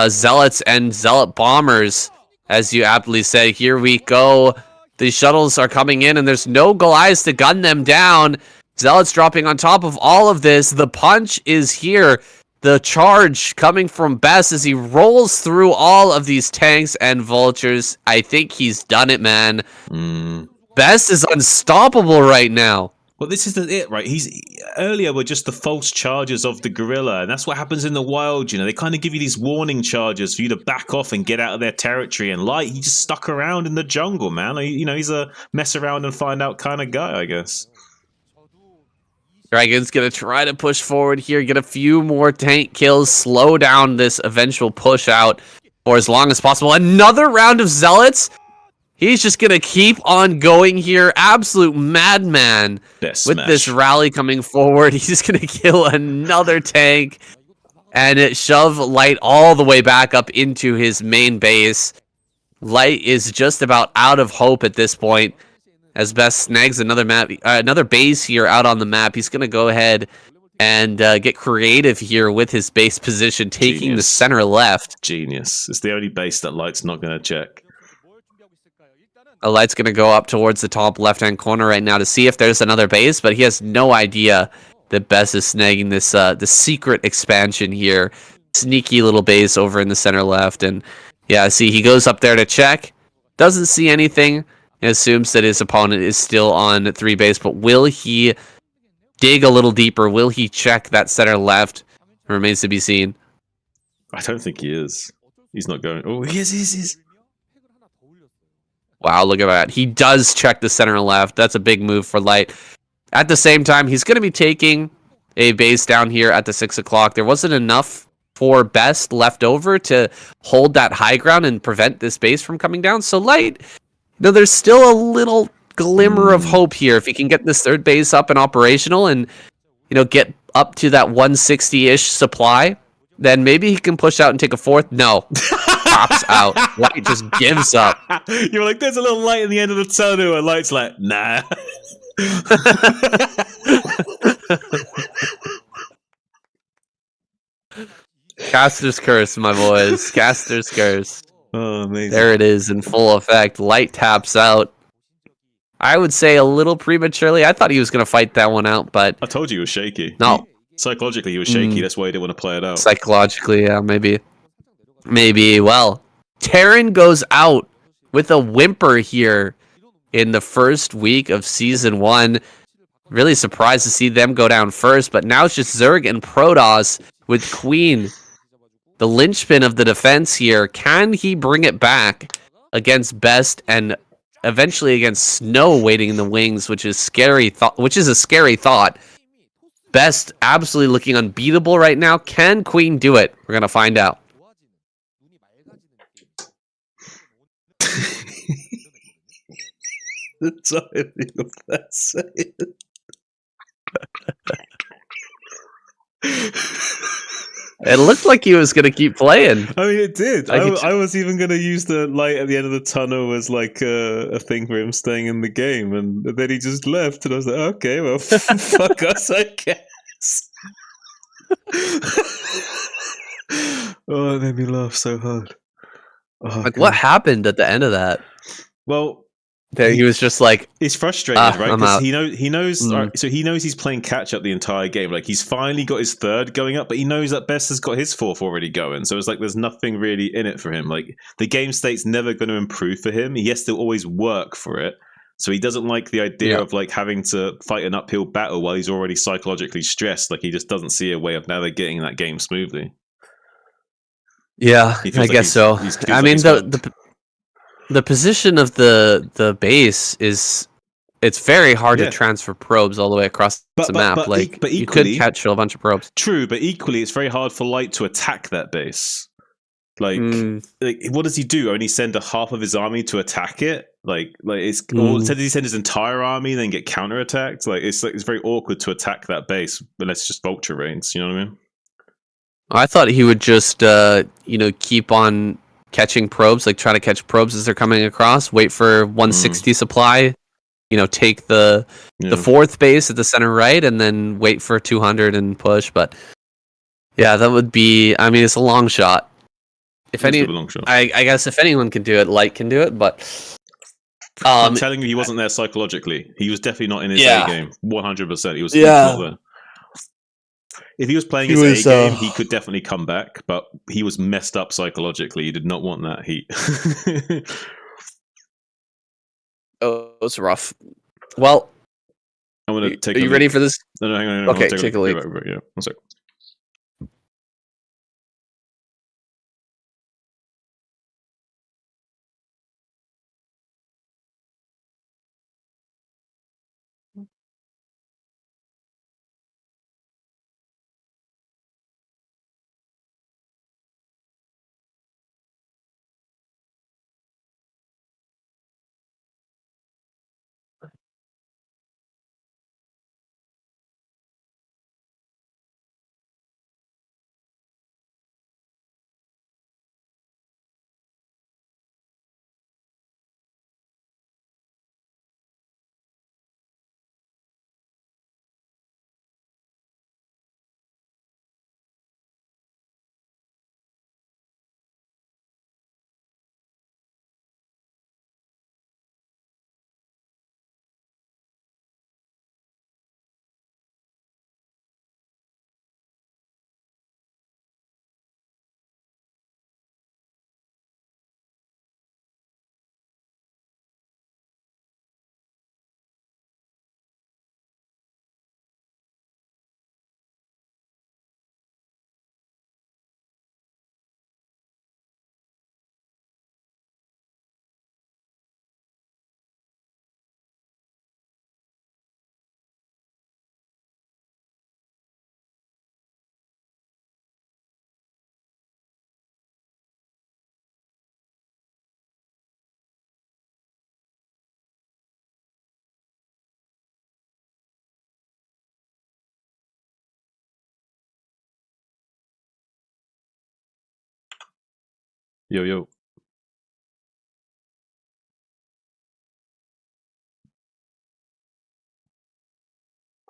Zealots and Zealot bombers. As you aptly say, here we go. The shuttles are coming in, and there's no Goliaths to gun them down. Zealots dropping on top of all of this. The punch is here. The charge coming from Best as he rolls through all of these tanks and vultures. I think he's done it, man. Best is unstoppable right now. Well, this is it, right? Earlier were just the false charges of the gorilla, and that's what happens in the wild. You know, they kind of give you these warning charges for you to back off and get out of their territory. And Light, he just stuck around in the jungle, man. He's a mess around and find out kind of guy, I guess. Dragon's going to try to push forward here, get a few more tank kills, slow down this eventual push out for as long as possible. Another round of Zealots. He's just going to keep on going here. Absolute madman with this rally coming forward. He's going to kill another tank and shove Light all the way back up into his main base. Light is just about out of hope at this point. As Best snags another base here out on the map, he's going to go ahead and get creative here with his base position, taking the center left. Genius. It's the only base that Light's not going to check. Light's going to go up towards the top left-hand corner right now to see if there's another base, but he has no idea that Best is snagging this the secret expansion here. Sneaky little base over in the center left. And yeah, see, he goes up there to check. Doesn't see anything. Assumes that his opponent is still on 3 base, but will he dig a little deeper? Will he check that center left? Remains to be seen. I don't think he is. He's not going. Oh, he is. Wow, look at that. He does check the center left. That's a big move for Light. At the same time, he's going to be taking a base down here at the 6 o'clock. There wasn't enough for Best left over to hold that high ground and prevent this base from coming down. So Light... No, there's still a little glimmer of hope here. If he can get this 3rd base up and operational and, get up to that 160-ish supply, then maybe he can push out and take a 4th. No. taps out. Light just gives up. You were like, "There's a little light in the end of the tunnel," and Light's like, "Nah." Caster's curse, my boys. Caster's curse. Oh, amazing. There it is in full effect. Light taps out. I would say a little prematurely. I thought he was going to fight that one out, but I told you he was shaky. No. Psychologically, he was shaky. That's why he didn't want to play it out. Psychologically, yeah, maybe. Well, Terran goes out with a whimper here in the first week of Season 1. Really surprised to see them go down first, but now it's just Zerg and Protoss with Queen. The linchpin of the defense here. Can he bring it back against Best and eventually against Snow waiting in the wings, which is a scary thought. Best absolutely looking unbeatable right now. Can Queen do it? We're going to find out. The timing of that saying. It looked like he was going to keep playing. I mean, it did. I was even going to use the light at the end of the tunnel as like a thing for him staying in the game, and then he just left, and I was like, okay, well, fuck us, I guess. Oh, it made me laugh so hard. Oh, like, God. What happened at the end of that? Well, he was just like, he's frustrated, right? Because he knows. So he knows he's playing catch up the entire game. Like, he's finally got his third going up, but he knows that Best has got his fourth already going. So it's like there's nothing really in it for him. Like, the game state's never going to improve for him. He has to always work for it. So he doesn't like the idea of like having to fight an uphill battle while he's already psychologically stressed. Like, he just doesn't see a way of navigating that game smoothly. Yeah, I guess so. I mean, the position of the base is, it's very hard to transfer probes all the way across the map. But equally, you could catch a bunch of probes. True, but equally, it's very hard for Light to attack that base. Like, what does he do? Only send a half of his army to attack it? Or does he send his entire army and then get counterattacked? It's very awkward to attack that base unless it's just vulture raids. You know what I mean? I thought he would just keep on catching probes, like try to catch probes as they're coming across, wait for 160 supply, take the fourth base at the center right, and then wait for 200 and push. But yeah, that would be, I mean, it's a long shot. I guess if anyone can do it, Light can do it, but I'm telling you, he wasn't there psychologically. He was definitely not in his A game. 100%. He was not there. If he was playing his A game, he could definitely come back, but he was messed up psychologically. He did not want that heat. Oh, it was rough. Well, I'm gonna take. Are you ready for this? No, hang on. Okay, take a lead. Yeah, one sec. Yo, yo.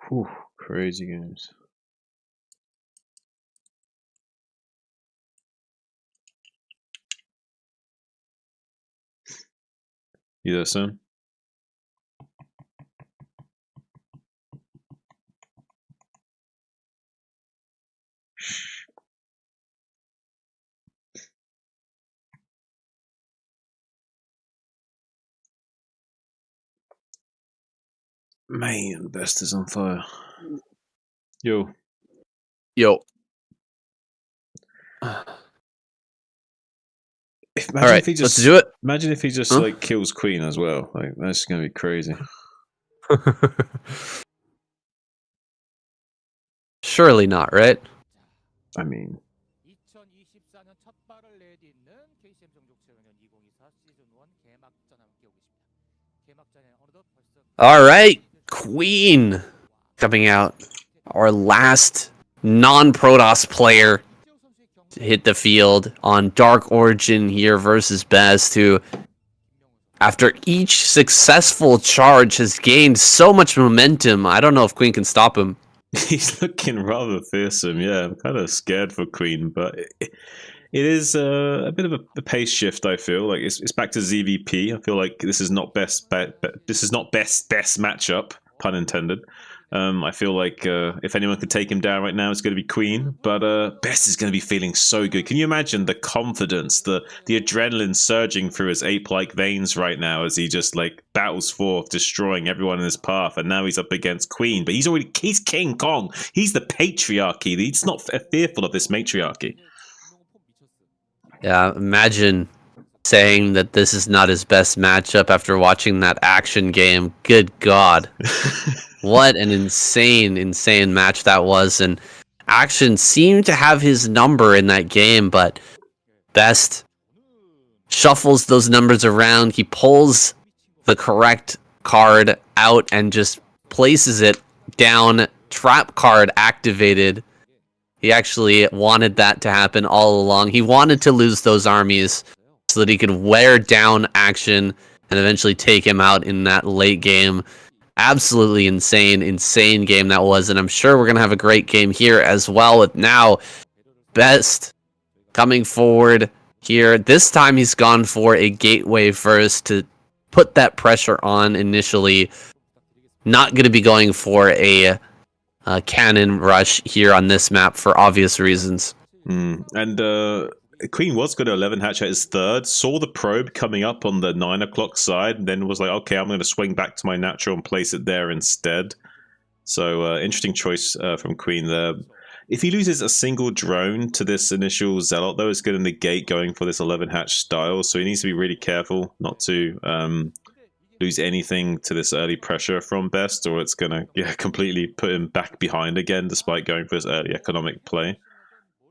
Whew, crazy games. You there, son? Man, Best is on fire. Yo. Yo. Imagine if he just let's do it. Imagine if he just like kills Queen as well. Like that's gonna be crazy. Surely not, right? I mean, all right, Queen coming out, our last non-Protoss player to hit the field on Dark Origin here versus Best, who, after each successful charge, has gained so much momentum. I don't know if Queen can stop him. he's looking rather fearsome. Yeah, I'm kind of scared for Queen, but it is a bit of a pace shift. I feel like it's back to ZVP. I feel like this is not best matchup, pun intended. I feel like if anyone could take him down right now, it's going to be Queen. But Best is going to be feeling so good. Can you imagine the confidence, the adrenaline surging through his ape-like veins right now as he just like battles forth, destroying everyone in his path. And now he's up against Queen, but he's King Kong. He's the patriarchy. He's not fearful of this matriarchy. Yeah, imagine saying that this is not his best matchup after watching that action game. Good God. What an insane match that was. And Action seemed to have his number in that game, but Best shuffles those numbers around. He pulls the correct card out and just places it down. Trap card activated. He actually wanted that to happen all along. He wanted to lose those armies so that he could wear down Action and eventually take him out in that late game. Absolutely insane game that was, and I'm sure we're going to have a great game here as well with now Best coming forward here. This time he's gone for a gateway first to put that pressure on initially. Not going to be going for a cannon rush here on this map for obvious reasons. And Queen was going to 11 hatch at his third, saw the probe coming up on the 9 o'clock side, and then was like, okay, I'm going to swing back to my natural and place it there instead. So interesting choice from Queen there. If he loses a single drone to this initial Zealot, though, it's going to negate going for this 11 hatch style, so he needs to be really careful not to lose anything to this early pressure from Best, or it's going to completely put him back behind again despite going for his early economic play.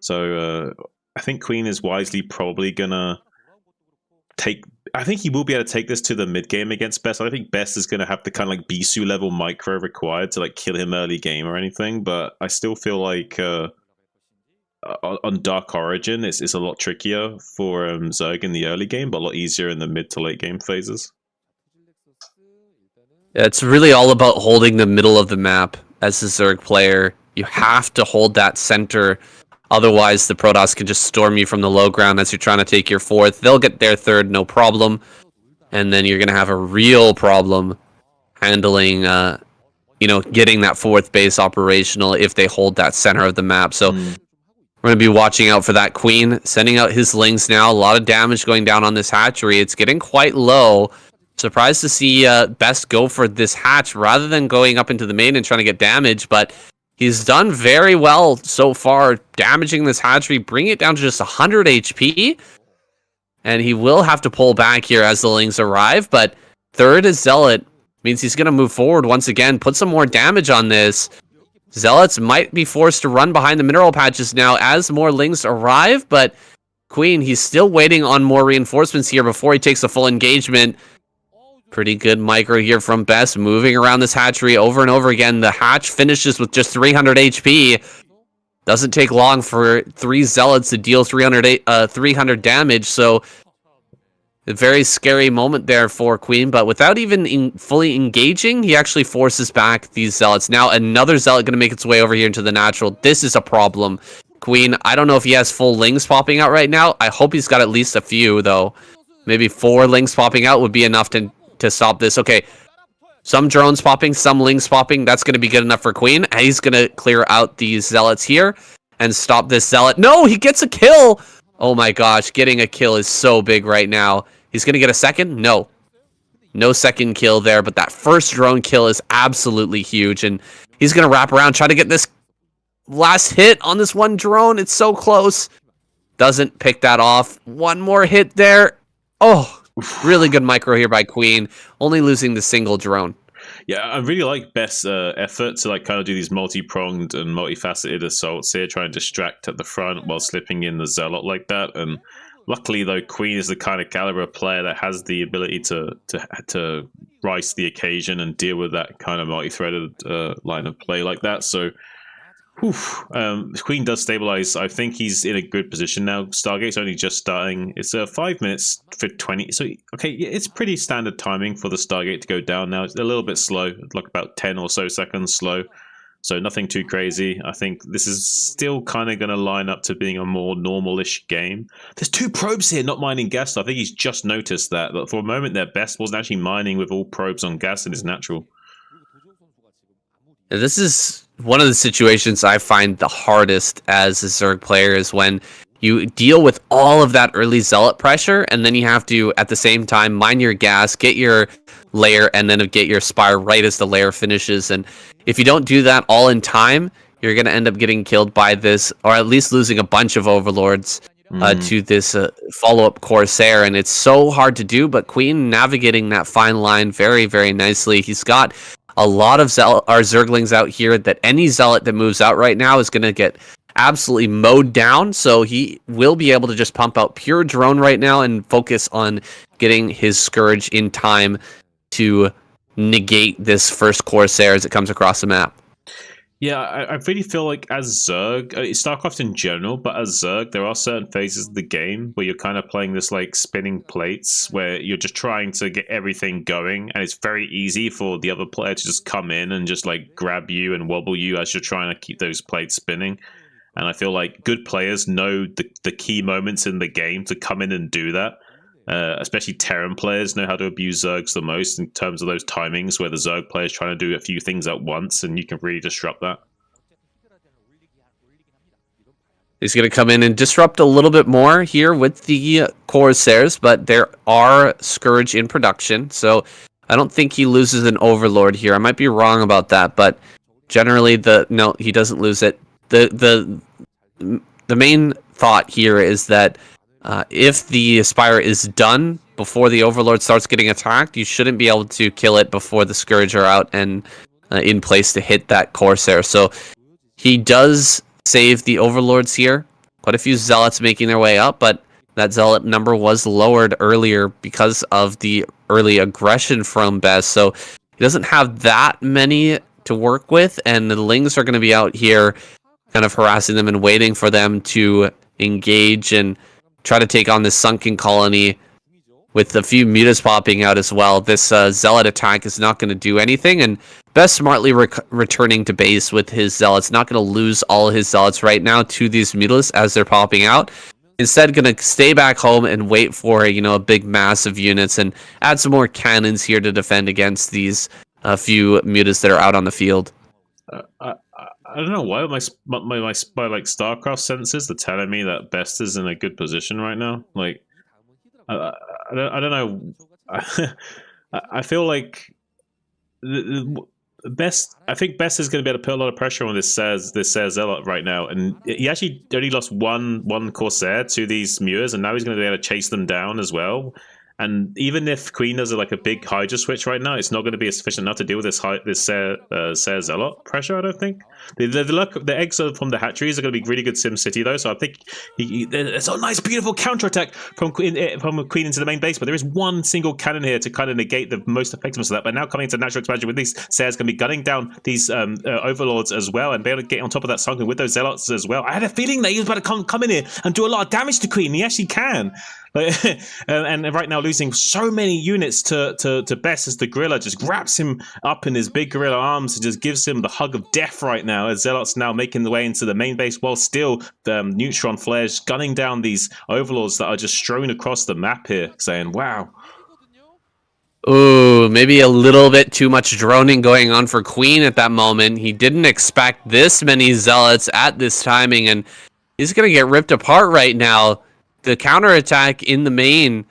So I think Queen is wisely probably going to take... I think he will be able to take this to the mid game against Best. I think Best is going to have the kind of like Bisu level micro required to like kill him early game or anything, but I still feel like on Dark Origin it's a lot trickier for Zerg in the early game, but a lot easier in the mid to late game phases. Yeah, it's really all about holding the middle of the map as a Zerg player. You have to hold that center. Otherwise, the Protoss can just storm you from the low ground as you're trying to take your fourth. They'll get their third, no problem. And then you're going to have a real problem handling, getting that fourth base operational if they hold that center of the map. So we're going to be watching out for that Queen, sending out his Lings now. A lot of damage going down on this hatchery. It's getting quite low. Surprised to see Best go for this hatch rather than going up into the main and trying to get damage, but he's done very well so far, damaging this hatchery, bringing it down to just 100 HP. And he will have to pull back here as the Lings arrive, but third is Zealot. Means he's going to move forward once again, put some more damage on this. Zealots might be forced to run behind the mineral patches now as more Lings arrive, but Queen, he's still waiting on more reinforcements here before he takes a full engagement. Pretty good micro here from Best, moving around this hatchery over and over again. The hatch finishes with just 300 HP. Doesn't take long for 3 Zealots to deal 300 damage, so a very scary moment there for Queen, but without even fully engaging, he actually forces back these Zealots. Now another Zealot going to make its way over here into the natural. This is a problem. Queen, I don't know if he has full Lings popping out right now. I hope he's got at least a few, though. Maybe 4 Lings popping out would be enough to stop this. Okay, some drones popping, some Lings popping. That's going to be good enough for Queen. He's going to clear out these Zealots here and stop this Zealot. No, he gets a kill! Oh my gosh, getting a kill is so big right now. He's going to get a second? No. No second kill there, but that first drone kill is absolutely huge, and he's going to wrap around, try to get this last hit on this one drone. It's so close. Doesn't pick that off. One more hit there. Oh, really good micro here by Queen, only losing the single drone. Yeah, I really like Best's effort to like kind of do these multi-pronged and multifaceted assaults here, trying to distract at the front while slipping in the Zealot like that. And luckily, though, Queen is the kind of caliber of player that has the ability to rise to the occasion and deal with that kind of multi-threaded line of play like that. So, Queen does stabilize. I think he's in a good position now. Stargate's only just starting. It's 5 minutes for 20. So, okay, it's pretty standard timing for the Stargate to go down now. It's a little bit slow, like about 10 or so seconds slow. So nothing too crazy. I think this is still kind of going to line up to being a more normal-ish game. There's 2 probes here not mining gas. I think he's just noticed that. But for a moment there, Best wasn't actually mining with all probes on gas in his natural. This is one of the situations I find the hardest as a Zerg player is when you deal with all of that early Zealot pressure, and then you have to, at the same time, mine your gas, get your layer, and then get your Spire right as the layer finishes. And if you don't do that all in time, you're going to end up getting killed by this, or at least losing a bunch of Overlords to this follow-up Corsair. And it's so hard to do, but Queen navigating that fine line very, very nicely. He's got a lot of our Zerglings out here that any Zealot that moves out right now is going to get absolutely mowed down, so he will be able to just pump out pure drone right now and focus on getting his Scourge in time to negate this first Corsair as it comes across the map. Yeah, I really feel like as Zerg, StarCraft in general, but as Zerg, there are certain phases of the game where you're kind of playing this like spinning plates where you're just trying to get everything going, and it's very easy for the other player to just come in and just like grab you and wobble you as you're trying to keep those plates spinning. And I feel like good players know the key moments in the game to come in and do that. Especially Terran players know how to abuse Zergs the most in terms of those timings where the Zerg player is trying to do a few things at once, and you can really disrupt that. He's going to come in and disrupt a little bit more here with the Corsairs, but there are Scourge in production, so I don't think he loses an Overlord here. I might be wrong about that, but generally no, he doesn't lose it. The main thought here is that if the Spire is done before the Overlord starts getting attacked, you shouldn't be able to kill it before the Scourge are out and in place to hit that Corsair. So he does save the Overlords here. Quite a few Zealots making their way up, but that Zealot number was lowered earlier because of the early aggression from Best. So he doesn't have that many to work with, and the Lings are going to be out here kind of harassing them and waiting for them to engage and try to take on this sunken colony with a few mutas popping out as well. This Zealot attack is not going to do anything, and Best smartly returning to base with his Zealots. Not going to lose all his Zealots right now to these mutas as they're popping out. Instead, going to stay back home and wait for a big mass of units and add some more cannons here to defend against these few mutas that are out on the field. I don't know why my like StarCraft senses are telling me that Best is in a good position right now. Like, I don't know. I feel like Best. I think Best is going to be able to put a lot of pressure on this Zealot right now, and he actually only lost one Corsair to these Muirs, and now he's going to be able to chase them down as well. And even if Queen does like a big Hydra switch right now, it's not going to be sufficient enough to deal with this Ser Zealot pressure, I don't think. The eggs from the hatcheries are going to be really good SimCity, though, so I think there's a nice, beautiful counterattack from Queen into the main base, but there is one single cannon here to kind of negate the most effectiveness of that. But now coming into natural expansion with these Ser's going to be gunning down these overlords as well, and be able to get on top of that Sunken with those Zealots as well. I had a feeling that he was about to come in here and do a lot of damage to Queen. He actually can. And right now losing so many units to Bess as the gorilla just grabs him up in his big gorilla arms and just gives him the hug of death right now, as Zealots now making the way into the main base while still the neutron flares gunning down these overlords that are just strewn across the map here, saying, wow. Ooh, maybe a little bit too much droning going on for Queen at that moment. He didn't expect this many Zealots at this timing, and he's going to get ripped apart right now. The counterattack in the main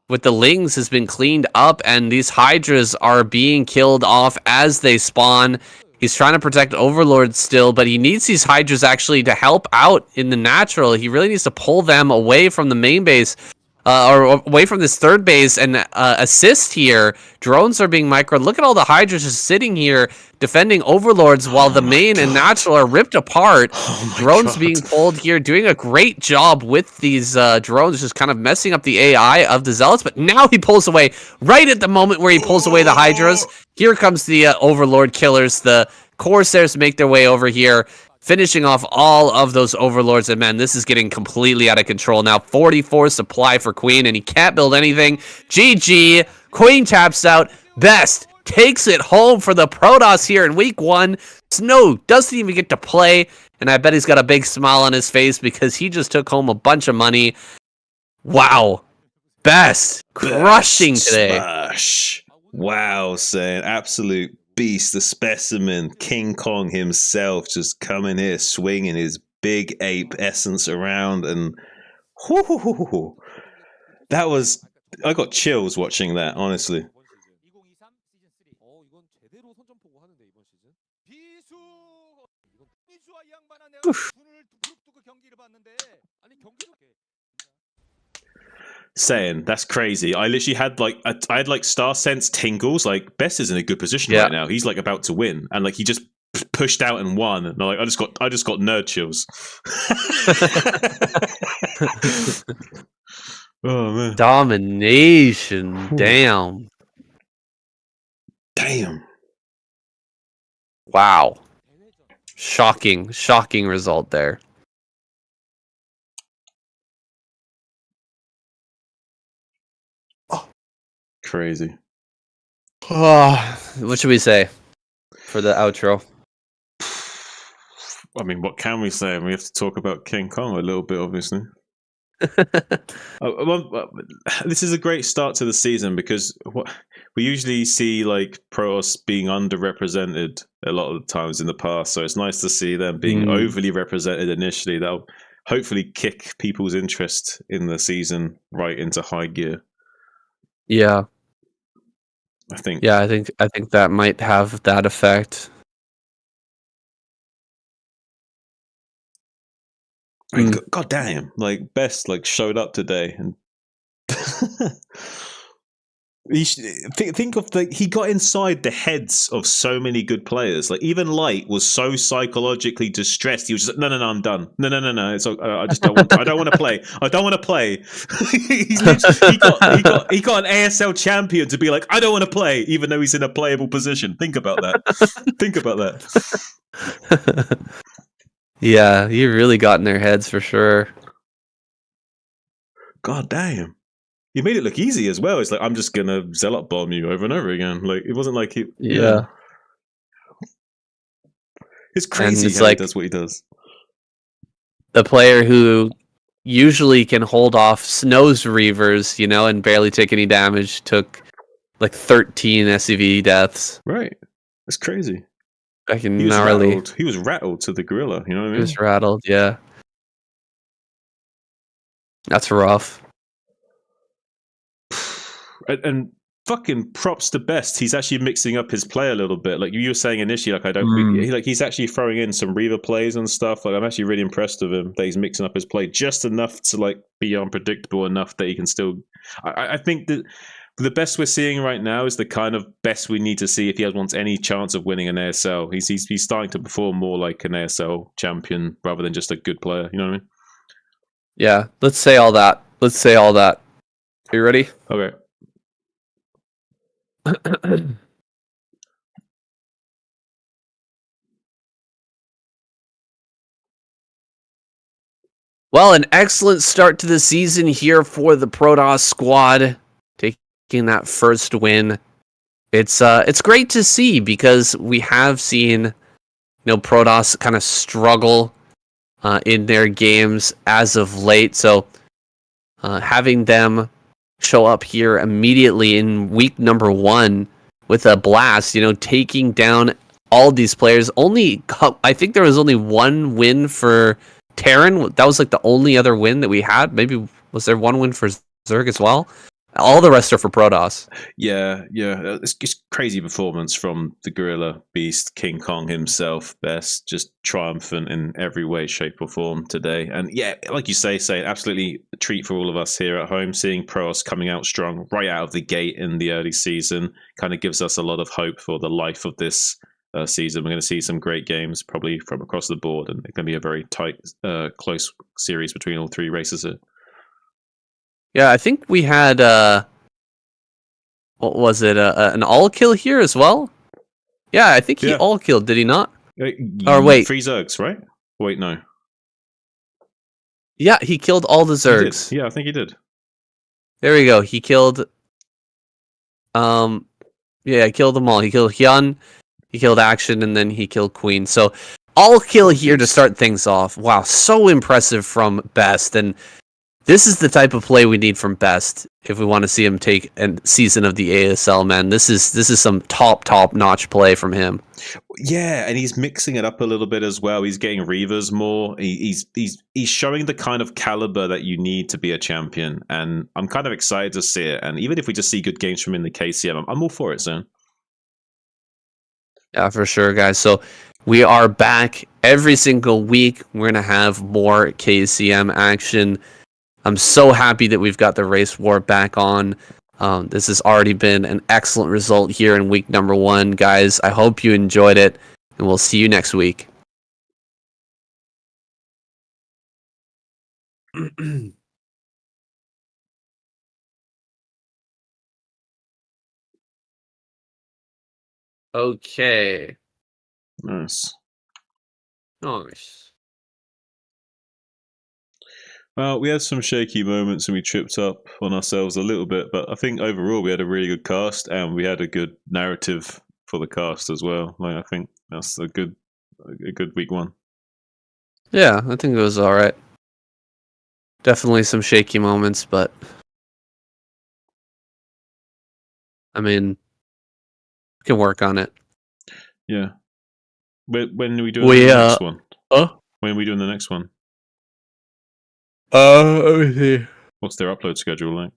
with the Lings has been cleaned up, and these Hydras are being killed off as they spawn. He's trying to protect Overlord still, but he needs these Hydras actually to help out in the natural. He really needs to pull them away from the main base. Or away from this third base and assist here. Drones are being microed. Look at all the Hydras just sitting here defending Overlords while the main and natural are ripped apart. Drones being pulled here, doing a great job with these drones, just kind of messing up the AI of the Zealots. But now he pulls away right at the moment where he pulls away the Hydras. Here comes the Overlord killers. The Corsairs make their way over here, finishing off all of those Overlords. And man, this is getting completely out of control now. 44 supply for Queen, and he can't build anything. GG. Queen taps out. Best takes it home for the Protoss here in week 1. Snow doesn't even get to play, and I bet he's got a big smile on his face because he just took home a bunch of money. Wow. Best crushing today. Smash. Wow, saying absolute beast, the specimen, King Kong himself, just coming here swinging his big ape essence around, and that was, I got chills watching that, honestly. Saying that's crazy. I literally had I had like Star Sense tingles. Like Bess is in a good position right now. He's like about to win, and like he just pushed out and won. And like I just got nerd chills. Oh man, domination! Damn. Wow. Shocking result there. Crazy. What should we say for the outro? I mean, what can we say? We have to talk about King Kong a little bit, obviously. This is a great start to the season because we usually see like Protoss being underrepresented a lot of the times in the past. So it's nice to see them being overly represented initially. That'll hopefully kick people's interest in the season right into high gear. Yeah. I think that might have that effect. I mean, God damn! Like Best showed up today, and think of he got inside the heads of so many good players. Like even Light was so psychologically distressed. He was just like, no, I'm done. No. It's I just don't want. I don't want to play. I don't want to play. he got an ASL champion to be like, I don't want to play, even though he's in a playable position. Think about that. Think about that. Yeah, you really got in their heads for sure. God damn. You made it look easy as well. It's like, I'm just gonna Zealot bomb you over and over again. Like it wasn't like he. Yeah. It's crazy how he does what he does. The player who usually can hold off Snow's Reavers, and barely take any damage, took like 13 SCV deaths. Right. That's crazy. He was rattled to the gorilla, you know what I mean? He was rattled, yeah. That's rough. And fucking props to Best. He's actually mixing up his play a little bit. Like you were saying initially, like I don't really, like he's actually throwing in some Reaver plays and stuff. Like I'm actually really impressed with him that he's mixing up his play just enough to like be unpredictable enough that he can still. I think that the best we're seeing right now is the kind of best we need to see if he wants any chance of winning an ASL. He's starting to perform more like an ASL champion rather than just a good player. You know what I mean? Yeah, let's say all that. Are you ready? Okay. Well, an excellent start to the season here for the Protoss squad, taking that first win. It's great to see because we have seen, Protoss kind of struggle in their games as of late. So having them show up here immediately in week number 1 with a blast, taking down all these players. I think there was only one win for Terran. That was like the only other win that we had. Maybe was there one win for Zerg as well? All the rest are for Protoss. Yeah. It's crazy performance from the Gorilla Beast, King Kong himself, Best, just triumphant in every way, shape, or form today. And yeah, like you say, absolutely a treat for all of us here at home. Seeing Protoss coming out strong right out of the gate in the early season kind of gives us a lot of hope for the life of this season. We're going to see some great games probably from across the board, and it's going to be a very tight, close series between all three races here. Yeah, I think we had what was it? An all kill here as well? Yeah, I think he all killed. Did he not? Or wait, 3 Zergs, right? Wait, no. Yeah, he killed all the Zergs. Yeah, I think he did. There we go. He killed. Yeah, he killed them all. He killed Hyun, he killed Action, and then he killed Queen. So all kill here to start things off. Wow, so impressive from Best. And this is the type of play we need from Best if we want to see him take a season of the ASL, man. This is some top notch play from him. Yeah, and he's mixing it up a little bit as well. He's getting Reavers more. He's showing the kind of caliber that you need to be a champion, and I'm kind of excited to see it. And even if we just see good games from him in the KCM, I'm all for it, Zone. Yeah, for sure, guys. So we are back every single week. We're gonna have more KCM action. I'm so happy that we've got the race war back on. This has already been an excellent result here in week number 1, guys. I hope you enjoyed it, and we'll see you next week. Okay. Nice. Nice. Well, we had some shaky moments and we tripped up on ourselves a little bit, but I think overall we had a really good cast and we had a good narrative for the cast as well. Like I think that's a good week 1. Yeah, I think it was all right. Definitely some shaky moments, but I mean, we can work on it. Yeah. When are we doing the next one? When are we doing the next one? Let me see. What's their upload schedule like?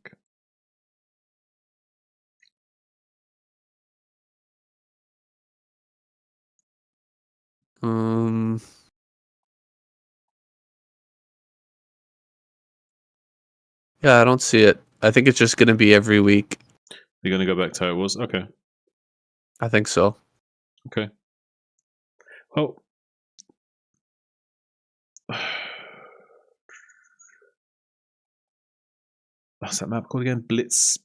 Yeah, I don't see it. I think it's just going to be every week. You're going to go back to how it was? Okay. I think so. Okay. Oh. What's that map called again? Blitz.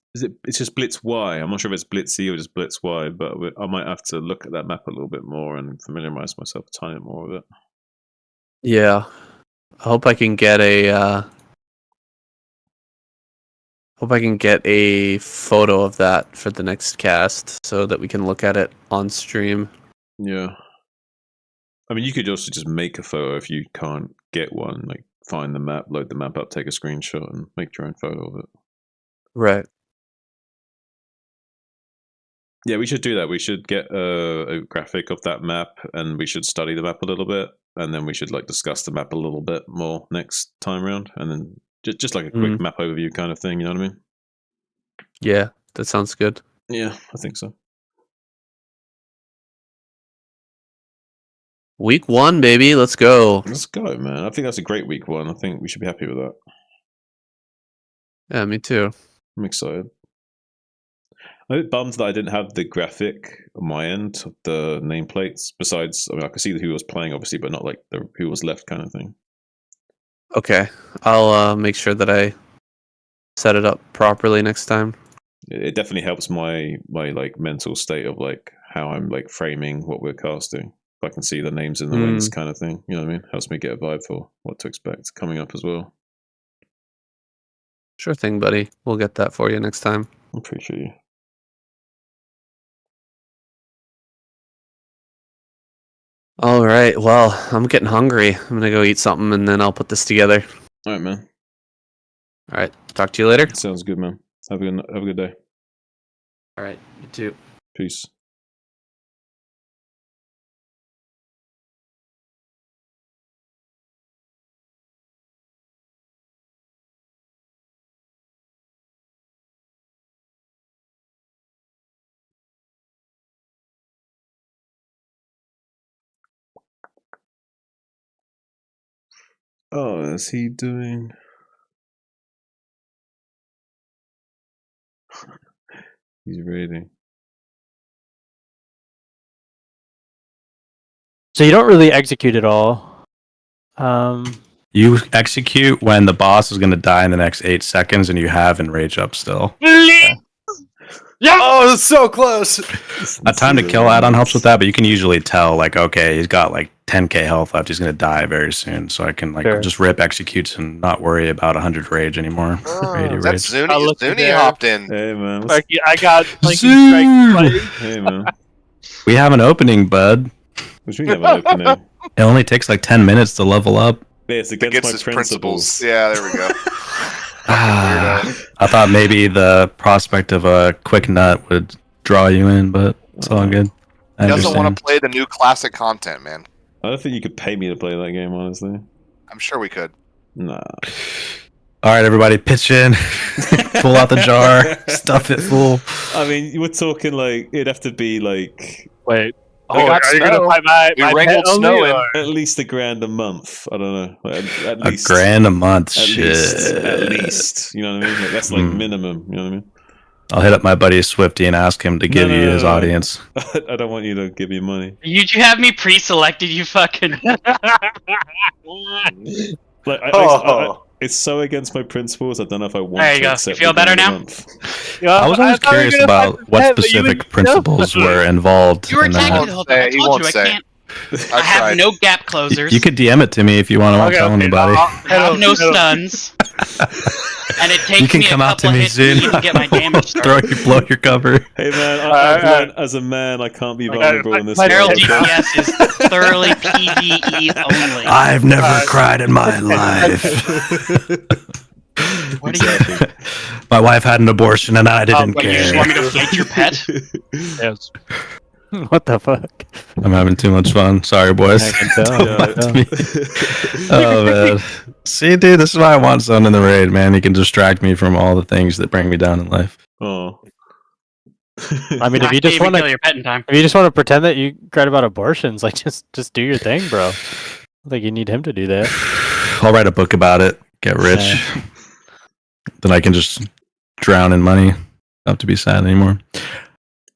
It's just Blitz Y. I'm not sure if it's Blitzy or just Blitz Y, but I might have to look at that map a little bit more and familiarize myself a tiny bit more with it. Yeah. I hope I can get a photo of that for the next cast so that we can look at it on stream. Yeah. I mean, you could also just make a photo if you can't get one. Like, find the map, load the map up, take a screenshot, and make your own photo of it. Right. Yeah, we should do that. We should get a graphic of that map, and we should study the map a little bit, and then we should like discuss the map a little bit more next time around, and then just like a quick map overview kind of thing. You know what I mean? Yeah, that sounds good. Yeah, I think so. Week 1, baby. Let's go. Let's go, man. I think that's a great week 1. I think we should be happy with that. Yeah, me too. I'm excited. I'm a bit bummed that I didn't have the graphic on my end of the nameplates. Besides, I mean, I could see who was playing, obviously, but not like the who was left kind of thing. Okay, I'll make sure that I set it up properly next time. It definitely helps my like mental state of like how I'm like framing what we're casting. If I can see the names in the wings, kind of thing. You know what I mean? Helps me get a vibe for what to expect coming up as well. Sure thing, buddy. We'll get that for you next time. I appreciate you. All right. Well, I'm getting hungry. I'm gonna go eat something, and then I'll put this together. All right, man. All right. Talk to you later. Sounds good, man. Have a good day. All right. You too. Peace. Oh, is he doing? He's reading. So you don't really execute at all. You execute when the boss is going to die in the next 8 seconds, and you have enrage up still. Yeah. Oh, it's so close. A time to kill add-on helps with that, but you can usually tell, like, okay, he's got like 10k health left. He's going to die very soon, so I can like just rip executes and not worry about 100 rage anymore. That's Zuni. Zuni hopped in. Hey man, I got hey man. We have an opening, bud. What do you mean have an opening? It only takes like 10 minutes to level up. Yeah, it's against my principles. Yeah, there we go. I thought maybe the prospect of a quick nut would draw you in, but it's all good. He doesn't want to play the new classic content, man. I don't think you could pay me to play that game, honestly. I'm sure we could. Nah. All right, everybody, pitch in. Pull out the jar, stuff it full. I mean, you were talking like it'd have to be like. Wait. Oh, are you gonna buy my wrangled snow in? At least $1,000 a month. I don't know. At least $1,000 a month. At least. You know what I mean? Like, that's like minimum. You know what I mean? I'll hit up my buddy Swifty and ask him to give you his audience. I don't want you to give me money. You have me pre-selected, you fucking. Like, it's so against my principles. I don't know if I want. There you go. You feel better now? I was always curious about what specific principles were involved. You were attacking the whole time. I told you I can't. I have no gap closers. You could DM it to me if you want to tell anybody. I have no stuns. And it takes me a couple hits to get my damage started. Blow your cover. Hey man, I've learned as a man I can't be vulnerable in this world. Feral DPS is thoroughly PvE only. I've never cried in my life. What do you? My wife had an abortion and I didn't care. You just want me to fight your pet? Yes. What the fuck? I'm having too much fun. Sorry, boys. I can tell. Oh man. See, dude, this is why I want Son in the raid, man. He can distract me from all the things that bring me down in life. Oh. I mean, if you just want to kill your pet in time, if you just want to pretend that you cried about abortions, like just do your thing, bro. I think you need him to do that. I'll write a book about it. Get rich. Then I can just drown in money. Don't have to be sad anymore.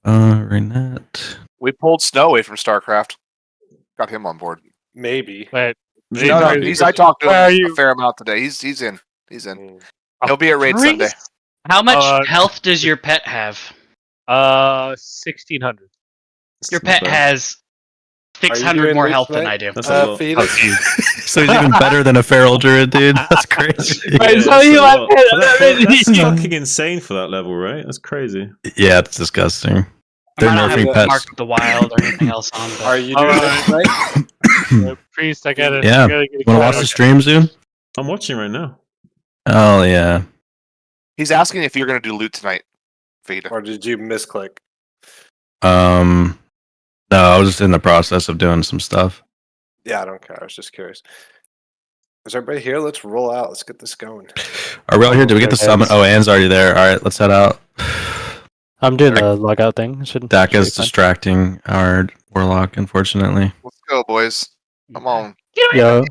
Renette. We pulled Snow away from StarCraft. Got him on board. Maybe. Wait. No, I talked to him a fair amount today. He's in. He's in. He'll be at Raid Sunday. How much health does your pet have? 1,600. Your pet has 600 more health than I do. So he's even better than a feral druid, dude. That's crazy. That's fucking insane for that level, right? That's crazy. Yeah, it's disgusting. They're nerfing pets. Mark the Wild or anything else on. But... Are you doing that right? Priest, I gotta. Yeah. Want to watch the stream soon? I'm watching right now. Oh yeah. He's asking if you're going to do loot tonight, Fajita. Or did you misclick? No, I was just in the process of doing some stuff. Yeah, I don't care. I was just curious. Is everybody here? Let's roll out. Let's get this going. Are we all here? Did we get the summon? Oh, Anne's already there. All right, let's head out. I'm doing the logout thing. Daka's distracting our warlock, unfortunately. Let's go, boys. Come on. Yo.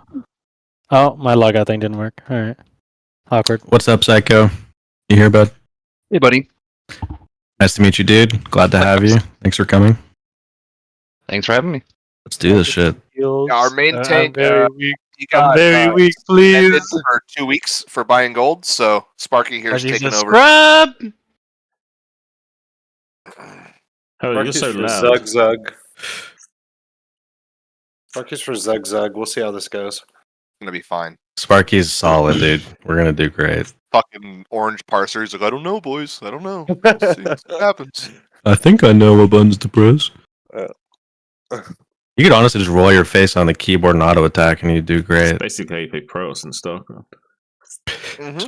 Oh, my logout thing didn't work. All right. Awkward. What's up, Psycho? You here, bud? Hey, buddy. Nice to meet you, dude. Glad to have you. Thanks for coming. Thanks for having me. Let's do this shit. Our main tank. You got very weak, please. For 2 weeks for buying gold, so Sparky here's taking over. Scrub. Oh, you're so loud. Zug Zug. Sparky's for Zug Zug. We'll see how this goes. It's gonna be fine. Sparky's solid, dude. We're gonna do great. Fucking orange parser. He's like, I don't know, boys. I don't know. See what happens. I think I know what buttons to press. You could honestly just roll your face on the keyboard and auto attack, and you do great. It's basically how you play Protoss and StarCraft.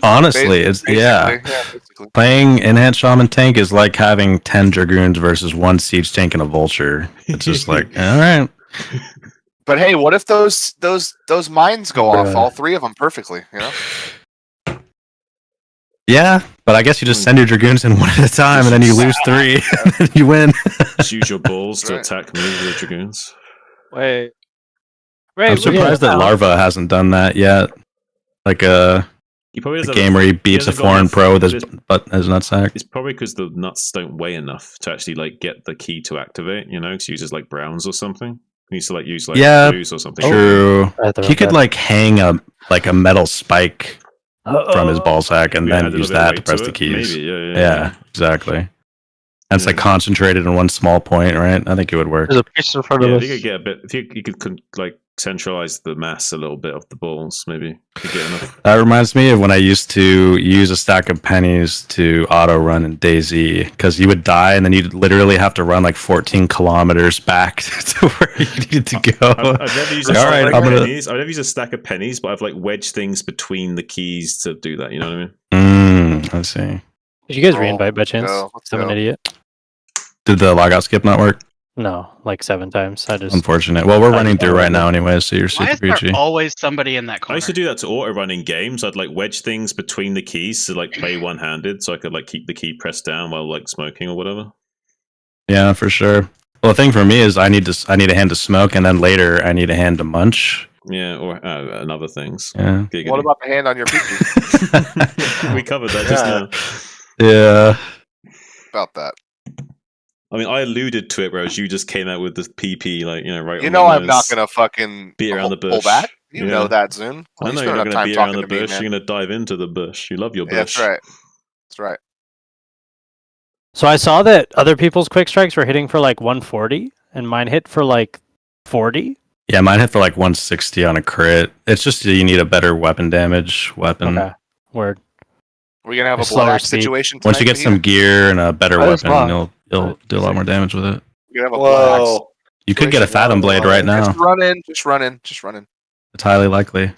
Honestly, basically. Playing Enhanced Shaman tank is like having 10 Dragoons versus 1 Siege tank and a Vulture. It's just like, all right. But hey, what if those mines go off? All 3 of them perfectly, you know? Yeah, but I guess you just send your Dragoons in one at a time, and then you lose 3, and then you win. Just use your balls to attack me with the Dragoons. Wait, I'm surprised that Larva hasn't done that yet. Like a game where he beats a foreign pro with his nutsack. It's probably because the nuts don't weigh enough to actually like get the key to activate. You know, because he uses like browns or something. He needs to like use blues or something. True. He could like hang a metal spike from his ball sack and then use that to press the keys. Maybe, yeah, exactly. And it's like concentrated in one small point, right? I think it would work. There's a piece in front of us. If you could get a bit, if you could like centralize the mass a little bit of the balls, maybe you could get enough. That reminds me of when I used to use a stack of pennies to auto run in DayZ, because you would die and then you'd literally have to run like 14 kilometers back to where you needed to go. I've never used I've never used a stack of pennies, but I've like wedged things between the keys to do that. You know what I mean? I see. Did you guys re-invite by chance? I'm an idiot. Did the logout skip not work? No, like 7 times. Unfortunate. Well, we're running through right now anyway, so you're super Why is there always somebody in that corner? I used to do that to auto run in games. I'd like wedge things between the keys to like play one-handed, so I could like keep the key pressed down while like smoking or whatever. Yeah, for sure. Well, the thing for me is I need a hand to smoke, and then later I need a hand to munch. Yeah, or and other things. Yeah. What about the hand on your PP? We covered that just now. Yeah. About that. I mean, I alluded to it, whereas you just came out with this PP, like, you know, right. You know, I'm not gonna fucking beat around the bush. Pull back. You know that, Zune. I know you're not gonna beat around the bush. You're gonna dive into the bush. You love your bush. That's right. That's right. So I saw that other people's quick strikes were hitting for like 140, and mine hit for like 40. Yeah, mine hit for like 160 on a crit. It's just you need a better weapon damage weapon. Okay. Word. We're gonna have a black situation tonight. Once you get some gear and a better weapon, you'll do a lot more damage with it. You're gonna have a black. You could get a Fathom Blade right now. Just run in. It's highly likely.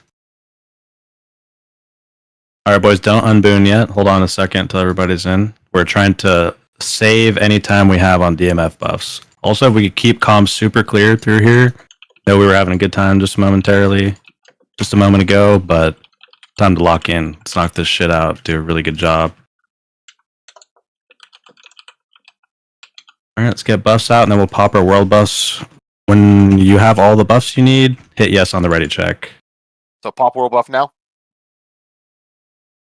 Alright, boys, don't unboon yet. Hold on a second until everybody's in. We're trying to save any time we have on DMF buffs. Also, if we could keep comms super clear through here. Know we were having a good time just a moment ago, but time to lock in. Let's knock this shit out. Do a really good job. Alright, let's get buffs out, and then we'll pop our world buffs. When you have all the buffs you need, hit yes on the ready check. So pop world buff now?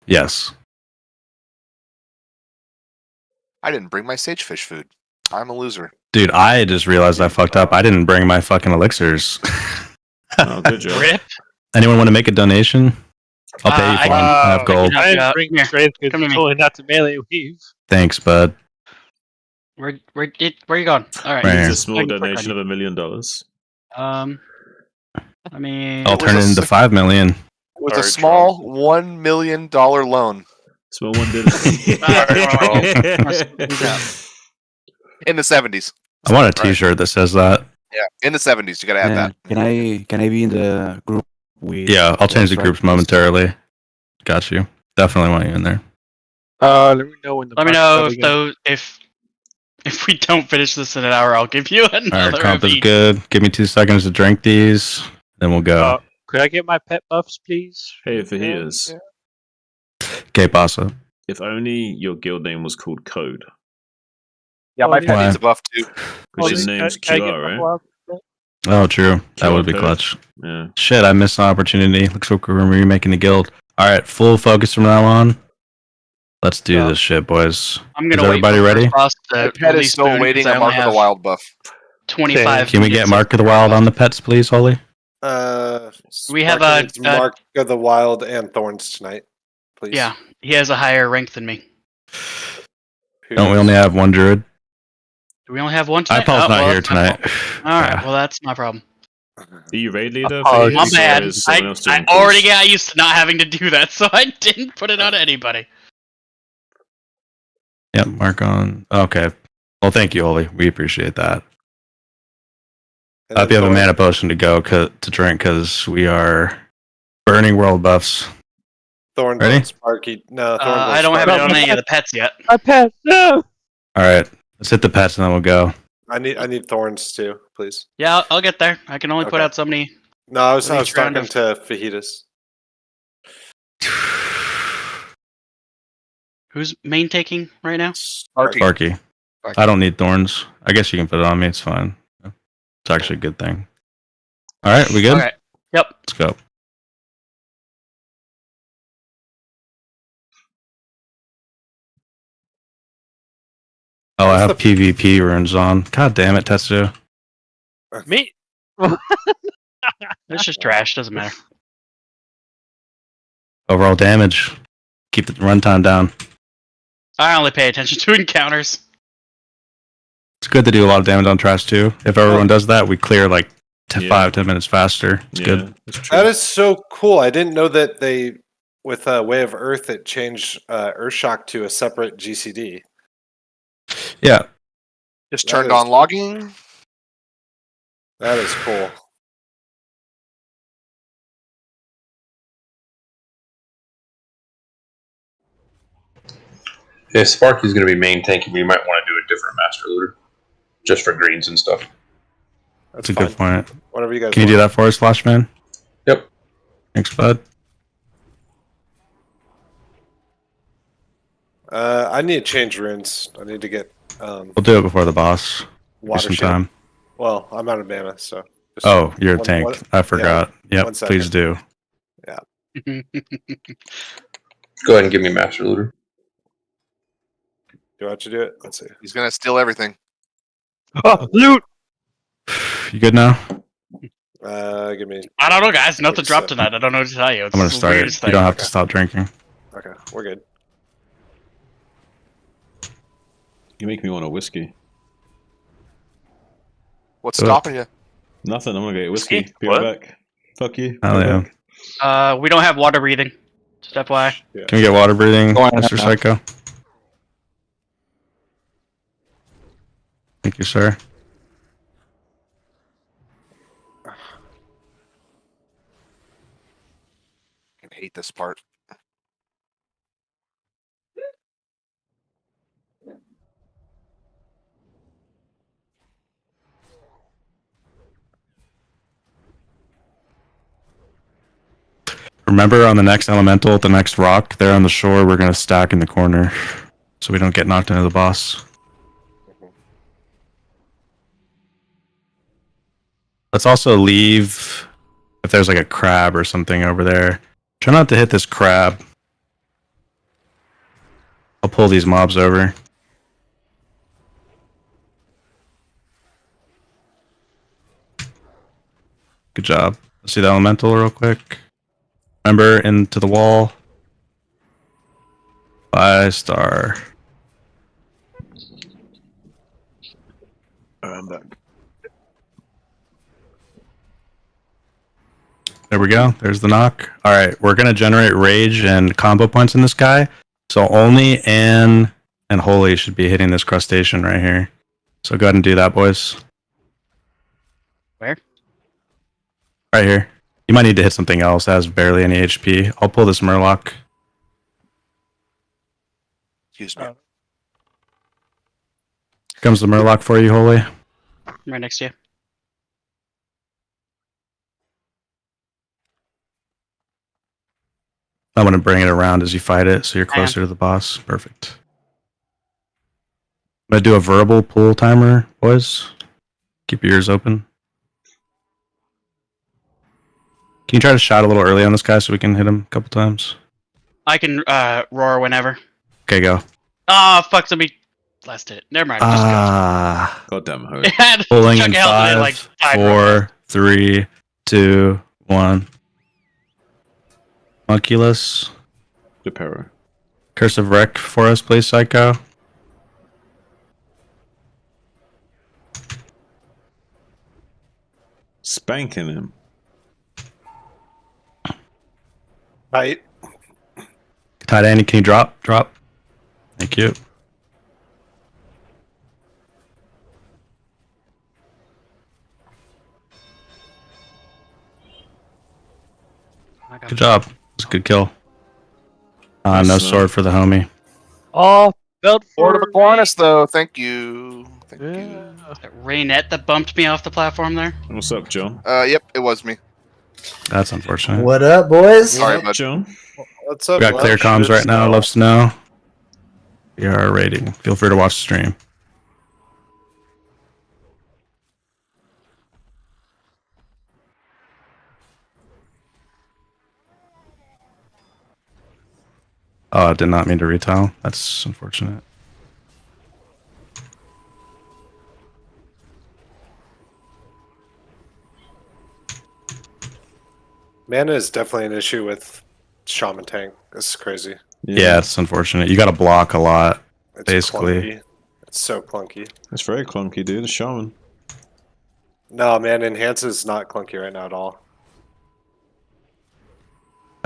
Yes. I didn't bring my sagefish food. I'm a loser. Dude, I just realized I fucked up. I didn't bring my fucking elixirs. Oh, good job. Rip. Anyone want to make a donation? I'll pay you for one. I have gold. I didn't bring my strength because I'm totally not to melee weave. Thanks, bud. Where you going? All right. It's a small donation of $1 million. I mean, I'll turn it into 5 million. With a small $1 million loan. Small one did. In the 70s. I want a T-shirt that says that. Yeah, in the 70s. You gotta add that. Can I be in the group with? Yeah, I'll change the groups momentarily. Got you. Definitely want you in there. Let me know when. Let me know if we don't finish this in an hour, I'll give you another. All right, comp is good. Give me 2 seconds to drink these, then we'll go. Could I get my pet buffs, please? Hey, if he is. Okay, Bassa. If only your guild name was called Code. Yeah, my pet needs a buff too. Because your name's QR, right? Oh, true. That QR would be code. clutch. Yeah. Shit, I missed an opportunity. Looks like we're remaking the guild. All right, full focus from now on. Let's do this shit, boys. I'm gonna Is everybody ready? My pet is still waiting a Mark of the Wild buff. 25. Can we get Mark of the Wild on the pets, please, Holly? We have Sparky needs Mark of the Wild and Thorns tonight, please. Yeah, he has a higher rank than me. Don't we only have one druid? Do we only have one tonight? iPaul's not here tonight. All right, well that's my problem. Are you raid leader? My bad. I already got used to not having to do that, so I didn't put it on anybody. Yep, Mark on. Okay. Well, thank you, Holly. We appreciate that. I hope you have a mana potion to go to drink because we are burning world buffs. Thorns Ready? and Sparky. No, Thorns I don't have it on any of the pets yet. My pet, no. All right, let's hit the pets and then we'll go. I need Thorns too, please. Yeah, I'll get there. I can only put out so many. No, I was each round talking to Fajitas. Who's main taking right now? Sparky. I don't need thorns. I guess you can put it on me. It's fine. It's actually a good thing. All right, we good? All right. Yep. Let's go. Oh, I have PvP runes on. God damn it, Tetsu. Me? It's just trash. Doesn't matter. Overall damage. Keep the runtime down. I only pay attention to encounters. It's good to do a lot of damage on trash too. If everyone does that, we clear like 5-10 minutes faster. It's good. That is so cool. I didn't know that they, with Way of Earth, it changed Earthshock to a separate GCD. Yeah. Just turned on logging. That is cool. If Sparky's going to be main tanking, we might want to do a different Master Looter. Just for greens and stuff. That's a good point. Whatever you guys Can you do that for us, Flashman? Yep. Thanks, bud. I need to change runes. I need to get... we'll do it before the boss. Water some time. Well, I'm out of mana, so... Oh, you're a tank. I forgot. Yeah, yep, please do. Yeah. Go ahead and give me Master Looter. Do I have to do it? Let's see. He's gonna steal everything. Oh, loot! You good now? Give me... I don't know, guys. Nothing dropped tonight. I don't know what to tell you. It's I'm going to start it. You don't have to stop drinking. Okay, we're good. You make me want a whiskey. What's stopping you? Nothing. I'm gonna get whiskey. Whiskey? Be right back. Fuck you. Hell yeah. We don't have water breathing. Just FYI. Yeah. Can we get water breathing, Mr. Psycho? Thank you, sir. I hate this part. Remember on the next elemental, the next rock, there on the shore, we're going to stack in the corner so we don't get knocked into the boss. Let's also leave if there's like a crab or something over there. Try not to hit this crab. I'll pull these mobs over. Good job. Let's see the elemental real quick. Remember, into the wall. 5-star. I'm back. There we go. There's the knock. All right, we're going to generate rage and combo points in this guy. So only Anne and Holy should be hitting this crustacean right here. So go ahead and do that, boys. Where? Right here. You might need to hit something else that has barely any HP. I'll pull this Murloc. Excuse me. Comes the Murloc for you, Holy. Right next to you. I'm going to bring it around as you fight it, so you're closer to the boss. Perfect. I'm gonna do a verbal pool timer, boys. Keep your ears open. Can you try to shot a little early on this guy so we can hit him a couple times? I can roar whenever. Okay, go. Oh fuck! Somebody blasted it. Never mind. Just go. Goddamn hurt. It had Pulling chunk in of health and it, 5, like, died 4, 3, 2, 1. Monculus. Depero. Curse of Wreck for us, please, Psycho. Spanking him. Right. Tight Andy, can you drop? Drop. Thank you. Good job. It's a good kill. No sword for the homie. Oh, belt Florida for McQuarnis, though. Thank you. Thank you. Raynette that bumped me off the platform there. What's up, John? Yep, it was me. That's unfortunate. What up, boys? Sorry, What up, bud. John? What's up? We got clear Well, comms shit, right now. so- Love to know. ER rating. Feel free to watch the stream. Oh, I did not mean to retile. That's unfortunate. Mana is definitely an issue with Shaman Tank. This is crazy. Yeah, it's unfortunate. You got to block a lot, It's basically. clunky. It's so clunky. It's very clunky, dude. The shaman. No, man, Enhance is not clunky right now at all.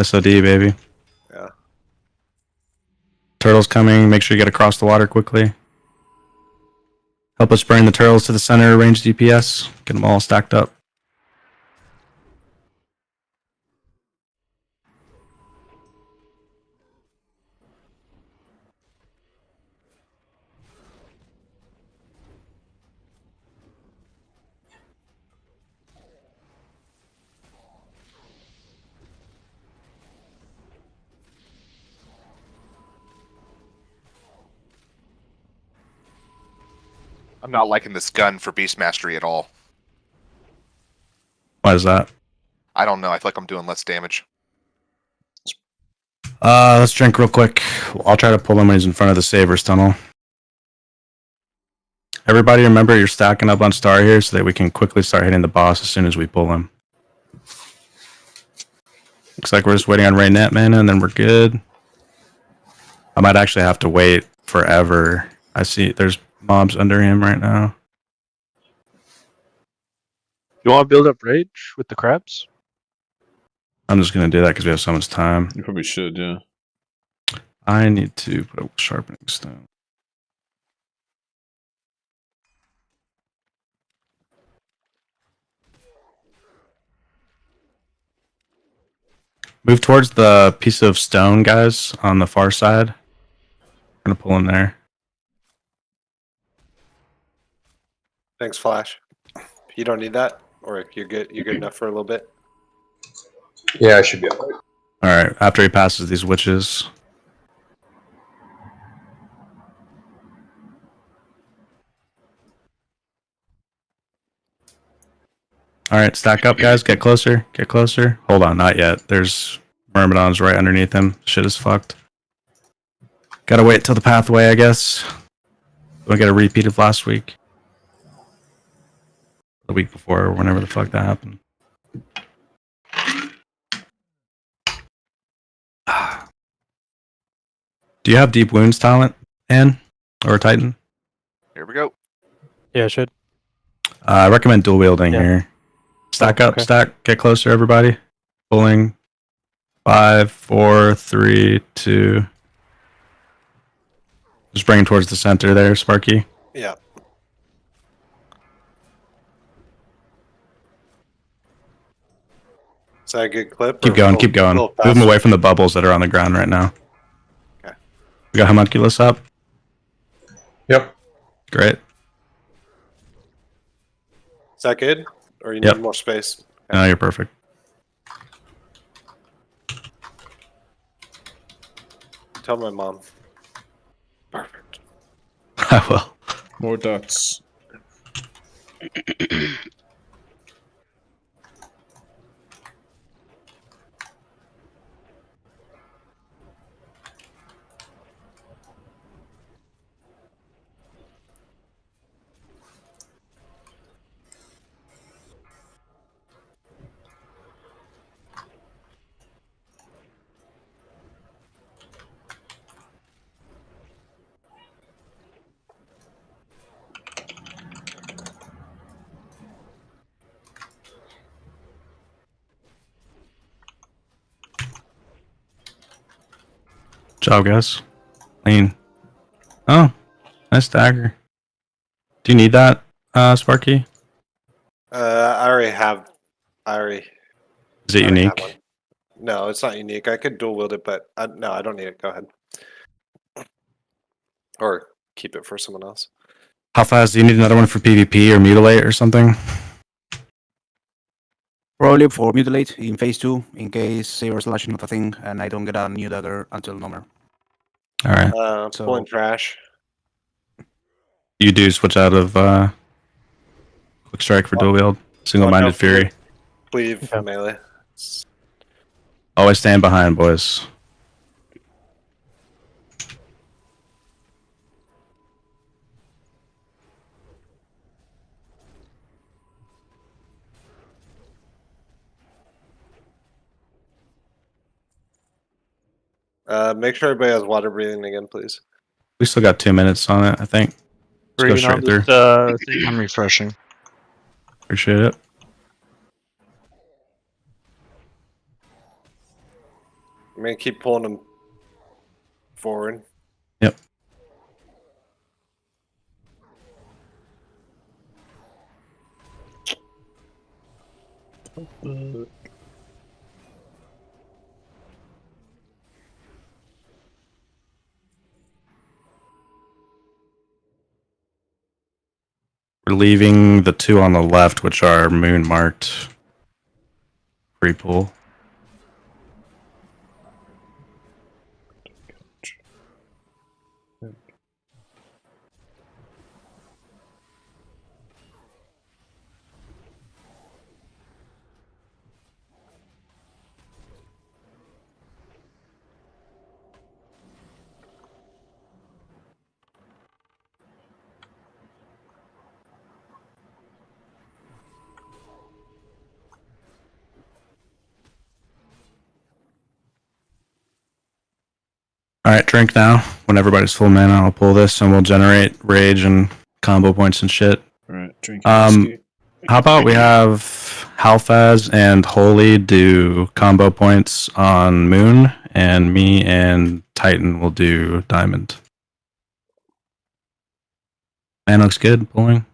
SOD, baby. Yeah. Turtles coming. Make sure you get across the water quickly. Help us bring the turtles to the center range DPS. Get them all stacked up. I'm not liking this gun for Beast Mastery at all. Why is that? I don't know. I feel like I'm doing less damage. Let's drink real quick. I'll try to pull him when he's in front of the Sabers tunnel. Everybody remember you're stacking up on Star here so that we can quickly start hitting the boss as soon as we pull him. Looks like we're just waiting on Raynette mana and then we're good. I might actually have to wait forever. I see there's mobs under him right now. You want to build up rage with the crabs? I'm just going to do that because we have so much time. You probably should, yeah. I need to put a sharpening stone. Move towards the piece of stone, guys, on the far side. I'm going to pull in there. Thanks, Flash. You don't need that, or you're good. You're good enough for a little bit. Yeah, I should be alright. All right, after he passes these witches. All right, stack up, guys. Get closer. Get closer. Hold on, not yet. There's Myrmidons right underneath him. Shit is fucked. Gotta wait till the pathway, I guess. We get a repeat of last week. The week before, or whenever the fuck that happened. Do you have Deep Wounds talent, Ann? Or Titan? Here we go. Yeah, I should. I recommend dual wielding here. Stack up, Okay. stack, get closer, everybody. Pulling. 5, 4, 3, 2. Just bring it towards the center there, Sparky. Yeah. Is that a good clip? Keep or going, a keep going. little Move them faster? away from the bubbles that are on the ground right now. Okay. We got Homunculus up. Yep. Great. Is that good? Or you Yep. need more space? No, you're perfect. Tell my mom. Perfect. I will. More ducks. Job, guys. Clean. Oh, nice dagger. Do you need that, Sparky? I already have. Is it I already have unique? one. No, it's not unique. I could dual wield it, but no, I don't need it. Go ahead. Or keep it for someone else. How fast? Do you need another one for PvP or mutilate or something? Probably for mutilate in phase 2, in case Saber Slash is not a thing, and I don't get a new dagger until Nomer. All right. Pulling trash. You do switch out of quick strike for dual wield. Single-minded fury. Cleave melee. Always stand behind, boys. Make sure everybody has water breathing again, please. We still got 2 minutes on it, I think. Let's go straight through. I'm refreshing. Appreciate it. I'm gonna keep pulling them forward. Yep. We're leaving the 2 on the left, which are moon marked. Free pull. Alright, drink now. When everybody's full mana, I'll pull this and we'll generate rage and combo points and shit. Alright, drink. How about we have Halfaz and Holy do combo points on Moon, and me and Titan will do Diamond. Man, looks good, pulling.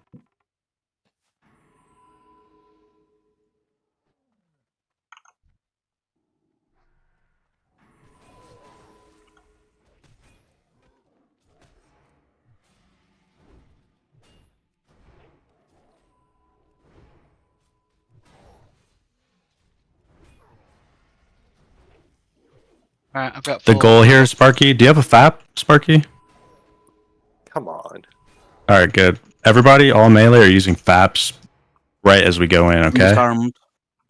Alright, I've got The goal here, Sparky. Do you have a FAP, Sparky? Come on. Alright, good. Everybody, all melee, are using FAPs right as we go in, okay?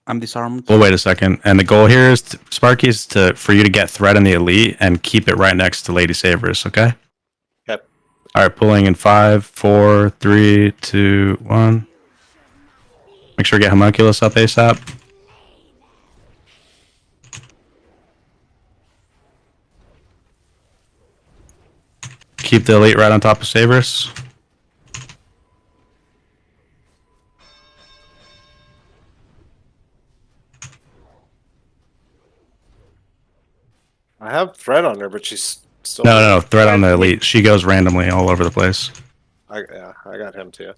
I'm disarmed. Well, wait a second. And the goal here is, Sparky, is for you to get threat in the elite and keep it right next to Lady Sabers, okay? Yep. Alright, pulling in 5, 4, 3, 2, 1. Make sure we get Homunculus up ASAP. Keep the elite right on top of Sabers. I have threat on her, but she's still. No, threat on the elite. She goes randomly all over the place. I got him too.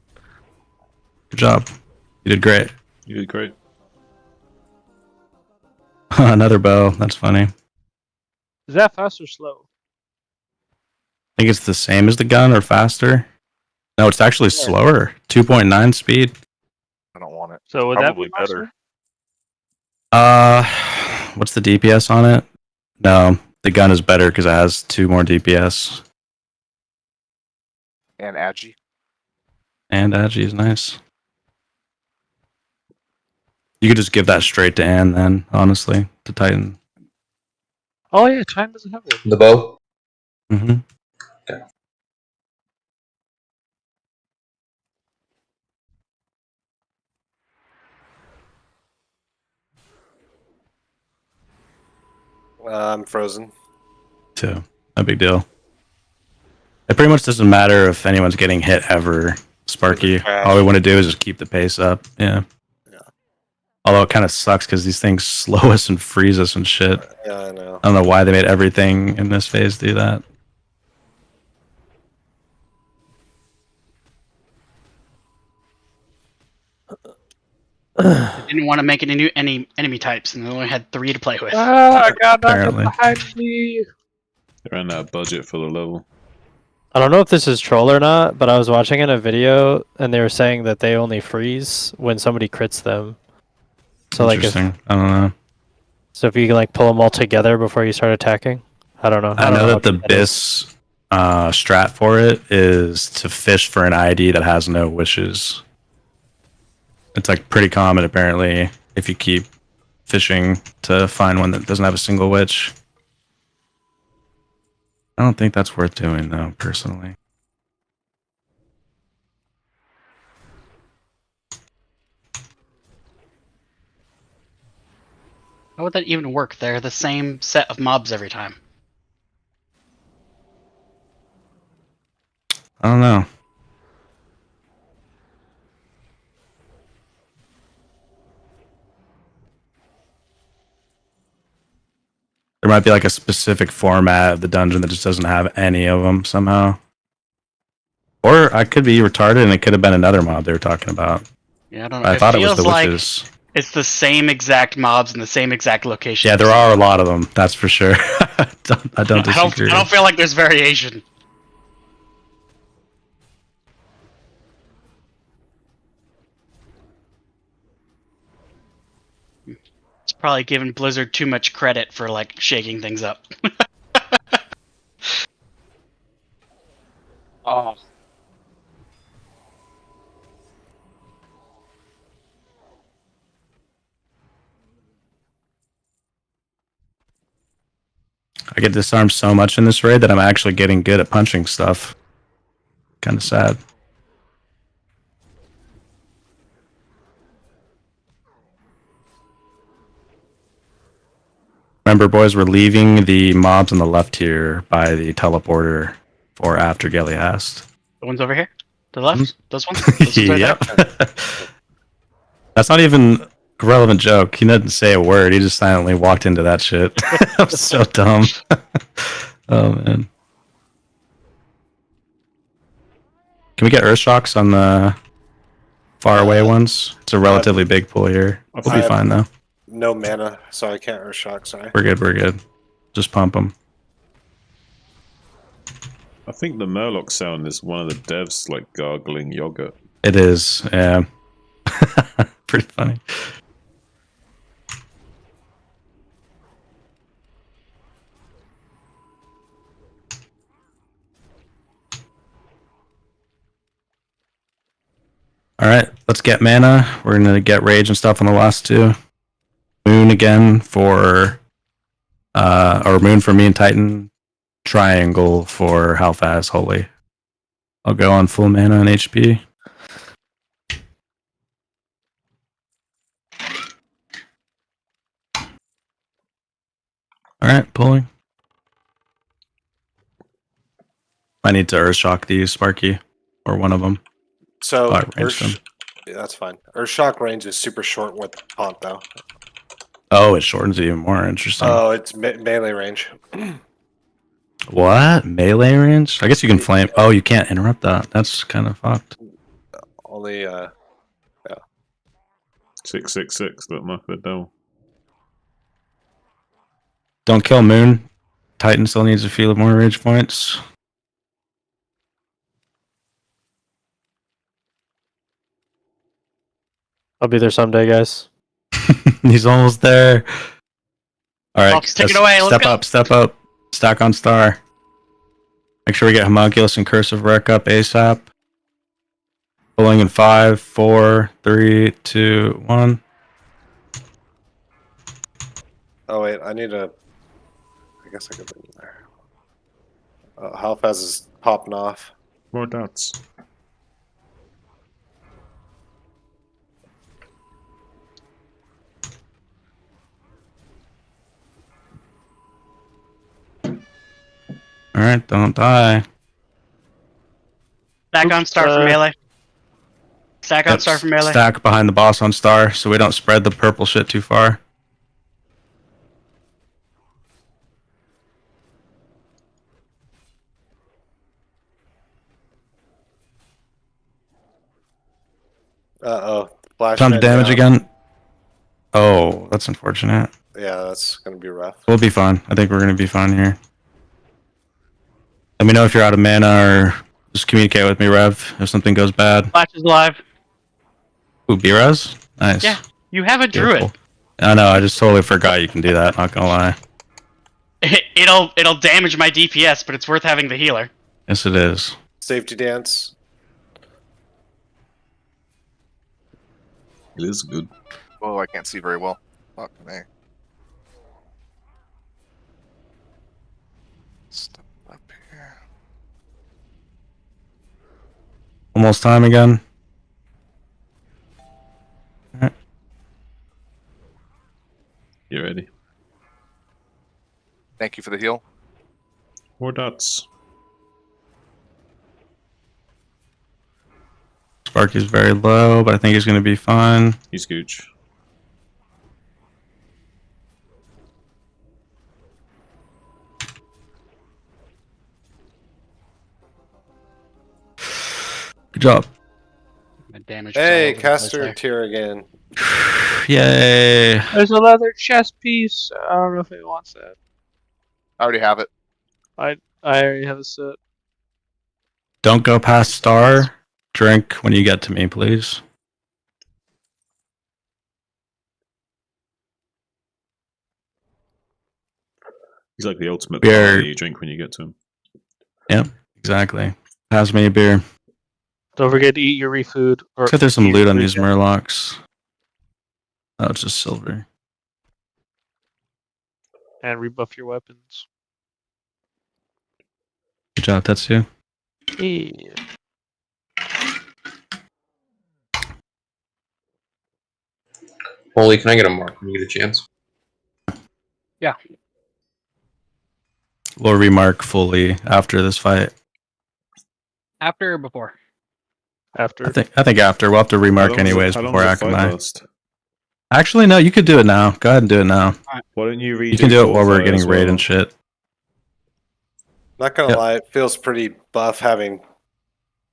Good job. You did great. You did great. Another bow. That's funny. Is that fast or slow? I think it's the same as the gun or faster. No, it's actually slower. 2.9 speed. I don't want it. So would Probably that be better. What's the DPS on it? No, the gun is better because it has 2 more DPS. And Agi. And Agi is nice. You could just give that straight to Anne then, honestly, to Titan. Oh yeah, Titan doesn't have one. The bow? Mm-hmm. Okay. I'm frozen. So, no big deal. It pretty much doesn't matter if anyone's getting hit ever, Sparky. All we want to do is just keep the pace up. Yeah. Although it kind of sucks because these things slow us and freeze us and shit. Yeah, I know. I don't know why they made everything in this phase do that. They didn't want to make any new enemy types, and they only had 3 to play with. Ah, God, Apparently. behind me. They ran out of budget for the level. I don't know if this is troll or not, but I was watching in a video and they were saying that they only freeze when somebody crits them. So like, Interesting. I don't know. So if you can like pull them all together before you start attacking, I don't know. I know that the BIS strat for it is to fish for an ID that has no wishes. It's like pretty common apparently if you keep fishing to find one that doesn't have a single witch. I don't think that's worth doing though, personally. How would that even work? They're the same set of mobs every time. I don't know. There might be like a specific format of the dungeon that just doesn't have any of them somehow. Or I could be retarded and it could have been another mob they were talking about. Yeah, I don't know. I thought it was the like witches. It's the same exact mobs in the same exact location. Yeah, there are a lot of them, that's for sure. I don't disagree. I don't feel like there's variation. It's probably giving Blizzard too much credit for like shaking things up. Oh. I get disarmed so much in this raid that I'm actually getting good at punching stuff. Kind of sad. Remember, boys, we're leaving the mobs on the left here by the teleporter for after Galeast. The ones over here? The left? Those ones? Those ones right Yep. there? That's not even a relevant joke. He didn't say a word. He just silently walked into that shit. I'm so dumb. Oh, man. Can we get Earth Shocks on the far away ones? It's a relatively big pool here. We'll be fine, though. No mana, so I can't Earthshock, sorry. We're good, we're good. Just pump them. I think the Murloc sound is one of the devs like gargling yogurt. It is, yeah. Pretty funny. Alright, let's get mana. We're gonna get rage and stuff on the last 2. Moon again for or moon for me and Titan. Triangle for Halfaz Holy. I'll go on full mana and HP. Alright, pulling. I need to Earthshock these, Sparky. Or one of them. So, them. Yeah, that's fine. Earthshock range is super short with taunt, though. Oh, it shortens it even more. Interesting. Oh, it's melee range. What? Melee range? I guess you can flame. Oh, you can't interrupt that. That's kind of fucked. Only, yeah. 666, that mark the devil. Don't kill Moon. Titan still needs a few more rage points. I'll be there someday, guys. He's almost there. All right, Fox, take it away. Let's step go. up, step up. Stack on star. Make sure we get Homunculus and Curse of Wreck up ASAP. Pulling in 5, 4, 3, 2, 1. Oh wait, I need a. I guess I could put it there. How fast is popping off? More dots. Alright, don't die. Stack on star for melee. Stack on star for melee. Stack behind the boss on star so we don't spread the purple shit too far. Uh-oh. Flash Time to damage down. again. Oh, that's unfortunate. Yeah, that's gonna be rough. We'll be fine. I think we're gonna be fine here. Let me know if you're out of mana or just communicate with me, Rev, if something goes bad. Flash is live. Ooh, B-Res? Nice. Yeah, you have a druid. I know, I just totally forgot you can do that, not gonna lie. It'll damage my DPS, but it's worth having the healer. Yes, it is. Safety dance. It is good. Oh, I can't see very well. Fuck me. Step up here. Almost time again. Alright. You ready? Thank you for the heal. More dots. Sparky's very low, but I think he's gonna be fine. He's gooch. Good job. Hey, caster tier again. Yay. There's a leather chest piece. I don't know if he wants that. I already have it. I already have a set. Don't go past star. Drink when you get to me, please. He's like the ultimate Beer. party you drink when you get to him. Yep, exactly. Pass me a beer. Don't forget to eat your refood. Looks like there's some loot on these Murlocs. Oh, it's just silver. And rebuff your weapons. Good job, Tetsu. Yeah. Holy, can I get a mark when you get a chance? Yeah. We'll remark fully after this fight. After or before? After. I think after. We'll have to remark anyways before Akamai. Last? Actually, no, you could do it now. Go ahead and do it now. Why don't you read? You can do it while we're getting raid and shit. Not gonna lie, it feels pretty buff having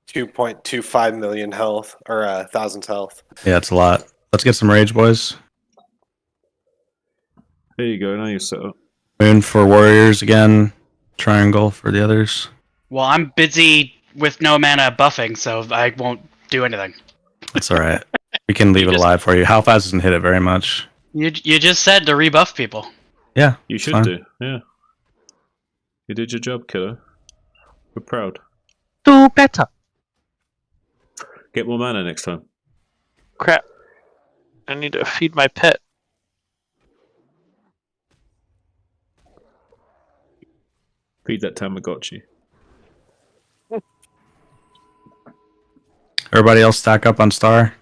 2.25 million health or 1,000 health. Yeah, it's a lot. Let's get some rage, boys. There you go. Now you're set up. Moon for warriors again. Triangle for the others. Well, I'm busy with no mana buffing, so I won't do anything. It's all right. We can leave it alive for you. How fast doesn't hit it very much. You just said to rebuff people. Yeah, You should fine. do. Yeah. You did your job, killer. We're proud. Do better. Get more mana next time. Crap. I need to feed my pet. Feed that Tamagotchi. Everybody else stack up on star.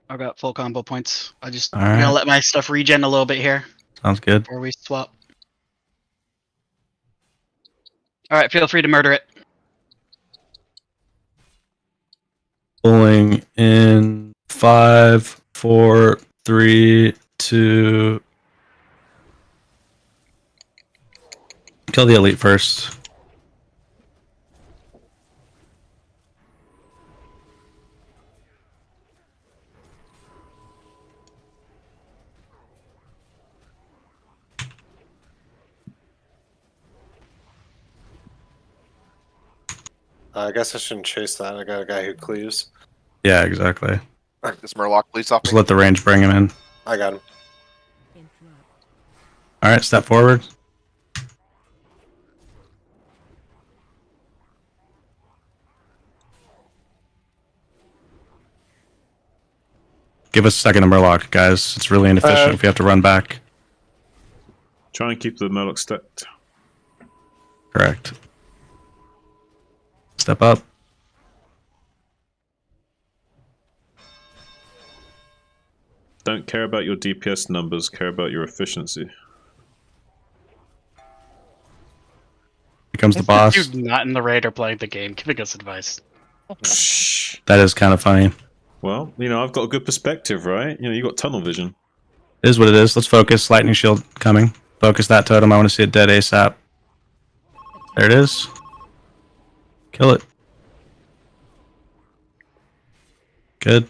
I've got full combo points. I'm Alright. gonna let my stuff regen a little bit here Sounds good. before we swap. Alright, feel free to murder it. Pulling in 5, 4, 3, 2. Kill the elite first. I guess I shouldn't chase that. I got a guy who cleaves. Yeah, exactly. This Murloc, please off Just me. let the range bring him in. I got him. Alright, step forward. Give us a second to Murloc, guys. It's really inefficient if we have to run back. Try and keep the Murloc stacked. Correct. Step up. Don't care about your DPS numbers, care about your efficiency. Here comes the boss. Dude, not in the raid or playing the game, giving us advice. That is kind of funny. Well, you know, I've got a good perspective, right? You know, you got tunnel vision. It is what it is. Let's focus. Lightning shield coming. Focus that totem. I want to see it dead ASAP. There it is. Kill it. Good.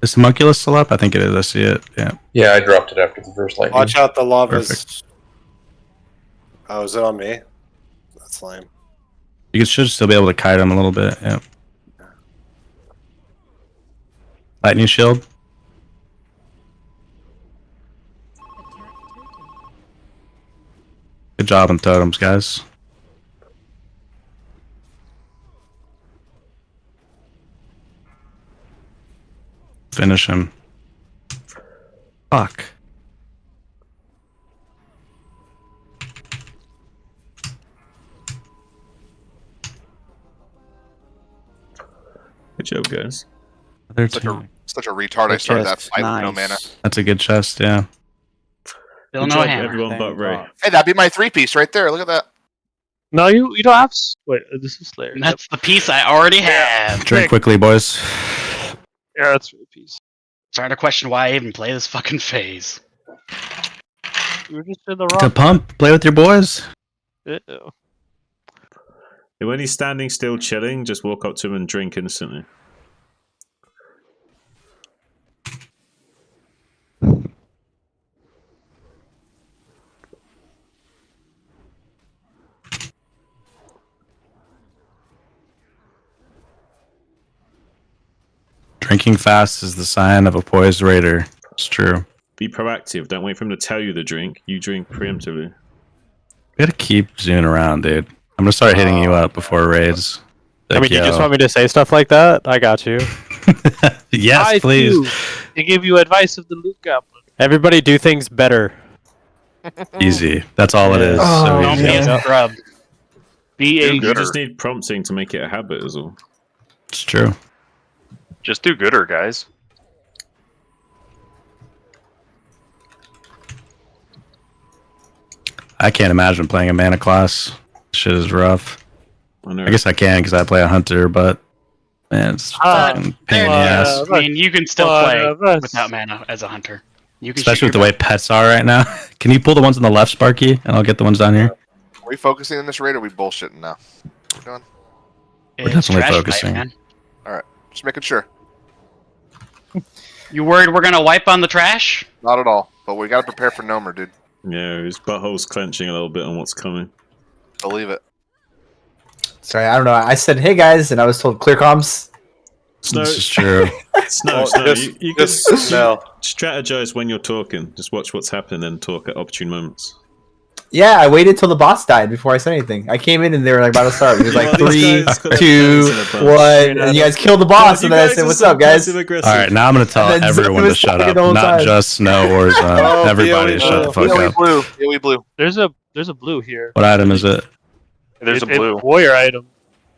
Is the Homunculus still up? I think it is. I see it. Yeah. Yeah, I dropped it after the first lightning. Watch out, the lava's. Perfect. Oh, is it on me? That's lame. You should still be able to kite him a little bit. Yeah. Lightning shield. Good job on totems, guys. Finish him. Fuck. Good job, guys. Such a retard. I started that fight with no mana. That's a good chest, yeah. Still Good no job, hammer. everyone but Ray. Hey, that'd be my 3-piece right there. Look at that. No, you don't have. Wait, this is Slayer. That's the piece I already have. Drink quickly, boys. Yeah, that's 3-piece. Starting to question why I even play this fucking phase. You were just in the To wrong. pump. Play with your boys. Uh-oh. And when he's standing still chilling, just walk up to him and drink instantly. Drinking fast is the sign of a poised raider. It's true. Be proactive. Don't wait for him to tell you to drink. You drink preemptively. We gotta keep zooming around, dude. I'm gonna start hitting you up before raids. I mean, you just want me to say stuff like that? I got you. Yes, please. They give you advice of the loot goblin. Everybody do things better. Easy. That's all it is. Oh, So Don't easy. be a scrub. Be a You gooder. just need prompting to make it a habit, is all. It's true. Just do gooder, guys. I can't imagine playing a mana class. Shit is rough. I guess I can because I play a hunter, but man, it's fucking pain in the ass. I mean, you can still play without mana as a hunter. You can Especially with the way pets are right now. Can you pull the ones on the left, Sparky, and I'll get the ones down here? Are we focusing on this raid or are we bullshitting now? We're doing? We're definitely focusing. Alright, just making sure. You worried we're gonna wipe on the trash? Not at all, but we gotta prepare for Nomer, dude. Yeah, his butthole's clenching a little bit on what's coming. Believe it. Sorry, I don't know. I said, "Hey guys," and I was told clear comms. Snow, This is true. Snow, you can strategize when you're talking. Just watch what's happening and talk at opportune moments. Yeah, I waited till the boss died before I said anything. I came in and they were like about to start. It was like 3, 2, 1, and you guys killed the boss. And then I said, "What's up, guys?" All right, now I'm gonna tell And then Zip everyone to was shut talking up. the whole Not time. just Snow or Zone. Oh, Everybody, yeah, shut the fuck Yeah, we up. blew. Yeah, we blew. There's a blue here. What item is it? There's a blue. Warrior item.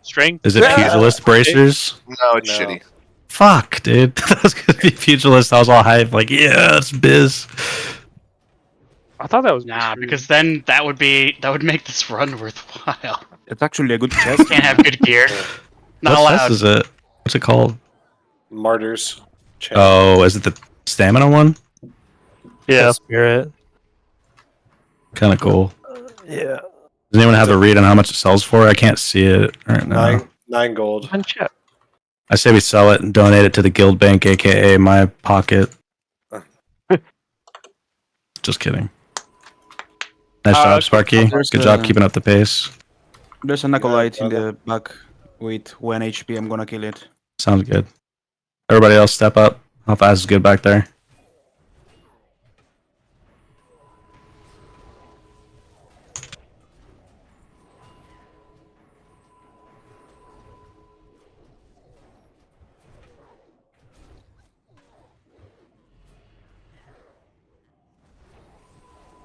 Strength. Is it pugilist bracers? No, it's shitty. Fuck, dude. That was gonna be pugilist. I was all hyped, like, yeah, it's biz. I thought that was Nah, because then that would make this run worthwhile. It's actually a good chest. Can't have good gear. Not What allowed. test is it? What's it called? Martyrs. Oh, is it the stamina one? Yeah. Spirit. Kind of cool. Yeah. Does anyone have a read on how much it sells for? I can't see it right now. 9 gold. I say we sell it and donate it to the guild bank, aka my pocket. Just kidding. Nice job, Sparky. Good job keeping up the pace. There's an acolyte in the back with 1 HP. I'm gonna kill it. Sounds good. Everybody else step up. How fast is good back there?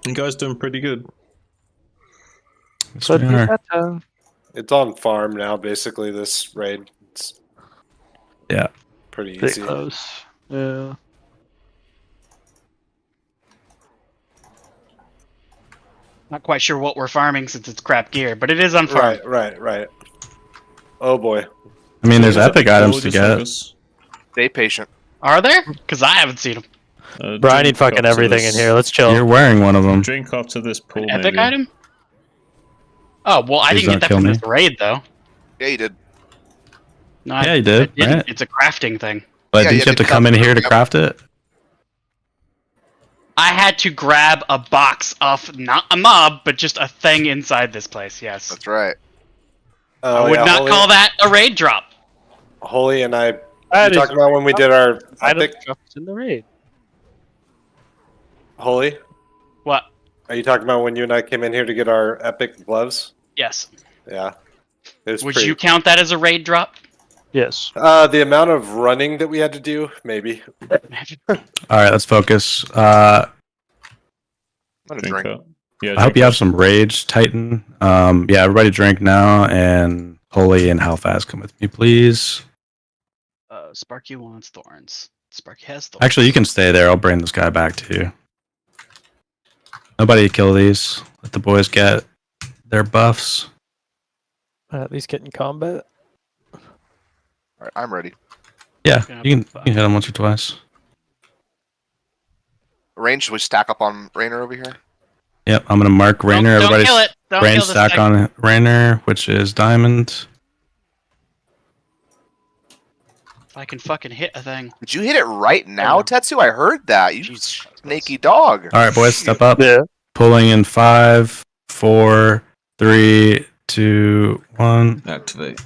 You guys doing pretty good. Yes, we are. It's on farm now, basically. This raid. It's Yeah. pretty Pretty easy. close. Yeah. Not quite sure what we're farming since it's crap gear, but it is on farm. Right. Oh boy. I mean, there's epic items to get. Stay patient. Are there? Because I haven't seen them. Bro, I need fucking everything in here. Let's chill. You're wearing one of them. Drink up to this pool. Epic maybe. item? Oh, well, I Please didn't get don't that kill from me. this raid, though. Yeah, you did. No, Yeah, you did, I didn't. right? It's a crafting thing. But Yeah, did you you have had to to come in craft here to it. craft it? I had to grab a box off, not a mob, but just a thing inside this place, yes. That's right. Oh, I would yeah, not Holy, call that a raid drop. Holy and I. That You is talking about when we did our item epic? drops in the raid. Holy? What? Are you talking about when you and I came in here to get our epic gloves? Yes. Yeah. It was Would pretty- you count that as a raid drop? Yes. The amount of running that we had to do, maybe. All right, let's focus. I'm gonna Drink drink. up. Yeah, I hope you have some rage, Titan. Yeah, everybody drink now, and Holy and How Fast come with me, please. Sparky wants thorns. Sparky has thorns. Actually, you can stay there. I'll bring this guy back to you. Nobody kill these. Let the boys get their buffs. At least get in combat. Alright, I'm ready. Yeah, you can hit them once or twice. Range, should we stack up on Rainer over here? Yep, I'm gonna mark Rainer. Don't Everybody's kill it. Don't brain kill this stack thing. on Rainer, which is diamond. If I can fucking hit a thing. Did you hit it right now, Tetsu? I heard that. You snaky dog. All right, boys, step up. Yeah. Pulling in 5, 4, 3, 2, 1. Activate.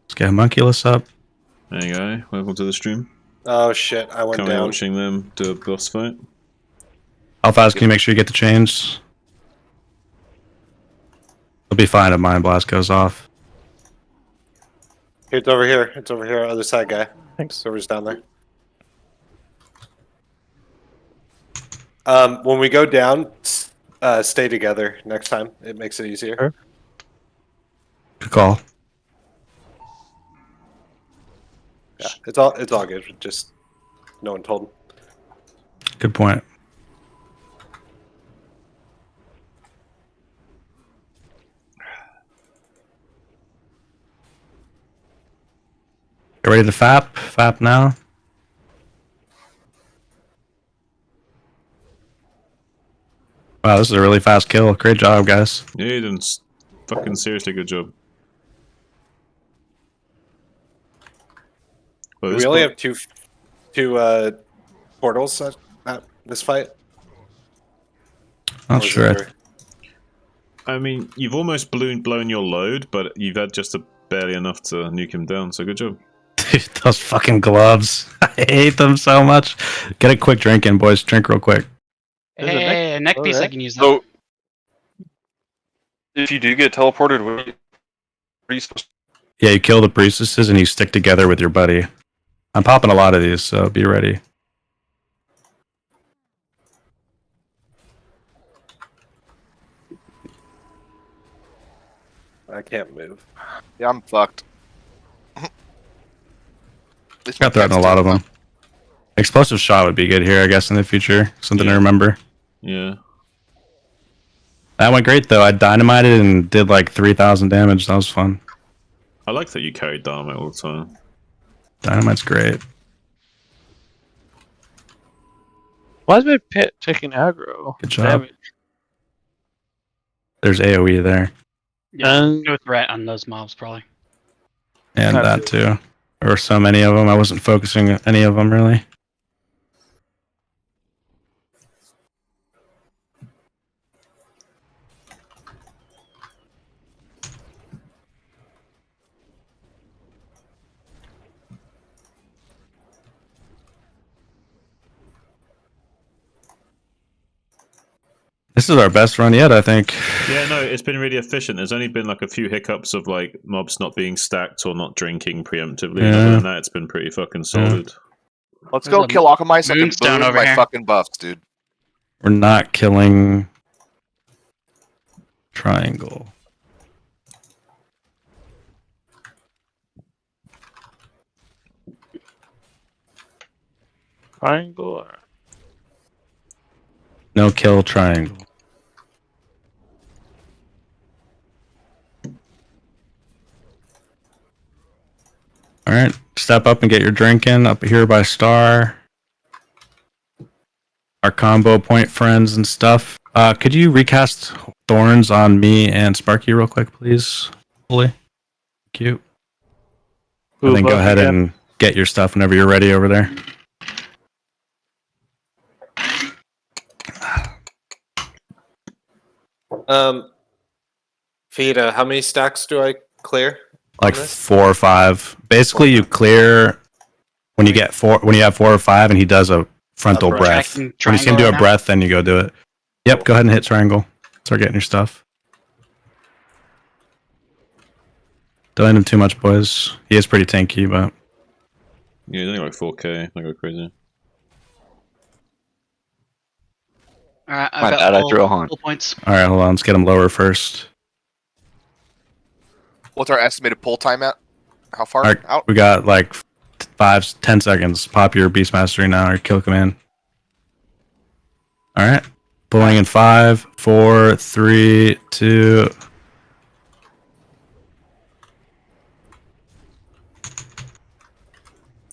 Let's get Homunculus up. There you go. Welcome to the stream. Oh shit, I went Currently down. watching them do a boss fight. How fast can you make sure you get the chains? It'll be fine if Mind Blast goes off. It's over here. It's over here, other side guy. Thanks. Server's down there. When we go down, stay together next time. It makes it easier. Sure. Good call. Yeah, it's all good. Just no one told. Good point. Get ready to fap. Fap now. Wow, this is a really fast kill. Great job, guys. Yeah, you did fucking seriously good job. Well, We only have two portals at this fight. Not Or is sure. there- I mean, you've almost blown your load, but you've had just barely enough to nuke him down, so good job. Dude, those fucking gloves. I hate them so much. Get a quick drink in, boys. Drink real quick. Hey, a neck piece I can use. That. So, if you do get teleported, what are you supposed to? Yeah, you kill the priestesses and you stick together with your buddy. I'm popping a lot of these, so be ready. I can't move. Yeah, I'm fucked. Got threatened a lot of them. Explosive shot would be good here, I guess, in the future. Something to remember. Yeah. That went great, though. I dynamited and did like 3,000 damage. That was fun. I like that you carried dynamite all the time. Dynamite's great. Why is my pit taking aggro? Good job. Damage? There's AoE there. Yeah, no threat on those mobs, probably. And that, too. There were so many of them, I wasn't focusing on any of them, really. This is our best run yet, I think. Yeah, no, it's been really efficient. There's only been like a few hiccups of like mobs not being stacked or not drinking preemptively. Yeah. Other than that, it's been pretty fucking solid. Let's go kill Akamai so I can Moonstone boon over my here. fucking buffs, dude. We're not killing triangle. Triangle. No kill triangle. All right, step up and get your drink in up here by Star. Our combo point friends and stuff. Could you recast Thorns on me and Sparky real quick, please? Fully. Thank you. And then go ahead and get your stuff whenever you're ready over there. Fajita, how many stacks do I clear? Like 4 or 5. Basically, you clear when you get 4. When you have 4 or 5, and he does a frontal breath. When you see him do a breath, then you go do it. Yep. Go ahead and hit triangle. Start getting your stuff. Don't hit him too much, boys. He is pretty tanky, but yeah, he's only like 4K. I go crazy. Alright, My bad, I drew a haunt. full points. all right, hold on. Let's get him lower first. What's our estimated pull time at? How far All right, out? we got like 5-10 seconds. Pop your Beast Mastery now or kill command. All right, pulling in 5, 4, 3, 2.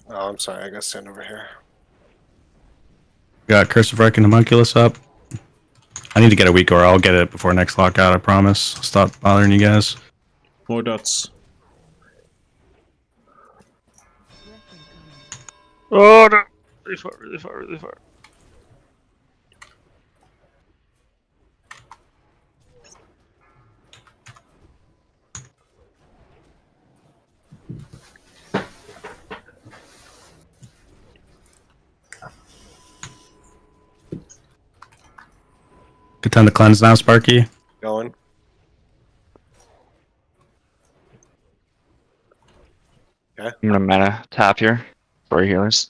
Oh, I'm sorry. I gotta stand over here. Got Curse of Wreck and Homunculus up. I need to get a week, or I'll get it before next lockout. I promise. I'll stop bothering you guys. More dots. Oh no! Really far, really far, really far. Good time to cleanse now, Sparky. Going. I'm gonna mana tap here for healers.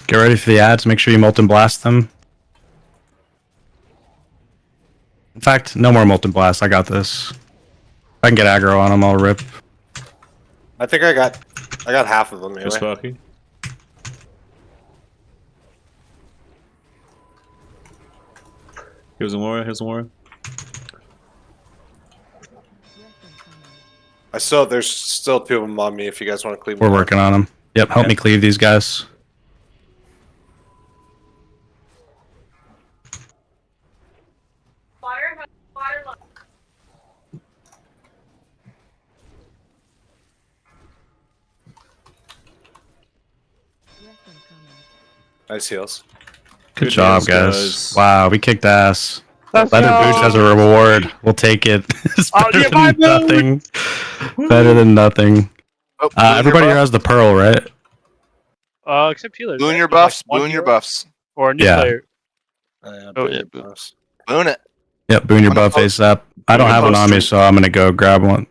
Get ready for the ads. Make sure you Molten Blast them. In fact, no more Molten Blast. I got this. If I can get aggro on them, I'll rip. I think I got half of them anyway. Sparky. Here's a Mora. Here's a Mora. There's still 2 of them on me if you guys want to cleave them. We're working on them. Yep, help me cleave these guys. Nice heals. Good job, guys. Wow, we kicked ass. Let's Leather go. Boots as a reward. We'll take it. It's I'll better get than my nothing. Better than nothing. Oh, Everybody here has the pearl, right? Except healers. Boon right? your There's like buffs. one Boon your hero buffs. Or a new Yeah. player. Oh yeah. Boon it. Yep, boon your I'm gonna buff face up. I don't have one on me, so I'm gonna go grab one.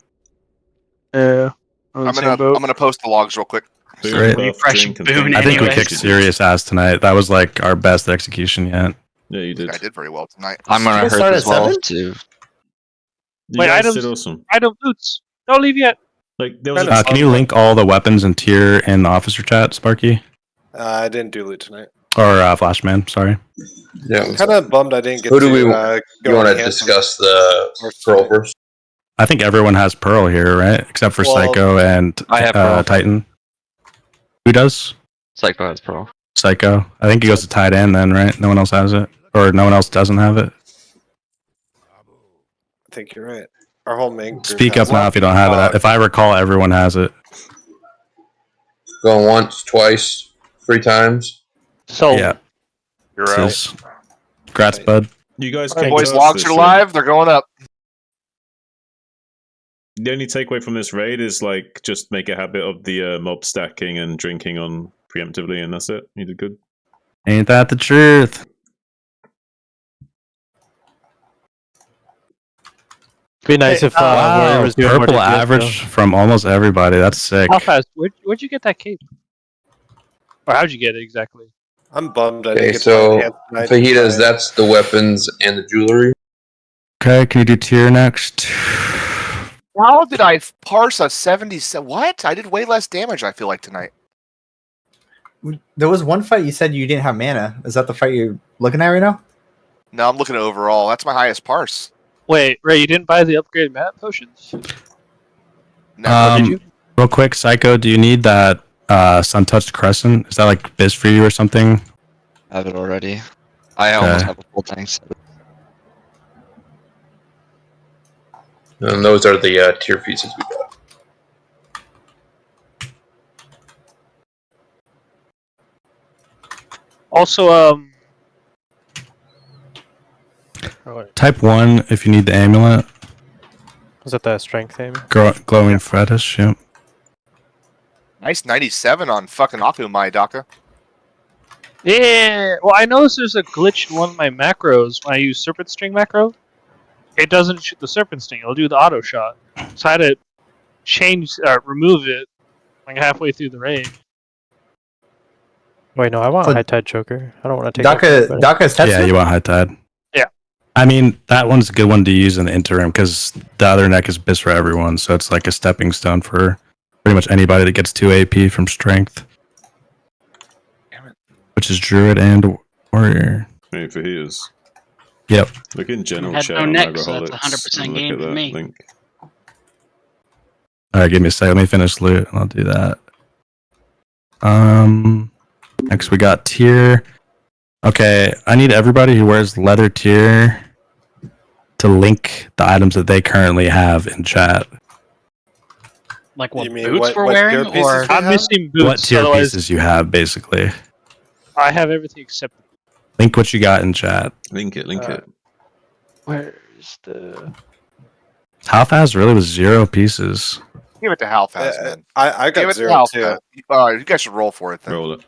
Yeah. I'm gonna post the logs real quick. Great. Refresh boon I think we anyways. kicked serious ass tonight. That was like our best execution yet. Yeah, you did. I did very well tonight. I'm gonna Let's hurt start as at well 7? too. You Wait, guys items- did awesome. Item boots. Don't leave yet. Like there was a Can you link all the weapons and tier in the officer chat, Sparky? I didn't do loot tonight. Or Flashman, sorry. Yeah. Kind of bummed I didn't get Who to. do we? Go You want to enhance discuss the Pearl first? I think everyone has Pearl here, right? Except for Well, Psycho and I have Pearl. Titan. Who does? Psycho has Pearl. Psycho. I think he goes to tight end then, right? No one else has it, or no one else doesn't have it. I think you're right. Our whole main group Speak has up now if you don't have it. If I recall, everyone has it. Going once, twice, 3 times. So Yeah. you're This out. is- Congrats, bud. You guys Hey, came boys, to us logs this are raid. live. They're going up. The only takeaway from this raid is like just make a habit of the mob stacking and drinking on preemptively, and that's it. You did good. Ain't that the truth? Be nice if wow, was doing more purple DPS, average though. from almost everybody. That's sick. How fast? Where'd you get that cape? Or how'd you get it exactly? I'm bummed. I Okay, didn't get so to buy it fajitas, tonight. that's the weapons and the jewelry. Okay, can you do tier next? How did I parse a 77? What? I did way less damage, I feel like, tonight. There was one fight you said you didn't have mana. Is that the fight you're looking at right now? No, I'm looking at overall. That's my highest parse. Wait, Ray, you didn't buy the upgraded mana potions? No, did you? Real quick, Psycho, do you need that sun-touched crescent? Is that like biz for you or something? I have it already. I almost have a full tank. And those are the tier pieces we got. Also, Type 1 if you need the amulet. Was that strength aim? Glowing fetish, yep. Nice 97 on fucking Akumai, Daka. yeah. Well, I noticed there's a glitch in one of my macros when I use Serpent Sting macro. It doesn't shoot the Serpent Sting; it'll do the auto shot. So I had to remove it like halfway through the raid. Wait, no, I want So- High Tide Joker. I don't want to take Daka's Tetsu? Yeah, you want high tide. Yeah. I mean, that one's a good one to use in the interim because the other neck is biz for everyone, so it's like a stepping stone for pretty much anybody that gets 2 AP from strength. Damn it. Which is druid and warrior. Hey, fajitas. Yep. Look in general Had chat no on neck, so that's Agraholics 100% and look game at for that me. link. Alright, give me a second. Let me finish loot and I'll do that. Next we got tier. Okay, I need everybody who wears leather tier to link the items that they currently have in chat. Like what You mean boots what- we're what wearing, tier pieces or we I'm have? missing boots. What tier Otherwise, pieces you have, basically. I have everything except. Link what you got in chat. Link it. Where's the? Half-Ass really was 0 pieces. Give it to Halfaz, man. I Give got it 0 to too. Halfaz. You guys should roll for it then. Roll it.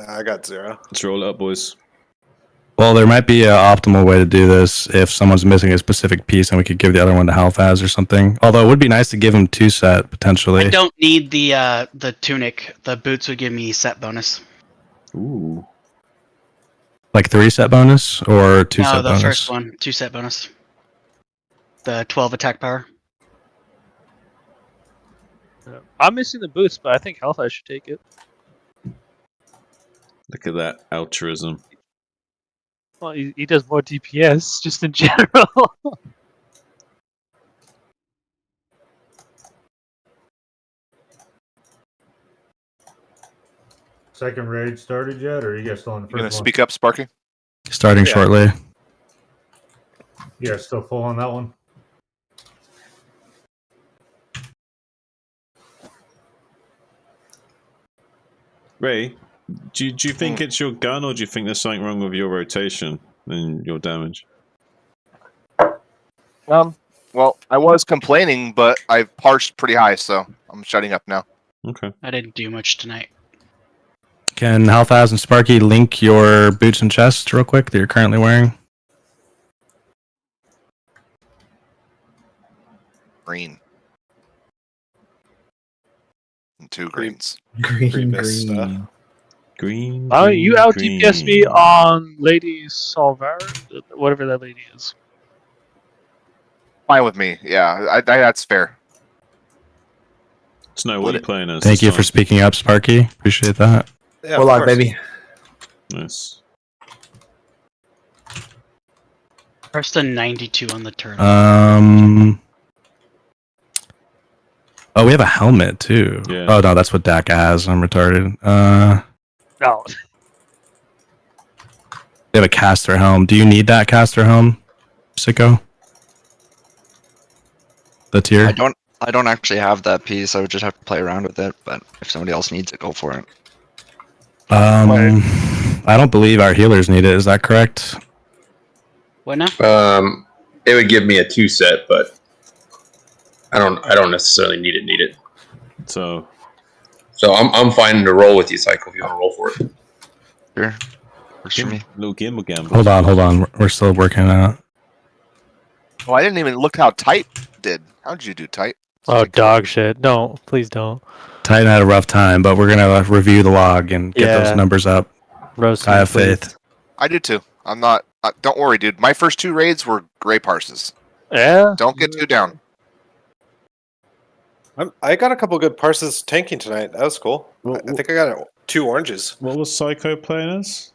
I got 0. Let's roll it up, boys. Well, there might be an optimal way to do this if someone's missing a specific piece and we could give the other one to Halfaz or something. Although it would be nice to give him 2 set, potentially. I don't need the tunic. The boots would give me set bonus. Ooh. Like 3 set bonus or 2 No, set the bonus? first one, 2 set bonus. The 12 attack power. I'm missing the boots, but I think Halfaz should take it. Look at that altruism. Well, he does more DPS just in general. Second raid started yet, or are you guys still on the You first gonna one? speak up, Sparky? Starting shortly. You guys still full on that one? Ray, do you think it's your gun, or do you think there's something wrong with your rotation and your damage? Well, I was complaining, but I've parsed pretty high, so I'm shutting up now. Okay. I didn't do much tonight. Can Halfaz and Sparky link your boots and chests real quick that you're currently wearing? Green. And 2 greens. Green. Green. Oh, you out green. DPS me on Lady Salvar, whatever that lady is. Fine with me. Yeah, that's fair. Snow, what are you playing as? Thank this you for time? speaking up, Sparky. Appreciate that. Yeah, Warlock, baby. Nice. Pressed a 92 on the turn. Oh, we have a helmet too. Yeah. Oh no, that's what Dak has. I'm retarded. No. We have a caster helm. Do you need that caster helm, Sicko? The tier? I don't actually have that piece. I would just have to play around with it. But if somebody else needs it, go for it. I don't believe our healers need it. Is that correct? What now? It would give me a 2 set, but I don't necessarily need it. So I'm fine to roll with you, Cycle, if you want to roll for it. Sure. Works for me. Little gamble. Hold on. We're still working it out. Oh, I didn't even look how tight did. How did you do tight? Oh, dog shit. Don't. Please don't. Titan had a rough time, but we're going to review the log and get those numbers up. Roast I have faith. I do too. I'm not. Don't worry, dude. My first 2 raids were gray parses. Yeah. Don't get too down. I got a couple good parses tanking tonight. That was cool. I think I got 2 oranges. What was Psycho playing as?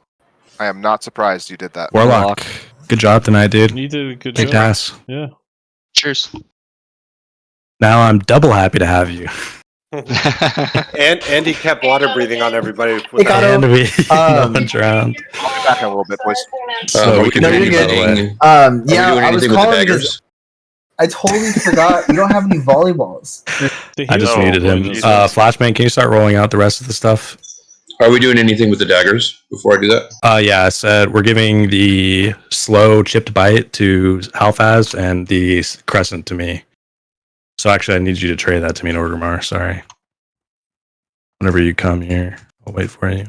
I am not surprised you did that. Warlock. Good job tonight, dude. You did a good Kicked job. ass. Yeah. Cheers. Now I'm double happy to have you. And he kept water breathing on everybody. And we no one drowned. I'll be back in a little bit, boys. So we can hear you, by the way. Yeah, I was calling because I totally forgot we don't have any volleyballs. I just muted him. Flashman, can you start rolling out the rest of the stuff? Are we doing anything with the daggers before I do that? Yeah, I said we're giving the slow chipped bite to Halfaz and the crescent to me. So actually, I need you to trade that to me in order, Mar. Sorry. Whenever you come here, I'll wait for you.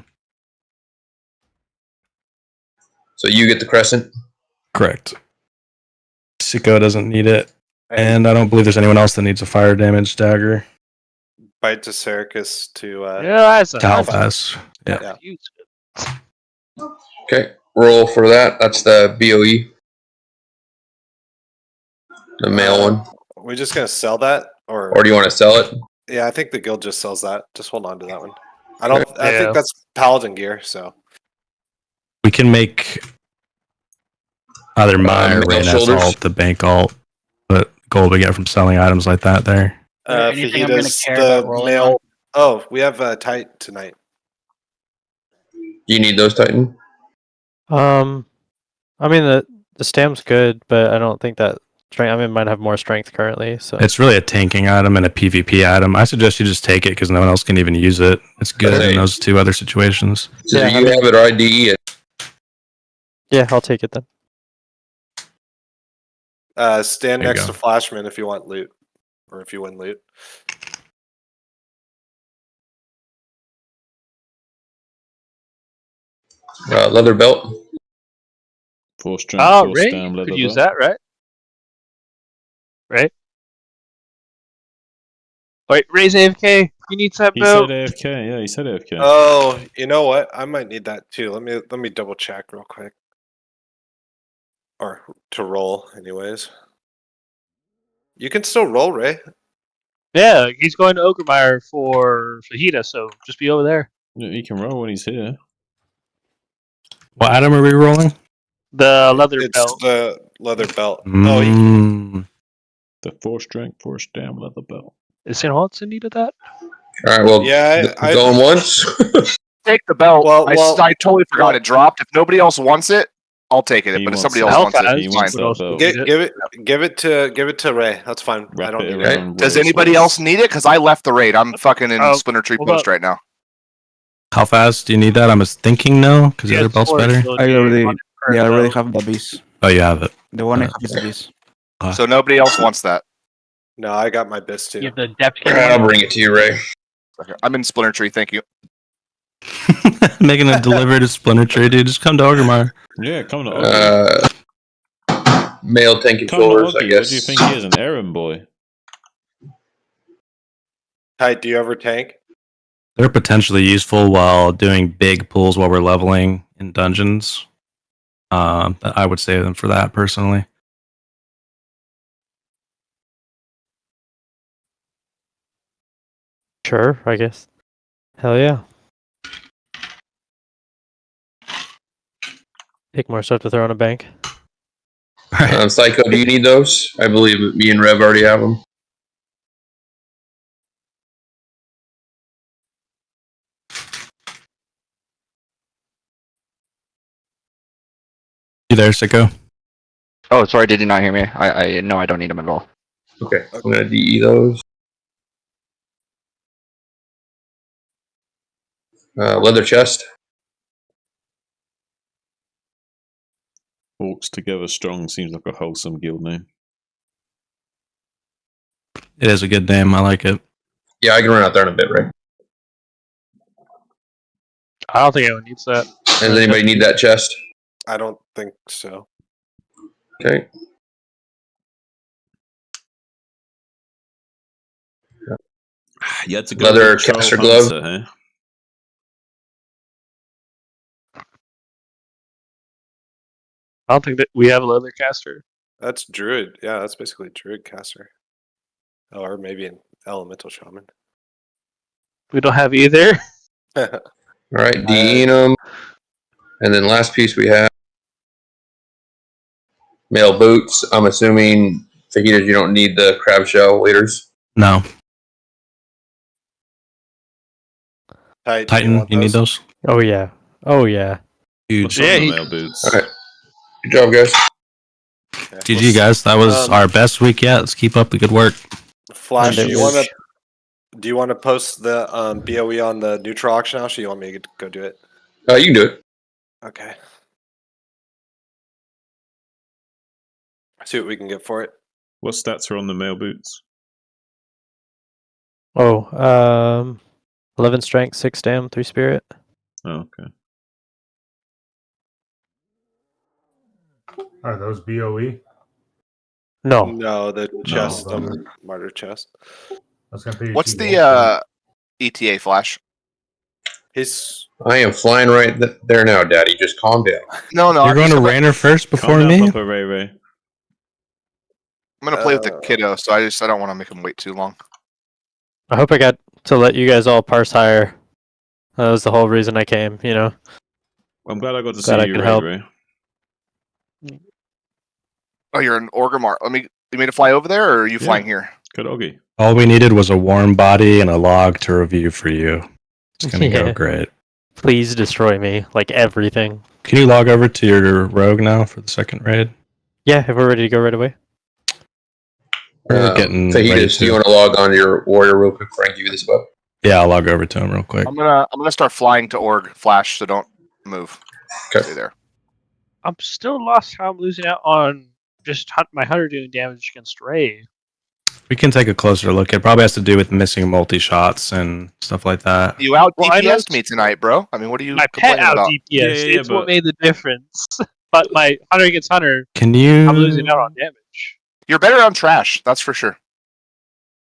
So you get the crescent? Correct. Sicko doesn't need it. And I don't believe there's anyone else that needs a fire damage dagger. Bite to Sericus to that's to Halfaz. Yeah. Okay, roll for that. That's the BOE. The male one. Are we just gonna sell that, or do you want to sell it? Yeah, I think the guild just sells that. Just hold on to that one. I think that's paladin gear. So We can make either mine or Reyna's shoulders? alt, the bank alt, but gold we get from selling items like that there. Anything I'm gonna Fajitas, care the about rolling male. Oh, we have tight tonight. Do you need those, Titan? I mean the stam's good, but I don't think that strength. I mean, it might have more strength currently. So It's really a tanking item and a PvP item. I suggest you just take it because no one else can even use it. It's good in those 2 other situations. So do you have it or IDE it? Yeah, I'll take it then. Stand There you next go. to Flashman if you want loot, or if you win loot. Leather belt. 4 strength, 4 Ray stam, leather could use belt. that, right? Right? Wait, Ray's AFK. He needs that He belt. said AFK. Yeah, he said AFK. Oh, you know what? I might need that too. Let me double check real quick, or to roll, anyways. You can still roll, Ray. Yeah, he's going to Ogremeyer for Fajita, so just be over there. Yeah, he can roll when he's here. What item are we rolling? The leather It's belt. the leather belt. The 4 strength, 4 stam, leather belt. Is St. Holtz in need of that? All right, well, Yeah, going once. Take the belt. Well, I totally forgot it dropped. If nobody else wants it, I'll take it. He But if wants somebody it. else wants it, He it's wants fine. that belt. Give it to Ray. That's fine. I don't need it. Does anybody else need it? Because I left the raid. I'm fucking in Splinter Tree hold Post up. right now. How fast do you need that? I'm thinking no, because the other belt's better. I already have the beast. Oh, you have it. The one I have is the beast. So nobody else wants that. No, I got my best too. You have the depth I'll bring it to you, Ray. Okay, I'm in Splinter Tree. Thank you. Making a delivery to Splinter Tree, dude. Just come to Orgrimmar. Yeah, come to Male tanking Come to shoulders, I Oggy. guess. What do you think he is? An errand boy? Tight. Do you ever tank? They're potentially useful while doing big pulls while we're leveling in dungeons. I would save them for that personally. Sure, I guess. Hell yeah. Take more stuff to throw in a bank. Psycho, do you need those? I believe me and Rev already have them. You there, Sicko? Oh, sorry, did you not hear me? No, I don't need them at all. Okay, I'm gonna DE those. Leather chest. Orcs Together Strong seems like a wholesome guild name. It is a good name. I like it. Yeah, I can run out there in a bit, Ray. I don't think anyone needs that. Does anybody need that chest? I don't think so. Okay. You had to go Leather with the caster troll glove. hunter, huh? I don't think that we have a leather caster. That's druid. Yeah, that's basically druid caster. Oh, or maybe an elemental shaman. We don't have either. All right, Dienum. And then last piece we have male boots. I'm assuming fajitas, you don't need the crab shell leaders. No. Titan, you need those? Oh yeah. Oh yeah. Huge. Yeah, male boots. Okay. Good job, guys. GG, guys. That was our best week yet. Let's keep up the good work. Flash, do you want to post the BOE on the neutral auction house, or you want me to go do it? You can do it. Okay. See what we can get for it. What stats are on the male boots? Oh, 11 strength, 6 stam, 3 spirit. Oh, okay. Are those BOE? No. No, the chest, martyr chest. That's gonna pay. What's the ETA, Flash? I am flying right there now, Daddy. Just calm down. No, You're going to Rainer first before Calm down, me? Papa Ray Ray. I'm gonna play with the kiddo, so I don't want to make him wait too long. I hope I got to let you guys all parse higher. That was the whole reason I came, you know. I'm glad I got to Glad see I you, could Ray help. Ray. Oh, you're in Orgrimmar. You mean to fly over there, or are you flying here? Good Oggy. All we needed was a warm body and a log to review for you. It's going to Yeah. go great. Please destroy me, like everything. Can you log over to your rogue now for the second raid? Yeah, if we're ready to go right away. We're getting ready Fajitas, do you to. want to log on to your warrior real quick before I give you this weapon? Yeah, I'll log over to him real quick. I'm gonna start flying to Org, Flash. So don't move. Okay. Stay there. I'm still lost how I'm losing out on just my hunter doing damage against Ray. We can take a closer look. It probably has to do with missing multi-shots and stuff like that. You out Well, I know DPS'd me tonight, bro. I mean, what are you My pet complaining out about? DPS. It's what made the difference. But my hunter against hunter, Can you... I'm losing out on damage. You're better on trash, that's for sure.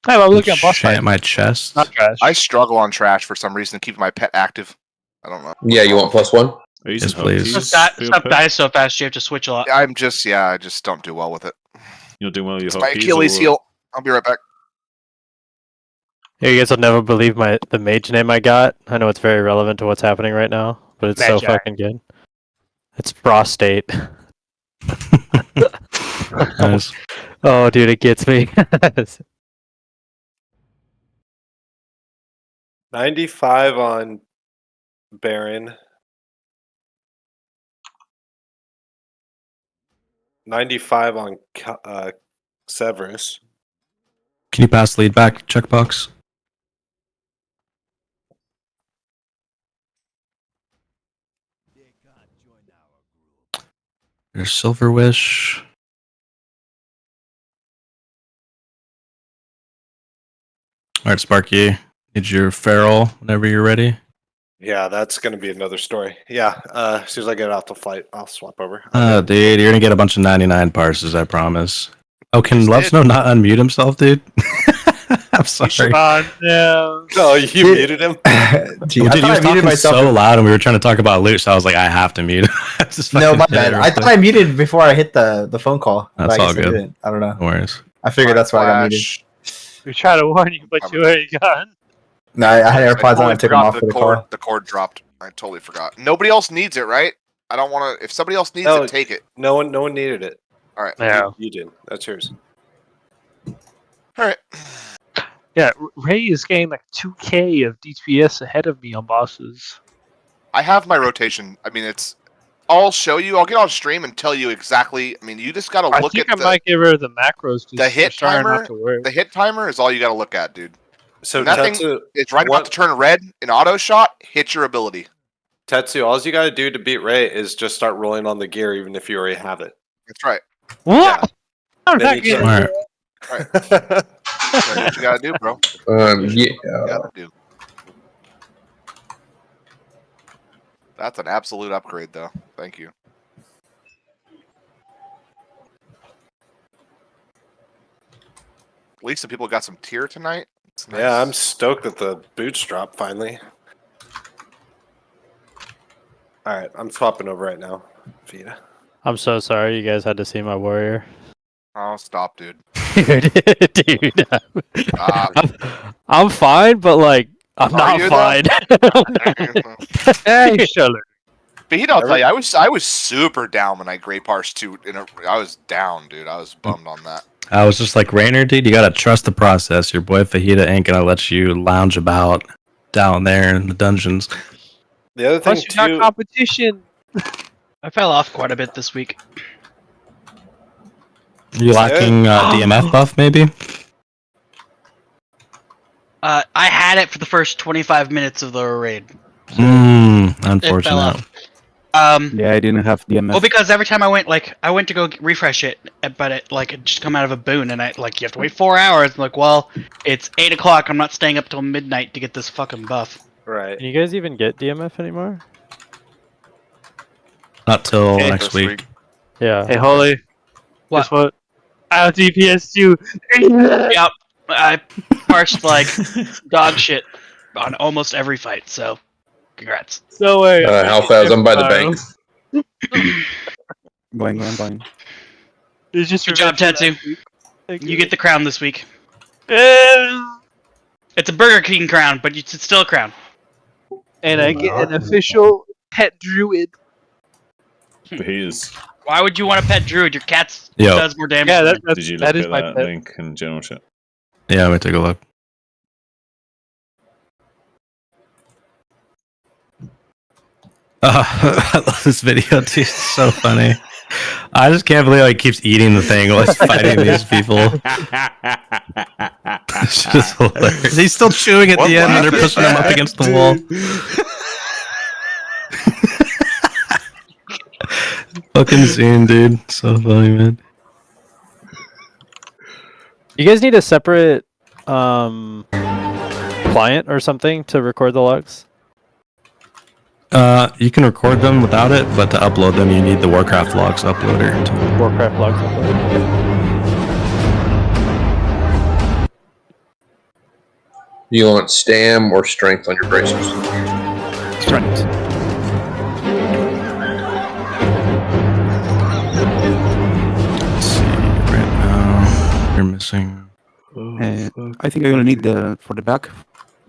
Hey, I'm looking at boss Shat fight. my chest? Not trash. I struggle on trash for some reason to keep my pet active. I don't know. Yeah, you want +1? Yes, please. Stuff dies so fast you have to switch a lot. I just don't do well with it. You're doing well with It's your my hotkeys, Achilles or- heel. I'll be right back. Yeah, you guys will never believe the mage name I got. I know it's very relevant to what's happening right now, but it's so Magi. fucking good. It's prostate. Nice. Oh, dude, it gets me. 95 on Baron. 95 on Severus. Can you pass lead back, checkbox? There's Silver Wish. Alright, Sparky. Need your feral whenever you're ready. Yeah, that's going to be another story. Yeah, as soon as I get off the flight, I'll swap over. Oh, dude, you're gonna get a bunch of 99 parses, I promise. Oh, can Love did. Snow not unmute himself, dude? I'm sorry. No. No, you muted him. Gee, Well, I dude, thought he was I muted talking myself. so loud, and we were trying to talk about loot, so I was like, I have to mute him. I just No, fucking my did it bad. real I quick. thought I muted before I hit the phone call. but That's I all guess I good. didn't. I don't know. No worries. I figured that's why I got muted. Flash. We try to warn you, but you ain't gun. No, I had AirPods on. totally I took them forgot off for the cord, call. The cord dropped. I totally forgot. Nobody else needs it, right? I don't want to. If somebody else needs No. it, take it. No one needed it. All right. Yeah. You did. That's yours. All right. Yeah, Ray is getting like 2k of DPS ahead of me on bosses. I have my rotation. I mean, I'll show you. I'll get on stream and tell you exactly. I mean, you just gotta I look think at I might give her the macros. the hit timer. Not to work. The hit timer is all you gotta look at, dude. So When that thing Tetsu, it's right about to turn red. An auto shot hits your ability. Tetsu, all you got to do to beat Ray is just start rolling on the gear, even if you already have it. That's right. What? I'm Then not you getting Alright. That's what you gotta do, bro. Yeah. You gotta do. That's an absolute upgrade, though. Thank you. At least the people got some tier tonight. Nice. Yeah, I'm stoked that the boots drop finally. All right, I'm swapping over right now. Fajita. I'm so sorry you guys had to see my warrior. Oh, stop, dude. Dude, I'm fine, but like I'm Are not you, fine. Hey, Shuller. Fajita, I'll tell you, I was super down when I Grey Parsed 2. I was down, dude. I was bummed on that. I was just like, Rainer, dude, you gotta trust the process. Your boy Fajita ain't gonna let you lounge about down there in the dungeons. The other thing Plus, you got too. competition. I fell off quite a bit this week. You lacking DMF buff, maybe? I had it for the first 25 minutes of the raid. It fell Unfortunate. off. Yeah, I didn't have DMF. Well, because every time I went to go refresh it, but it just come out of a boon, and you have to wait 4 hours. I'm like, well, it's 8 o'clock. I'm not staying up till midnight to get this fucking buff. Right. Can you guys even get DMF anymore? Not till next week. Yeah. Hey, Holy. What? Guess what? I have DPS2. Yep. I parsed like dog shit on almost every fight, so congrats. So wait. How fast? I'm by the bank. Going. It's just Good job, Tetsu. You get the crown this week. And It's a Burger King crown, but it's still a crown. I get an official pet druid. He is. Why would you want a pet druid? Your cat Yo. does more damage. Yeah, than you. Did you look that is at my that pet. link in general chat? Yeah, let me take a look. I love this video, dude. It's so funny. I just can't believe he keeps eating the thing while he's fighting these people. It's just hilarious. He's still chewing at the end, and they're pushing him up against the wall. Fucking scene, dude. So funny, man. You guys need a separate client or something to record the logs? You can record them without it, but to upload them, you need the Warcraft logs uploader. Warcraft logs uploader. Do you want stam or strength on your bracers? Strength. Let's see. Right now, you're missing. I think I'm gonna need the for the back,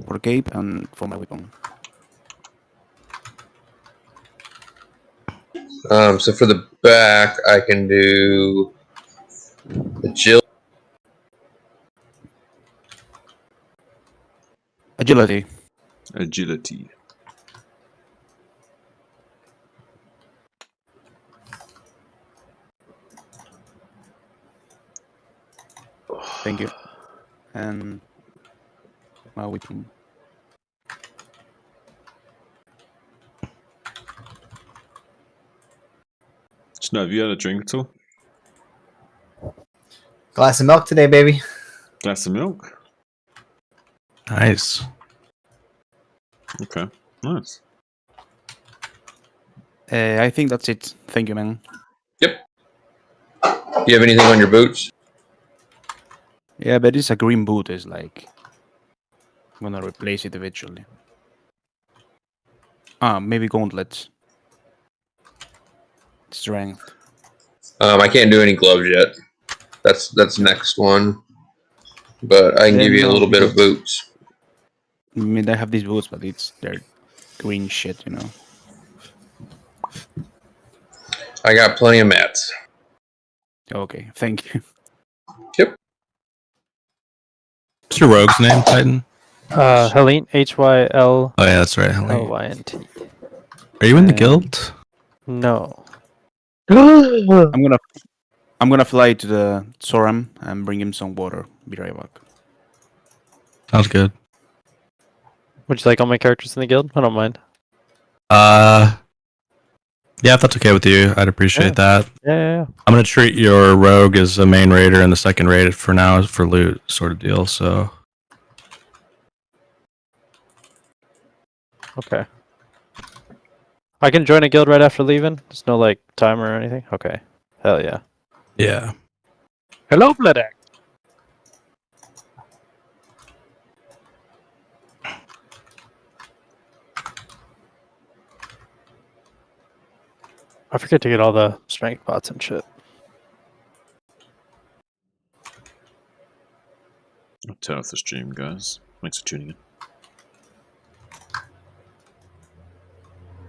for cape, and for my weapon. So for the back, I can do agility. Agility. Thank you. And my weapon. Snow, have you had a drink at all? Glass of milk today, baby. Glass of milk? Nice. Okay, nice. I think that's it. Thank you, man. Yep. Do you have anything on your boots? Yeah, but it's a green boot. Is like I'm gonna replace it eventually. Maybe gauntlets. Strength. I can't do any gloves yet. That's next one. But I can give you a little bit of boots. I mean, I have these boots, but they're green shit, you know. I got plenty of mats. Okay, thank you. Yep. What's your rogue's name, Titan? Helene, HYL. Oh yeah, that's right, Helene. LYNT. Are you in the guild? No. I'm gonna fly to the Soram and bring him some water. Be right back. Sounds good. Would you like all my characters in the guild? I don't mind. Yeah, if that's okay with you, I'd appreciate that. Yeah. I'm gonna treat your rogue as a main raider and the second raid for now is for loot sort of deal. So. Okay. I can join a guild right after leaving? There's no, like, timer or anything? Okay. Hell yeah. Yeah. Hello, Blood Act. I forget to get all the strength bots and shit. I'll turn off the stream, guys. Thanks for tuning in.